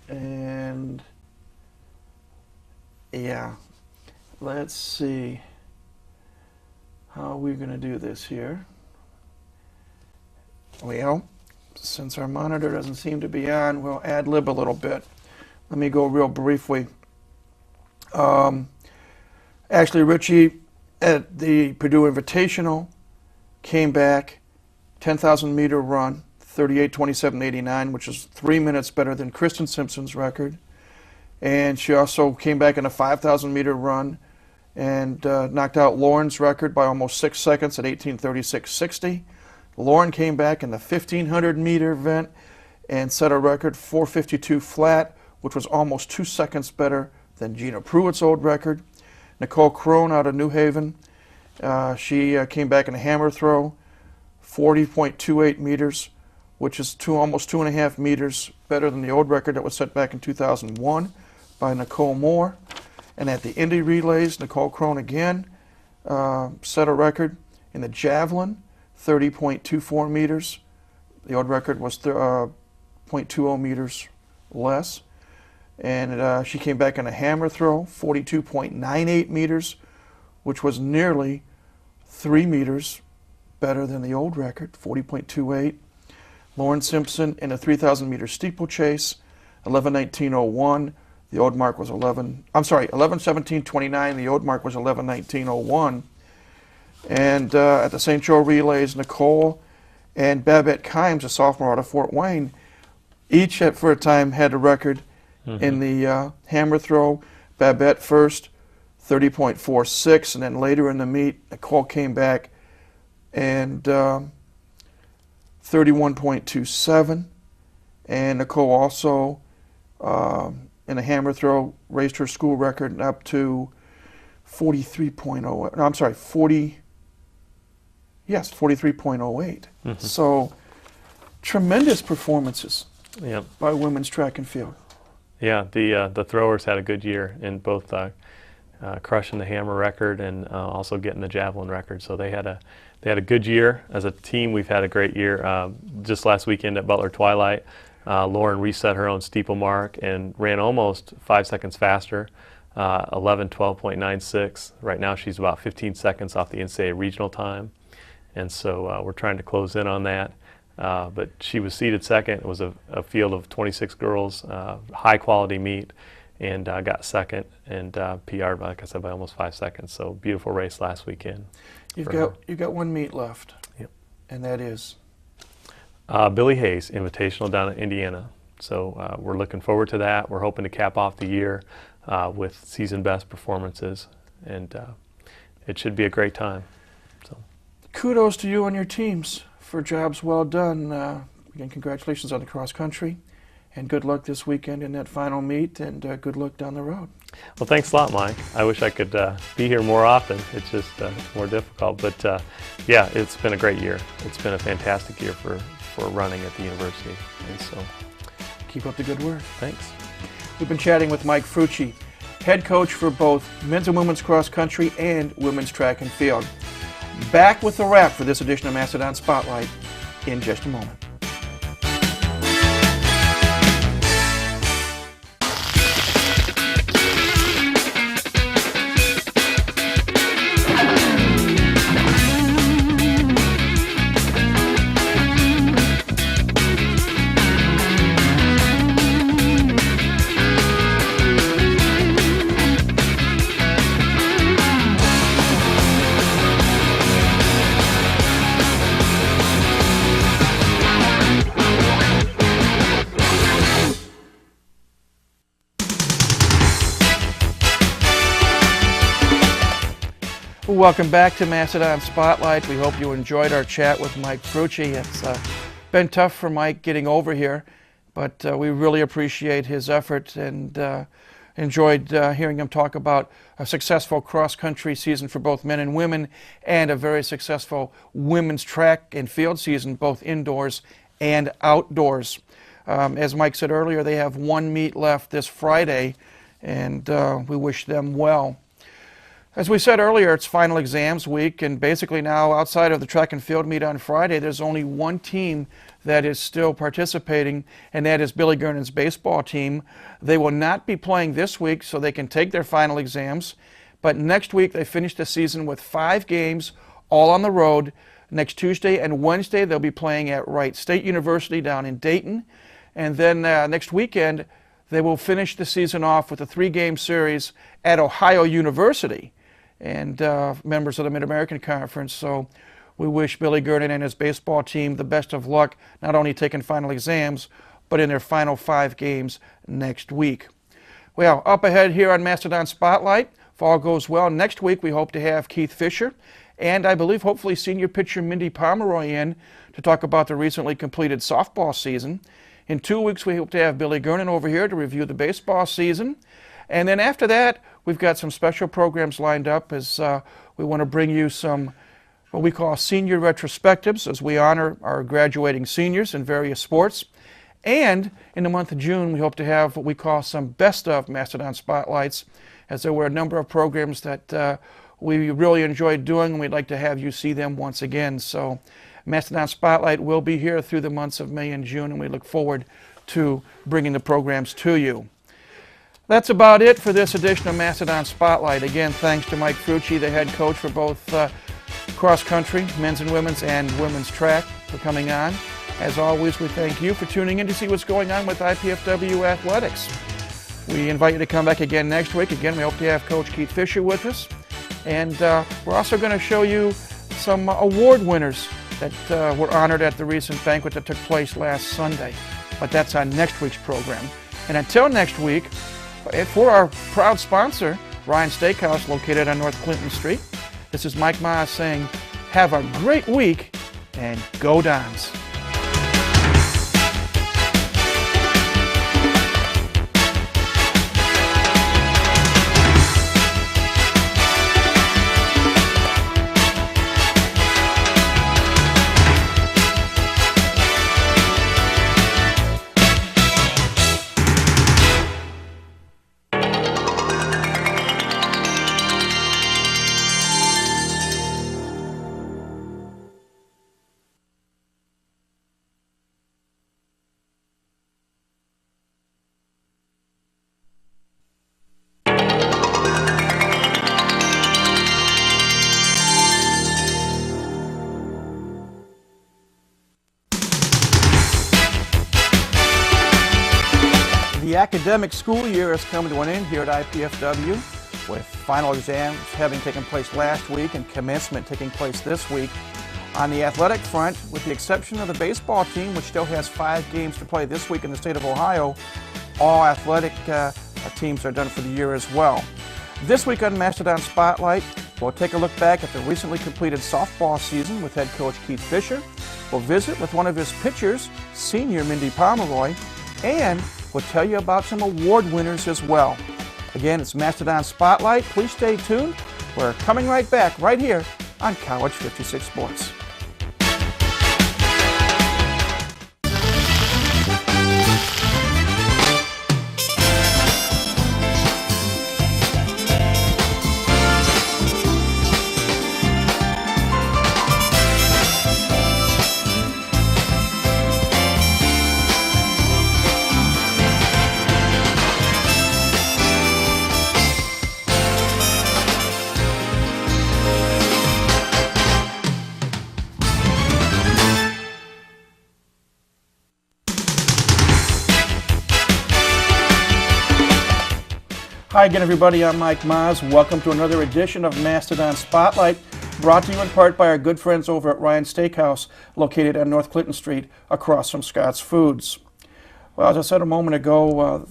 And yeah, let's see how we're going to do this here. Well, since our monitor doesn't seem to be on, we'll ad-lib a little bit. Let me go real briefly. Actually, Richie at the Purdue Invitational came back 10,000 meter run, 38:27:89, which is 3 minutes better than Kristen Simpson's record. And she also came back in a 5,000 meter run and knocked out Lauren's record by almost 6 seconds at 18:36:60. Lauren came back in the 1,500 meter event and set a record 4:52 flat, which was almost 2 seconds better than Gina Pruitt's old record. Nicole Crone out of New Haven, she came back in a hammer throw, 40.28 meters, which is almost 2.5 meters better than the old record that was set back in 2001 by Nicole Moore. And at the Indy Relays, Nicole Crone again set a record in the javelin, 30.24 meters. The old record was 0.20 meters less. And she came back in a hammer throw, 42.98 meters, which was nearly 3 meters better than the old record, 40.28. Lauren Simpson in a 3,000 meter steeplechase, 11:19:01. The old mark was 11:17:29. The old mark was 11:19:01. And at the St. Joe Relays, Nicole and Babette Kimes, a sophomore out of Fort Wayne, each for a time had a record in the hammer throw. Babette first, 30.46, and then later in the meet, Nicole came back and 31.27. And Nicole also, in a hammer throw, raised her school record up to 43.08. No, I'm sorry, 43.08. So tremendous performances by women's track and field. Yeah, the throwers had a good year in both crushing the hammer record and also getting the javelin record. So they had a good year as a team. We've had a great year. Just last weekend at Butler Twilight, Lauren reset her own steeple mark and ran almost 5 seconds faster, 11:12.96. Right now she's about 15 seconds off the NCAA regional time, and so we're trying to close in on that. But she was seated second. It was a field of 26 girls, high quality meet, and got second and PR'd, like I said, by almost 5 seconds. So beautiful race last weekend. You've got one meet left, and that is Billy Hayes Invitational down in Indiana. So we're looking forward to that. We're hoping to cap off the year with season best performances, and it should be a great time. So kudos to you and your teams for jobs well done. Again, congratulations on the cross country, and good luck this weekend in that final meet, and good luck down the road. Well, thanks a lot, Mike. I wish I could be here more often. It's just more difficult, but yeah, it's been a great year. It's been a fantastic year for running at the university, and so keep up the good work. Thanks. We've been chatting with Mike Frucci, head coach for both men's and women's cross country and women's track and field. Back with the wrap for this edition of Mastodon Spotlight in just a moment. Well, welcome back to Mastodon Spotlight. We hope you enjoyed our chat with Mike Frucci. It's been tough for Mike getting over here, but we really appreciate his effort and enjoyed hearing him talk about a successful cross-country season for both men and women and a very successful women's track and field season, both indoors and outdoors. As Mike said earlier, they have one meet left this Friday, and we wish them well. As we said earlier, it's final exams week, and basically now, outside of the track and field meet on Friday, there's only one team that is still participating, and that is Billy Gernon's baseball team. They will not be playing this week, so they can take their final exams, but next week they finish the season with 5 games, all on the road. Next Tuesday and Wednesday, they'll be playing at Wright State University down in Dayton, and then next weekend, they will finish the season off with a 3-game series at Ohio University, and members of the Mid-American Conference. So we wish Billy Gernon and his baseball team the best of luck, not only taking final exams, but in their final 5 games next week. Well, up ahead here on Mastodon Spotlight, if all goes well, next week we hope to have Keith Fisher and I believe hopefully senior pitcher Mindy Pomeroy in to talk about the recently completed softball season. In 2 weeks we hope to have Billy Gernon over here to review the baseball season. And then after that, we've got some special programs lined up as we want to bring you some what we call senior retrospectives as we honor our graduating seniors in various sports. And in the month of June, we hope to have what we call some best of Mastodon Spotlights, as there were a number of programs that we really enjoyed doing, and we'd like to have you see them once again. So Mastodon Spotlight will be here through the months of May and June, and we look forward to bringing the programs to you. That's about it for this edition of Mastodon Spotlight. Again, thanks to Mike Frucci, the head coach for both cross-country, men's and women's track, for coming on. As always, we thank you for tuning in to see what's going on with IPFW athletics. We invite you to come back again next week. Again, we hope to have Coach Keith Fisher with us. And we're also going to show you some award winners that were honored at the recent banquet that took place last Sunday. But that's on next week's program. And until next week, for our proud sponsor, Ryan Steakhouse, located on North Clinton Street, this is Mike Maas saying, have a great week and go Dons. The academic school year has come to an end here at IPFW, with final exams having taken place last week and commencement taking place this week. On the athletic front, with the exception of the baseball team, which still has 5 games to play this week in the state of Ohio, all athletic teams are done for the year as well. This week on Mastodon Spotlight, we'll take a look back at the recently completed softball season with head coach Keith Fisher. We'll visit with one of his pitchers, senior Mindy Pomeroy, and we'll tell you about some award winners as well. Again, it's Mastodon Spotlight. Please stay tuned. We're coming right back right here on College 56 Sports. Hi again, everybody. I'm Mike Maas. Welcome to another edition of Mastodon Spotlight, brought to you in part by our good friends over at Ryan Steakhouse, located on North Clinton Street, across from Scott's Foods. Well, as I said a moment ago,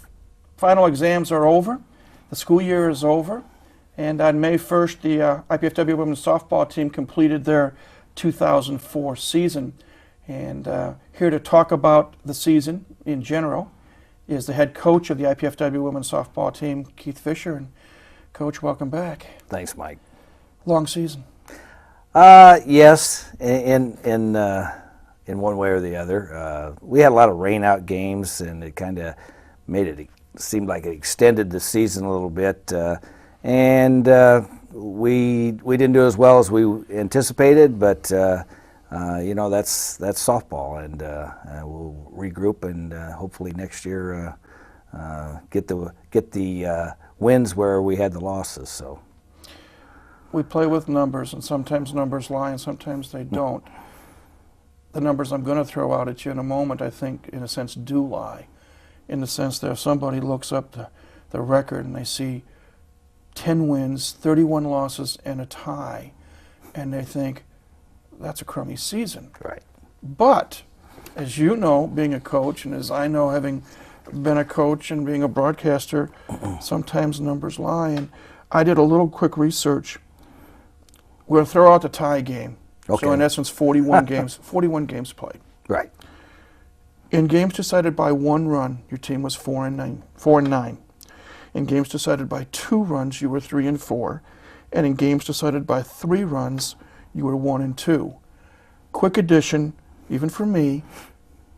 final exams are over. The school year is over. And on May 1st, the IPFW women's softball team completed their 2004 season. And here to talk about the season in general is the head coach of the IPFW women's softball team, Keith Fisher. And Coach, welcome back. Thanks, Mike. Long season. Yes, in one way or the other. We had a lot of rain-out games, and it kind of made it seem like it extended the season a little bit. And we didn't do as well as we anticipated, but you know, that's softball, and we'll regroup and hopefully next year get the wins where we had the losses. So We play with numbers, and sometimes numbers lie and sometimes they don't. The numbers I'm going to throw out at you in a moment, I think, in a sense, do lie. In the sense that if somebody looks up the record and they see 10 wins, 31 losses, and a tie, and they think, that's a crummy season. right. But, as you know, being a coach, and as I know, having been a coach and being a broadcaster, sometimes numbers lie. And I did a little quick research. We're going to throw out the tie game. Okay. So in essence, 41 games, 41 games played. Right. In games decided by 1 run, your team was 4-9. In games decided by 2 runs, you were 3-4. And in games decided by 3 runs, you were 1-2. Quick addition, even for me,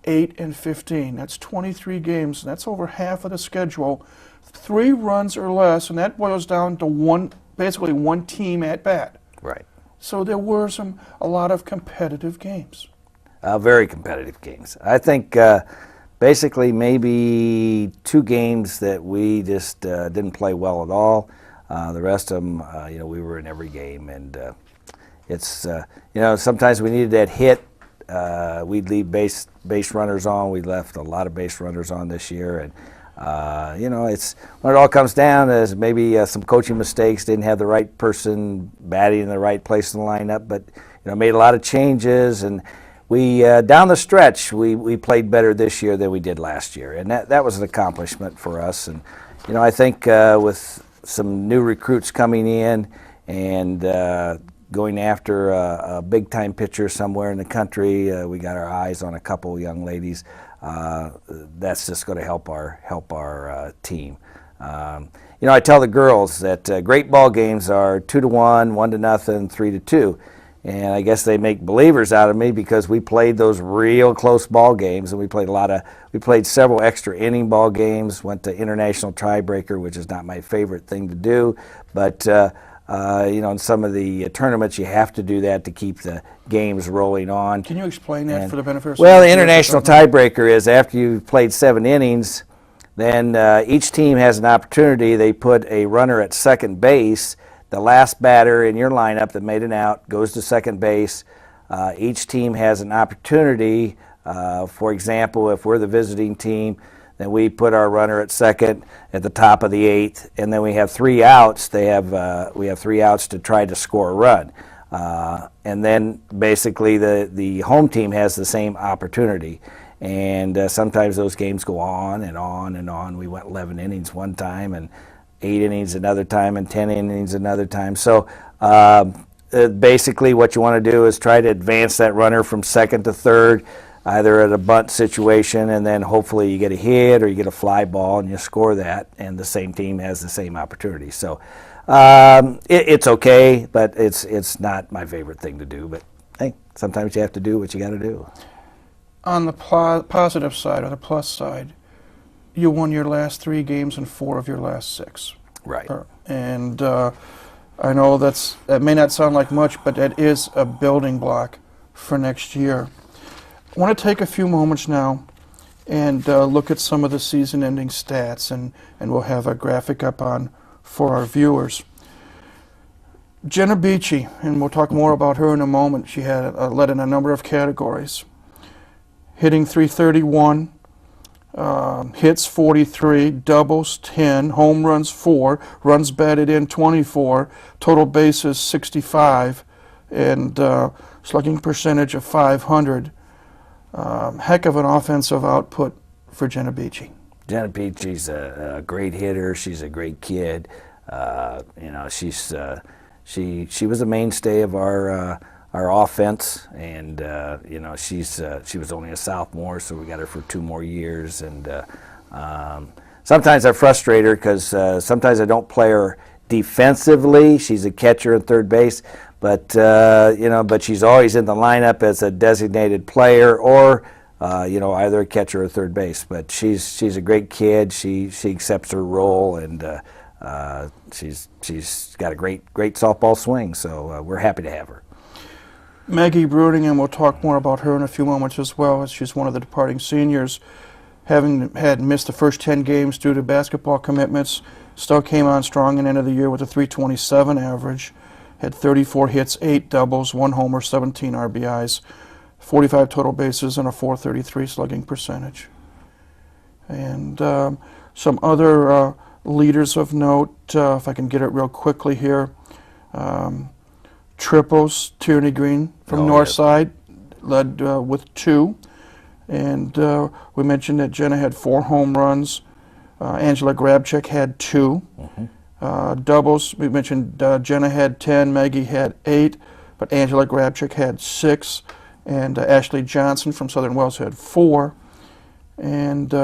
8-15. That's 23 games. That's over half of the schedule. 3 runs or less, and that boils down to basically one team at bat. Right. So there were a lot of competitive games. Very competitive games. I think basically maybe 2 games that we just didn't play well at all. The rest of them, you know, we were in every game, and it's you know, sometimes we needed that hit. We'd leave base runners on. We left a lot of base runners on this year, and you know, it's when it all comes down is maybe some coaching mistakes. Didn't have the right person batting in the right place in the lineup, but you know, made a lot of changes, and we down the stretch we played better this year than we did last year, and that was an accomplishment for us. And you know, I think with some new recruits coming in and going after a big-time pitcher somewhere in the country, we got our eyes on a couple young ladies. That's just going to help our team. You know, I tell the girls that great ball games are 2-1, 1-0, 3-2, and I guess they make believers out of me because we played those real close ball games, and we played several extra inning ball games. Went to international tiebreaker, which is not my favorite thing to do, but you know, in some of the tournaments, you have to do that to keep the games rolling on. Can you explain that for the benefit of Well, the international tiebreaker is after you've played 7 innings, then each team has an opportunity. They put a runner at second base. The last batter in your lineup that made an out goes to second base. Each team has an opportunity. For example, if we're the visiting team, then we put our runner at second at the top of the 8th, and then we have 3 outs. We have 3 outs to try to score a run, and then basically the home team has the same opportunity. And sometimes those games go on and on and on. We went 11 innings one time, and 8 innings another time, and 10 innings another time. So basically, what you want to do is try to advance that runner from second to third, either at a bunt situation, and then hopefully you get a hit or you get a fly ball and you score that, and the same team has the same opportunity. So it's okay, but it's not my favorite thing to do. But hey, sometimes you have to do what you got to do. On the positive side, or the plus side, you won your last 3 games and 4 of your last 6. Right. And I know that may not sound like much, but that is a building block for next year. I want to take a few moments now and look at some of the season-ending stats, and we'll have a graphic up on for our viewers. Jenna Beachy, and we'll talk more about her in a moment. She had led in a number of categories. Hitting 331, hits 43, doubles 10, home runs 4, runs batted in 24, total bases 65, and slugging percentage of 500. Heck of an offensive output for Jenna Beachy. Jenna Beachy's a great hitter. She's a great kid. You know, she was a mainstay of our offense, and you know, she was only a sophomore, so we got her for 2 more years. And sometimes I frustrate her because sometimes I don't play her defensively. She's a catcher and third base, but you know, but she's always in the lineup as a designated player, or you know, either a catcher or third base. But she's a great kid. She accepts her role, and she's got a great softball swing. So we're happy to have her. Maggie Bruning, and we'll talk more about her in a few moments as well, as she's one of the departing seniors. Having had missed the first 10 games due to basketball commitments, still came on strong and ended the year with a 327 average, had 34 hits, 8 doubles, 1 homer, 17 RBIs, 45 total bases, and a .433 slugging percentage. And some other leaders of note, if I can get it real quickly here. Triples, Tierney Green from Northside, led with 2. And we mentioned that Jenna had 4 home runs. Angela Grabchik had 2. Doubles, we mentioned Jenna had 10, Maggie had 8, but Angela Grabchik had 6. And Ashley Johnson from Southern Wells had 4. And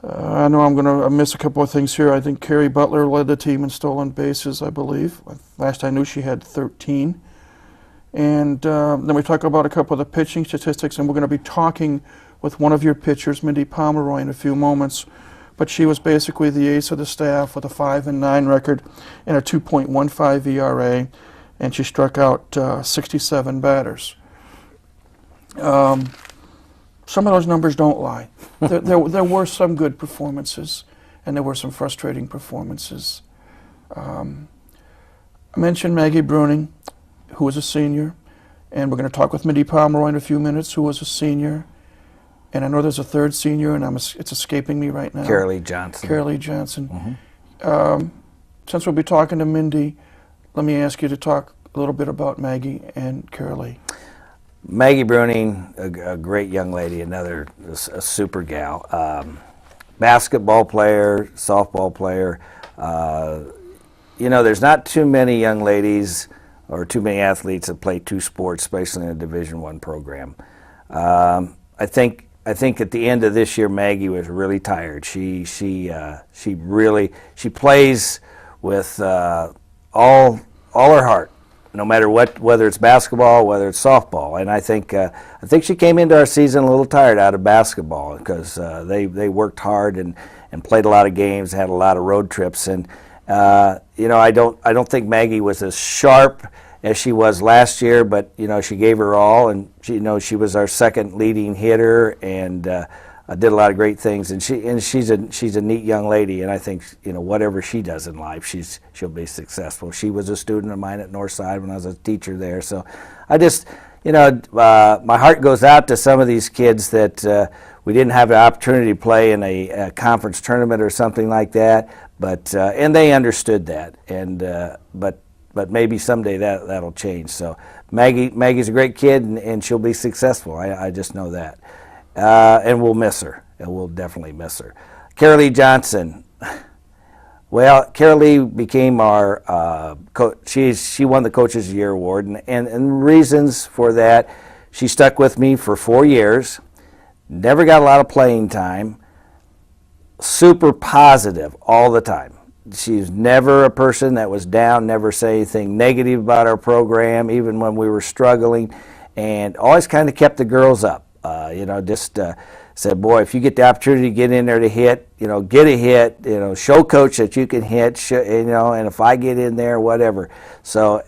I know I'm going to miss a couple of things here. I think Carrie Butler led the team in stolen bases, I believe. Last I knew, she had 13. And then we talk about a couple of the pitching statistics, and we're going to be talking with one of your pitchers, Mindy Pomeroy, in a few moments. But she was basically the ace of the staff with a 5-9 record and a 2.15 ERA, and she struck out 67 batters. Some of those numbers don't lie. There were some good performances, and there were some frustrating performances. I mentioned Maggie Bruning, who was a senior, and we're going to talk with Mindy Pomeroy in a few minutes, who was a senior. And I know there's a third senior, and it's escaping me right now. Carolee Johnson. Carolee Johnson. Since we'll be talking to Mindy, let me ask you to talk a little bit about Maggie and Carolee. Maggie Bruning, a great young lady, a super gal. Basketball player, softball player. You know, there's not too many young ladies or too many athletes that play 2 sports, especially in a Division I program. I think at the end of this year, Maggie was really tired. She plays with all her heart, no matter what, whether it's basketball, whether it's softball. And I think she came into our season a little tired out of basketball because they worked hard and played a lot of games, had a lot of road trips. And you know, I don't think Maggie was as sharp as she was last year, but you know, she gave her all, and she was our second leading hitter, and did a lot of great things. And she's a neat young lady, and I think, you know, whatever she does in life, she'll be successful. She was a student of mine at Northside when I was a teacher there, so I just, you know, my heart goes out to some of these kids that we didn't have the opportunity to play in a conference tournament or something like that, but and they understood that, and but maybe someday that'll change. So Maggie's a great kid, and she'll be successful. I just know that. And we'll miss her. And we'll definitely miss her. Carolee Johnson. Well, Carolee became our coach. She won the Coaches of the Year award, and reasons for that, she stuck with me for 4 years, never got a lot of playing time, super positive all the time. She's never a person that was down, never say anything negative about our program, even when we were struggling, and always kind of kept the girls up. You know, just said, boy, if you get the opportunity to get in there to hit, you know, get a hit, you know, show coach that you can hit, you know, and if I get in there, whatever. So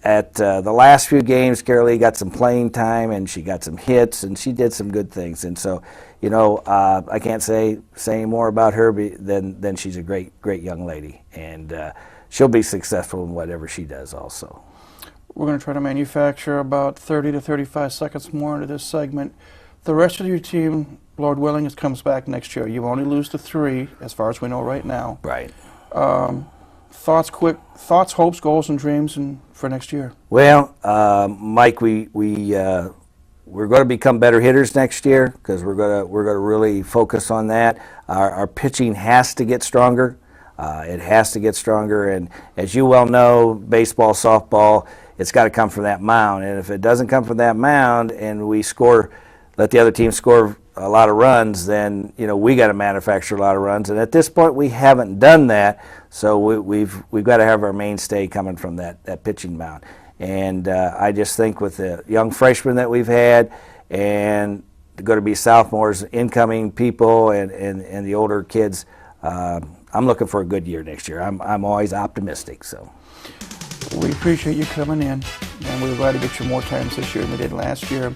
at the last few games, Carolee got some playing time, and she got some hits, and she did some good things. And so, you know, I can't say any more about her than she's a great young lady, and she'll be successful in whatever she does also. We're going to try to manufacture about 30 to 35 seconds more into this segment. The rest of your team, Lord willing, comes back next year. You only lose to 3, as far as we know right now. Right. Thoughts, hopes, goals, and dreams for next year. Well, Mike, we're going to become better hitters next year because we're going to really focus on that. Our pitching has to get stronger. It has to get stronger, and as you well know, baseball, softball, it's got to come from that mound. And if it doesn't come from that mound, and we let the other team score a lot of runs, then we got to manufacture a lot of runs. And at this point, we haven't done that. So we've got to have our mainstay coming from that pitching mound. And I just think with the young freshmen that we've had, and going to be sophomores, incoming people, and the older kids, I'm looking for a good year next year. I'm always optimistic. So We appreciate you coming in, and we're glad to get you more times this year than we did last year.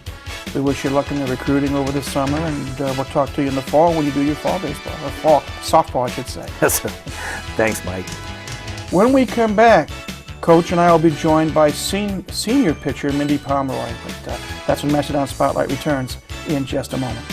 We wish you luck in the recruiting over the summer, and we'll talk to you in the fall when you do your fall baseball, or fall softball, I should say. Thanks, Mike. When we come back, Coach and I will be joined by senior pitcher Mindy Pomeroy. But that's when Mastodon Spotlight returns in just a moment.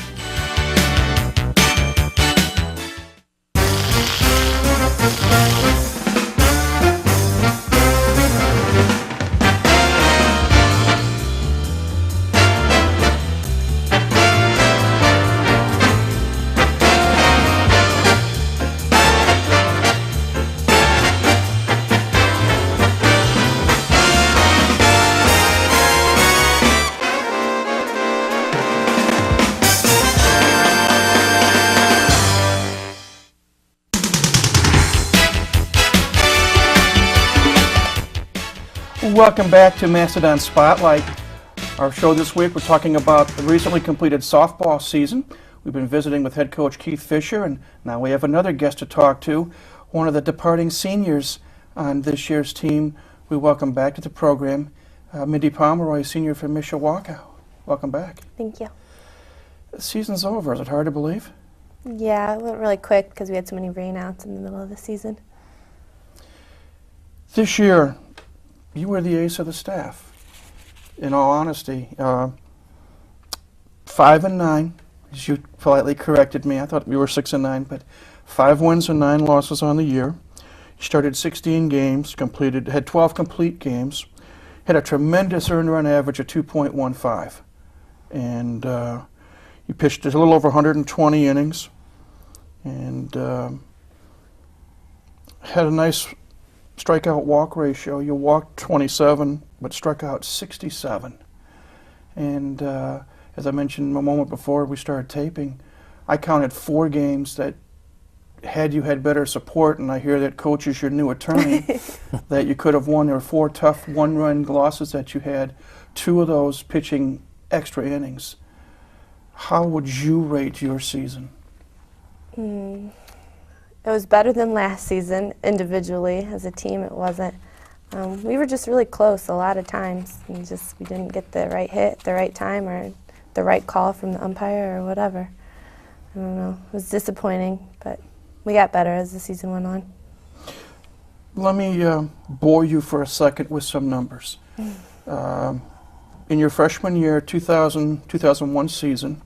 Welcome back to Mastodon Spotlight. Our show this week, we're talking about the recently completed softball season. We've been visiting with head coach Keith Fisher, and now we have another guest to talk to, one of the departing seniors on this year's team. We welcome back to the program Mindy Pomeroy, senior from Mishawaka. Welcome back. Thank you. The season's over. Is it hard to believe? Yeah, it went really quick because we had so many rainouts in the middle of the season. This year, you were the ace of the staff, in all honesty. 5-9, as you politely corrected me. I thought we were 6-9, but 5 wins and 9 losses on the year. You started 16 games, had 12 complete games, had a tremendous earned run average of 2.15, and you pitched a little over 120 innings, and had a nice strikeout walk ratio. You walked 27, but struck out 67. And as I mentioned a moment before we started taping, I counted 4 games that had you had better support, and I hear that coach is your new attorney, that you could have won. There were 4 tough one-run losses that you had, 2 of those pitching extra innings. How would you rate your season? It was better than last season individually. As a team, it wasn't. We were just really close a lot of times, and we didn't get the right hit at the right time or the right call from the umpire or whatever. I don't know. It was disappointing, but we got better as the season went on. Let me bore you for a second with some numbers. In your freshman year, 2001 season,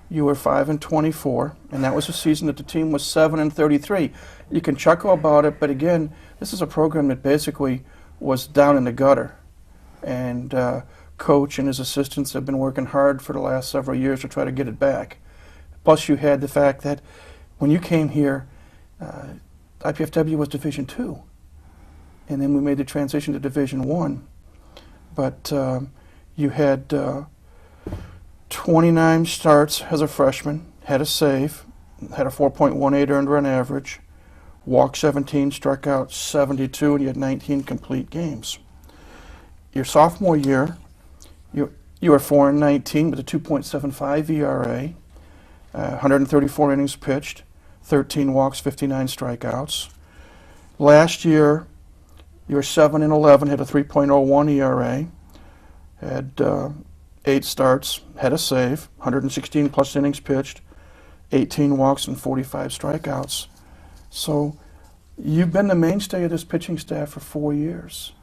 you were 5-24, and that was a season that the team was 7-33. You can chuckle about it, but again, this is a program that basically was down in the gutter, and coach and his assistants have been working hard for the last several years to try to get it back. Plus, you had the fact that when you came here, IPFW was Division II, and then we made the transition to Division I. But you had 29 starts as a freshman, had a save, had a 4.18 earned run average, walked 17, struck out 72, and you had 19 complete games. Your sophomore year, you were 4-19 with a 2.75 ERA, 134 innings pitched, 13 walks, 59 strikeouts. Last year, you were 7-11, had a 3.01 ERA, had 8 starts, had a save, 116 plus innings pitched, 18 walks and 45 strikeouts. So you've been the mainstay of this pitching staff for 4 years.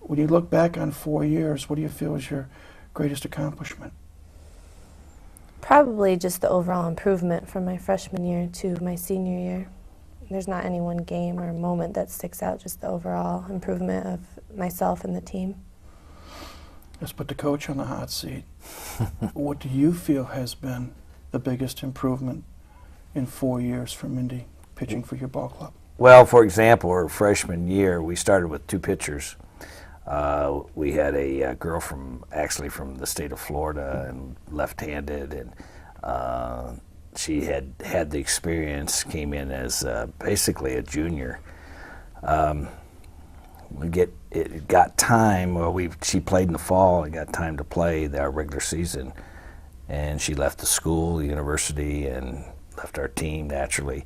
When you look back on 4 years, what do you feel is your greatest accomplishment? Probably just the overall improvement from my freshman year to my senior year. There's not any one game or moment that sticks out, just the overall improvement of myself and the team. Let's put the coach on the hot seat. What do you feel has been the biggest improvement in 4 years for Mindy pitching for your ball club? Well, for example, our freshman year, we started with 2 pitchers. We had a girl from the state of Florida and left-handed, and she had the experience, came in as basically a junior. It got time. Well, she played in the fall and got time to play our regular season, and she left the school, the university, and left our team naturally.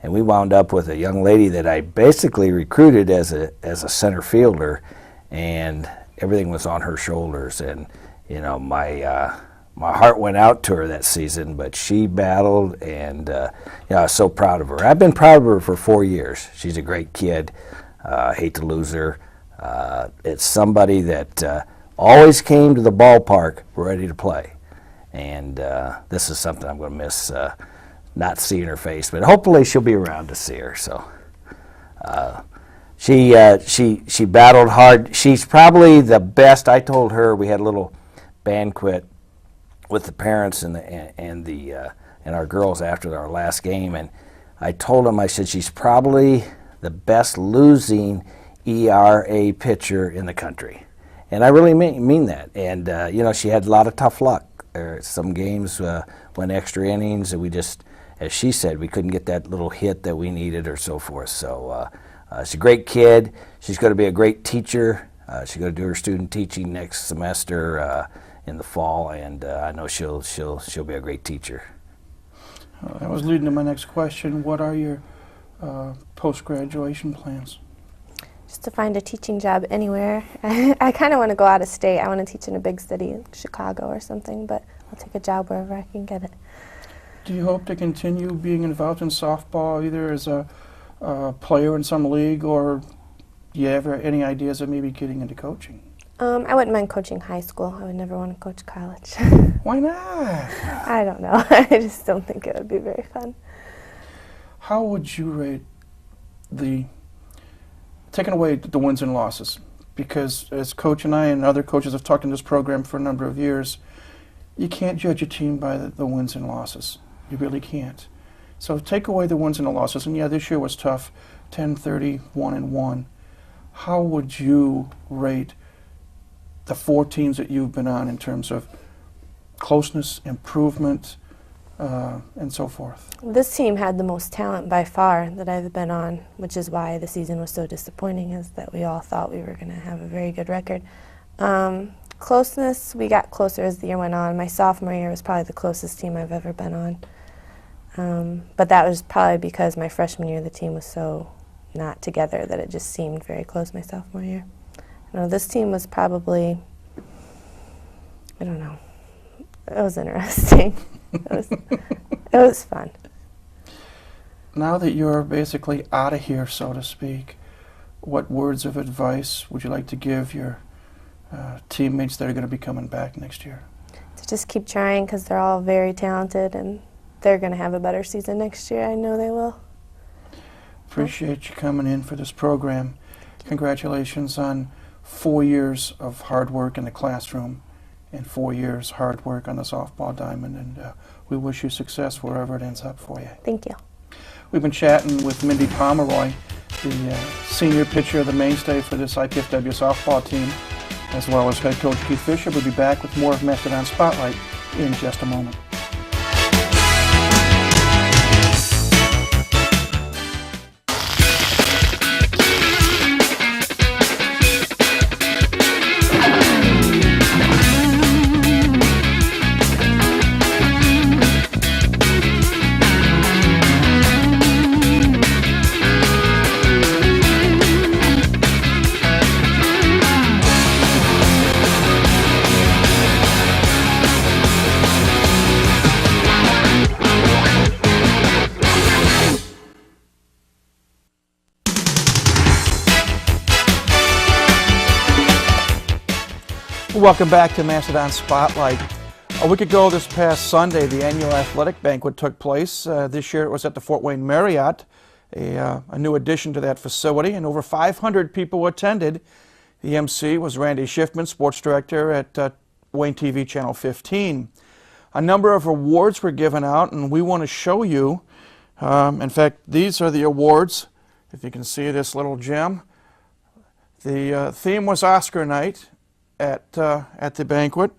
And we wound up with a young lady that I basically recruited as a center fielder, and everything was on her shoulders. And you know, my heart went out to her that season, but she battled, and you know, I was so proud of her. I've been proud of her for 4 years. She's a great kid. Hate to lose her. It's somebody that always came to the ballpark ready to play, and this is something I'm going to miss. Not seeing her face, but hopefully she'll be around to see her. So she battled hard. She's probably the best. I told her, we had a little banquet with the parents and our girls after our last game, and I told them, I said, she's probably the best losing ERA pitcher in the country, and I really mean that. And you know, she had a lot of tough luck. Some games went extra innings, and we just, as she said, we couldn't get that little hit that we needed or so forth. So she's a great kid. She's going to be a great teacher. She's going to do her student teaching next semester in the fall, and I know she'll be a great teacher. That was leading to my next question. What are your post-graduation plans? Just to find a teaching job anywhere. I kind of want to go out of state. I want to teach in a big city, like Chicago or something, but I'll take a job wherever I can get it. Do you hope to continue being involved in softball, either as a player in some league, or do you have any ideas of maybe getting into coaching? I wouldn't mind coaching high school. I would never want to coach college. Why not? I don't know. I just don't think it would be very fun. How would you rate taking away the wins and losses? Because as Coach and I and other coaches have talked in this program for a number of years, you can't judge a team by the wins and losses. You really can't. So take away the wins and the losses. And yeah, this year was tough, 10-30, 1-1. How would you rate the 4 teams that you've been on in terms of closeness, improvement, and so forth? This team had the most talent by far that I've been on, which is why the season was so disappointing, is that we all thought we were going to have a very good record. Closeness, we got closer as the year went on. My sophomore year was probably the closest team I've ever been on. But that was probably because my freshman year the team was so not together that it just seemed very close my sophomore year. This team was probably, I don't know, it was interesting. It was fun. Now that you're basically out of here, so to speak, what words of advice would you like to give your teammates that are going to be coming back next year? To just keep trying, because they're all very talented and they're going to have a better season next year. I know they will. Appreciate you coming in for this program. Congratulations on 4 years of hard work in the classroom and 4 years hard work on the softball diamond, and we wish you success wherever it ends up for you. Thank you. We've been chatting with Mindy Pomeroy, the senior pitcher, the mainstay for this IPFW softball team, as well as head coach Keith Fisher. We'll be back with more of Mastodon Spotlight in just a moment. Welcome back to Mastodon Spotlight. A week ago this past Sunday, the annual athletic banquet took place. This year it was at the Fort Wayne Marriott, a new addition to that facility, and over 500 people attended. The MC was Randy Schiffman, sports director at Wayne TV Channel 15. A number of awards were given out, and we want to show you. In fact, these are the awards. if you can see this little gem. The theme was Oscar night at the banquet,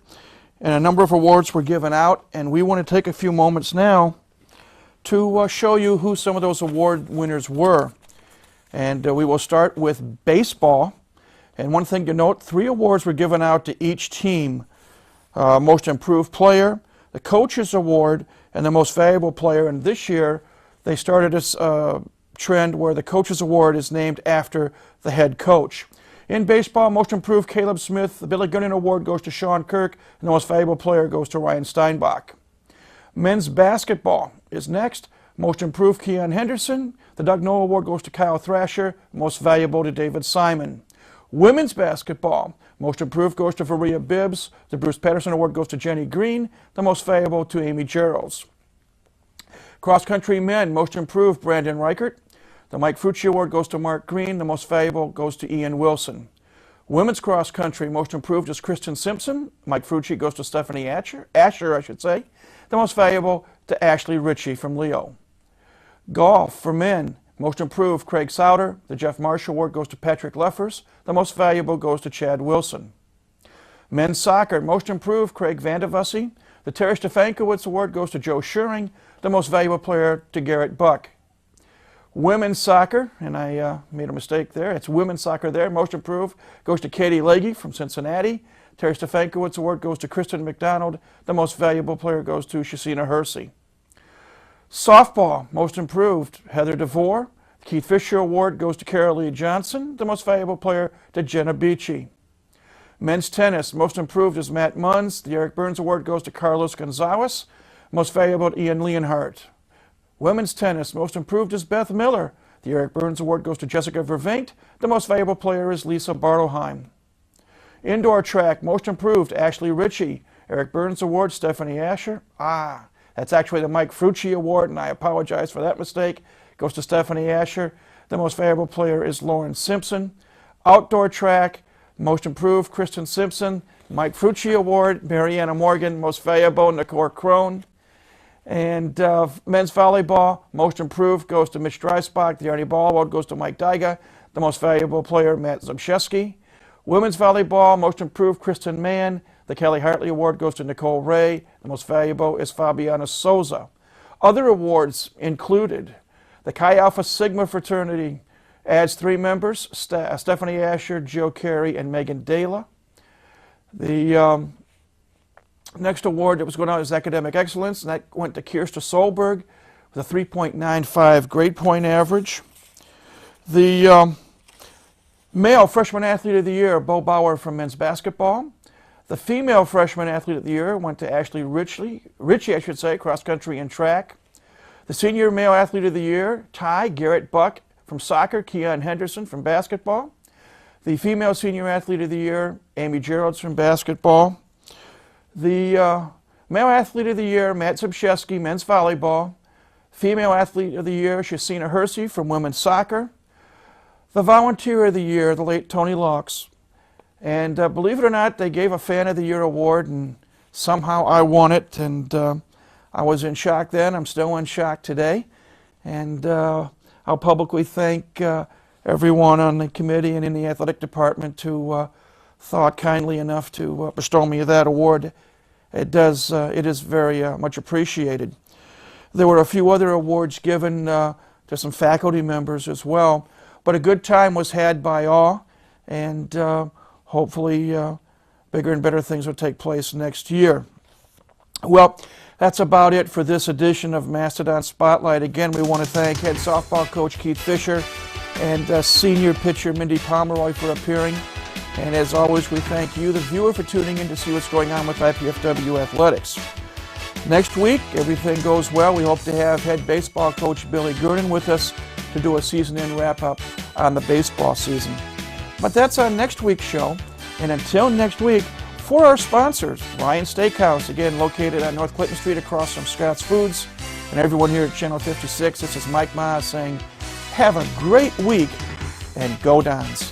and a number of awards were given out, and we want to take a few moments now to show you who some of those award winners were. And we will start with baseball. And one thing to note, 3 awards were given out to each team. Most Improved Player, the Coaches Award, and the Most Valuable Player. And this year, they started this trend where the Coaches Award is named after the head coach. In baseball, Most Improved Caleb Smith, the Billy Gunning Award goes to Sean Kirk, and the Most Valuable Player goes to Ryan Steinbach. Men's basketball is next. Most Improved Keon Henderson, the Doug Noah Award goes to Kyle Thrasher, Most Valuable to David Simon. Women's basketball, Most Improved goes to Varia Bibbs, the Bruce Patterson Award goes to Jenny Green, the Most Valuable to Amy Geralds. Cross country men, Most Improved Brandon Reichert, the Mike Frucci Award goes to Mark Green, the Most Valuable goes to Ian Wilson. Women's cross country, Most Improved is Kristen Simpson, Mike Frucci goes to Stephanie Asher, the Most Valuable to Ashley Ritchie from Leo. Golf for men, Most Improved Craig Souter, the Jeff Marshall Award goes to Patrick Leffers, the Most Valuable goes to Chad Wilson. Men's soccer, Most Improved Craig Vandevussy, the Terry Stefankowitz Award goes to Joe Schuring, the Most Valuable Player to Garrett Buck. Women's soccer, and I made a mistake there, it's women's soccer there, Most Improved goes to Katie Leahy from Cincinnati, Terry Stefankowitz Award goes to Kristen McDonald, the Most Valuable Player goes to Shasina Hersey. Softball, Most Improved, Heather DeVore. The Keith Fisher Award goes to Carol Lee Johnson, the Most Valuable Player to Jenna Beachy. Men's tennis, Most Improved is Matt Munns. The Eric Burns Award goes to Carlos Gonzalez, Most Valuable to Ian Leonhardt. Women's tennis, Most Improved is Beth Miller. The Eric Burns Award goes to Jessica Vervaint. The Most Valuable Player is Lisa Bartleheim. Indoor track, Most Improved, Ashley Ritchie. Eric Burns Award, Stephanie Asher. That's actually the Mike Frucci Award, and I apologize for that mistake. Goes to Stephanie Asher. The Most Valuable Player is Lauren Simpson. Outdoor track, Most Improved, Kristen Simpson. Mike Frucci Award, Mariana Morgan. Most Valuable, Nicole Crone. And men's volleyball, Most Improved goes to Mitch Dreisbach. The Arnie Ball Award goes to Mike Dyga. The Most Valuable Player, Matt Zubchewski. Women's volleyball, Most Improved, Kristen Mann. The Kelly Hartley Award goes to Nicole Ray. The Most Valuable is Fabiana Souza. Other awards included the Chi Alpha Sigma fraternity adds 3 members, Stephanie Asher, Jill Carey, and Megan Dela. The next award that was going out is Academic Excellence, and that went to Kirsta Solberg with a 3.95 grade point average. The male Freshman Athlete of the Year, Bo Bauer from men's basketball. The female Freshman Athlete of the Year went to Ashley Ritchie, cross country and track. The senior male Athlete of the Year, Garrett Buck from soccer, Keon Henderson from basketball. The female senior Athlete of the Year, Amy Geralds from basketball. The male Athlete of the Year, Matt Zubchewski, men's volleyball. Female Athlete of the Year, Shasina Hersey from women's soccer. The Volunteer of the Year, the late Tony Laux. And believe it or not, they gave a Fan of the Year award, and somehow I won it. And I was in shock then. I'm still in shock today. And I'll publicly thank everyone on the committee and in the athletic department who thought kindly enough to bestow me that award. It is very much appreciated. There were a few other awards given to some faculty members as well, but a good time was had by all, and hopefully bigger and better things will take place next year. Well, that's about it for this edition of Mastodon Spotlight. Again, we want to thank head softball coach Keith Fisher and senior pitcher Mindy Pomeroy for appearing. And as always, we thank you, the viewer, for tuning in to see what's going on with IPFW athletics. Next week, everything goes well. We hope to have head baseball coach Billy Gurnan with us to do a season-end wrap-up on the baseball season. But that's on next week's show. And until next week, for our sponsors, Ryan Steakhouse, again located on North Clinton Street across from Scott's Foods, and everyone here at Channel 56, this is Mike Maas saying, have a great week and go Dons.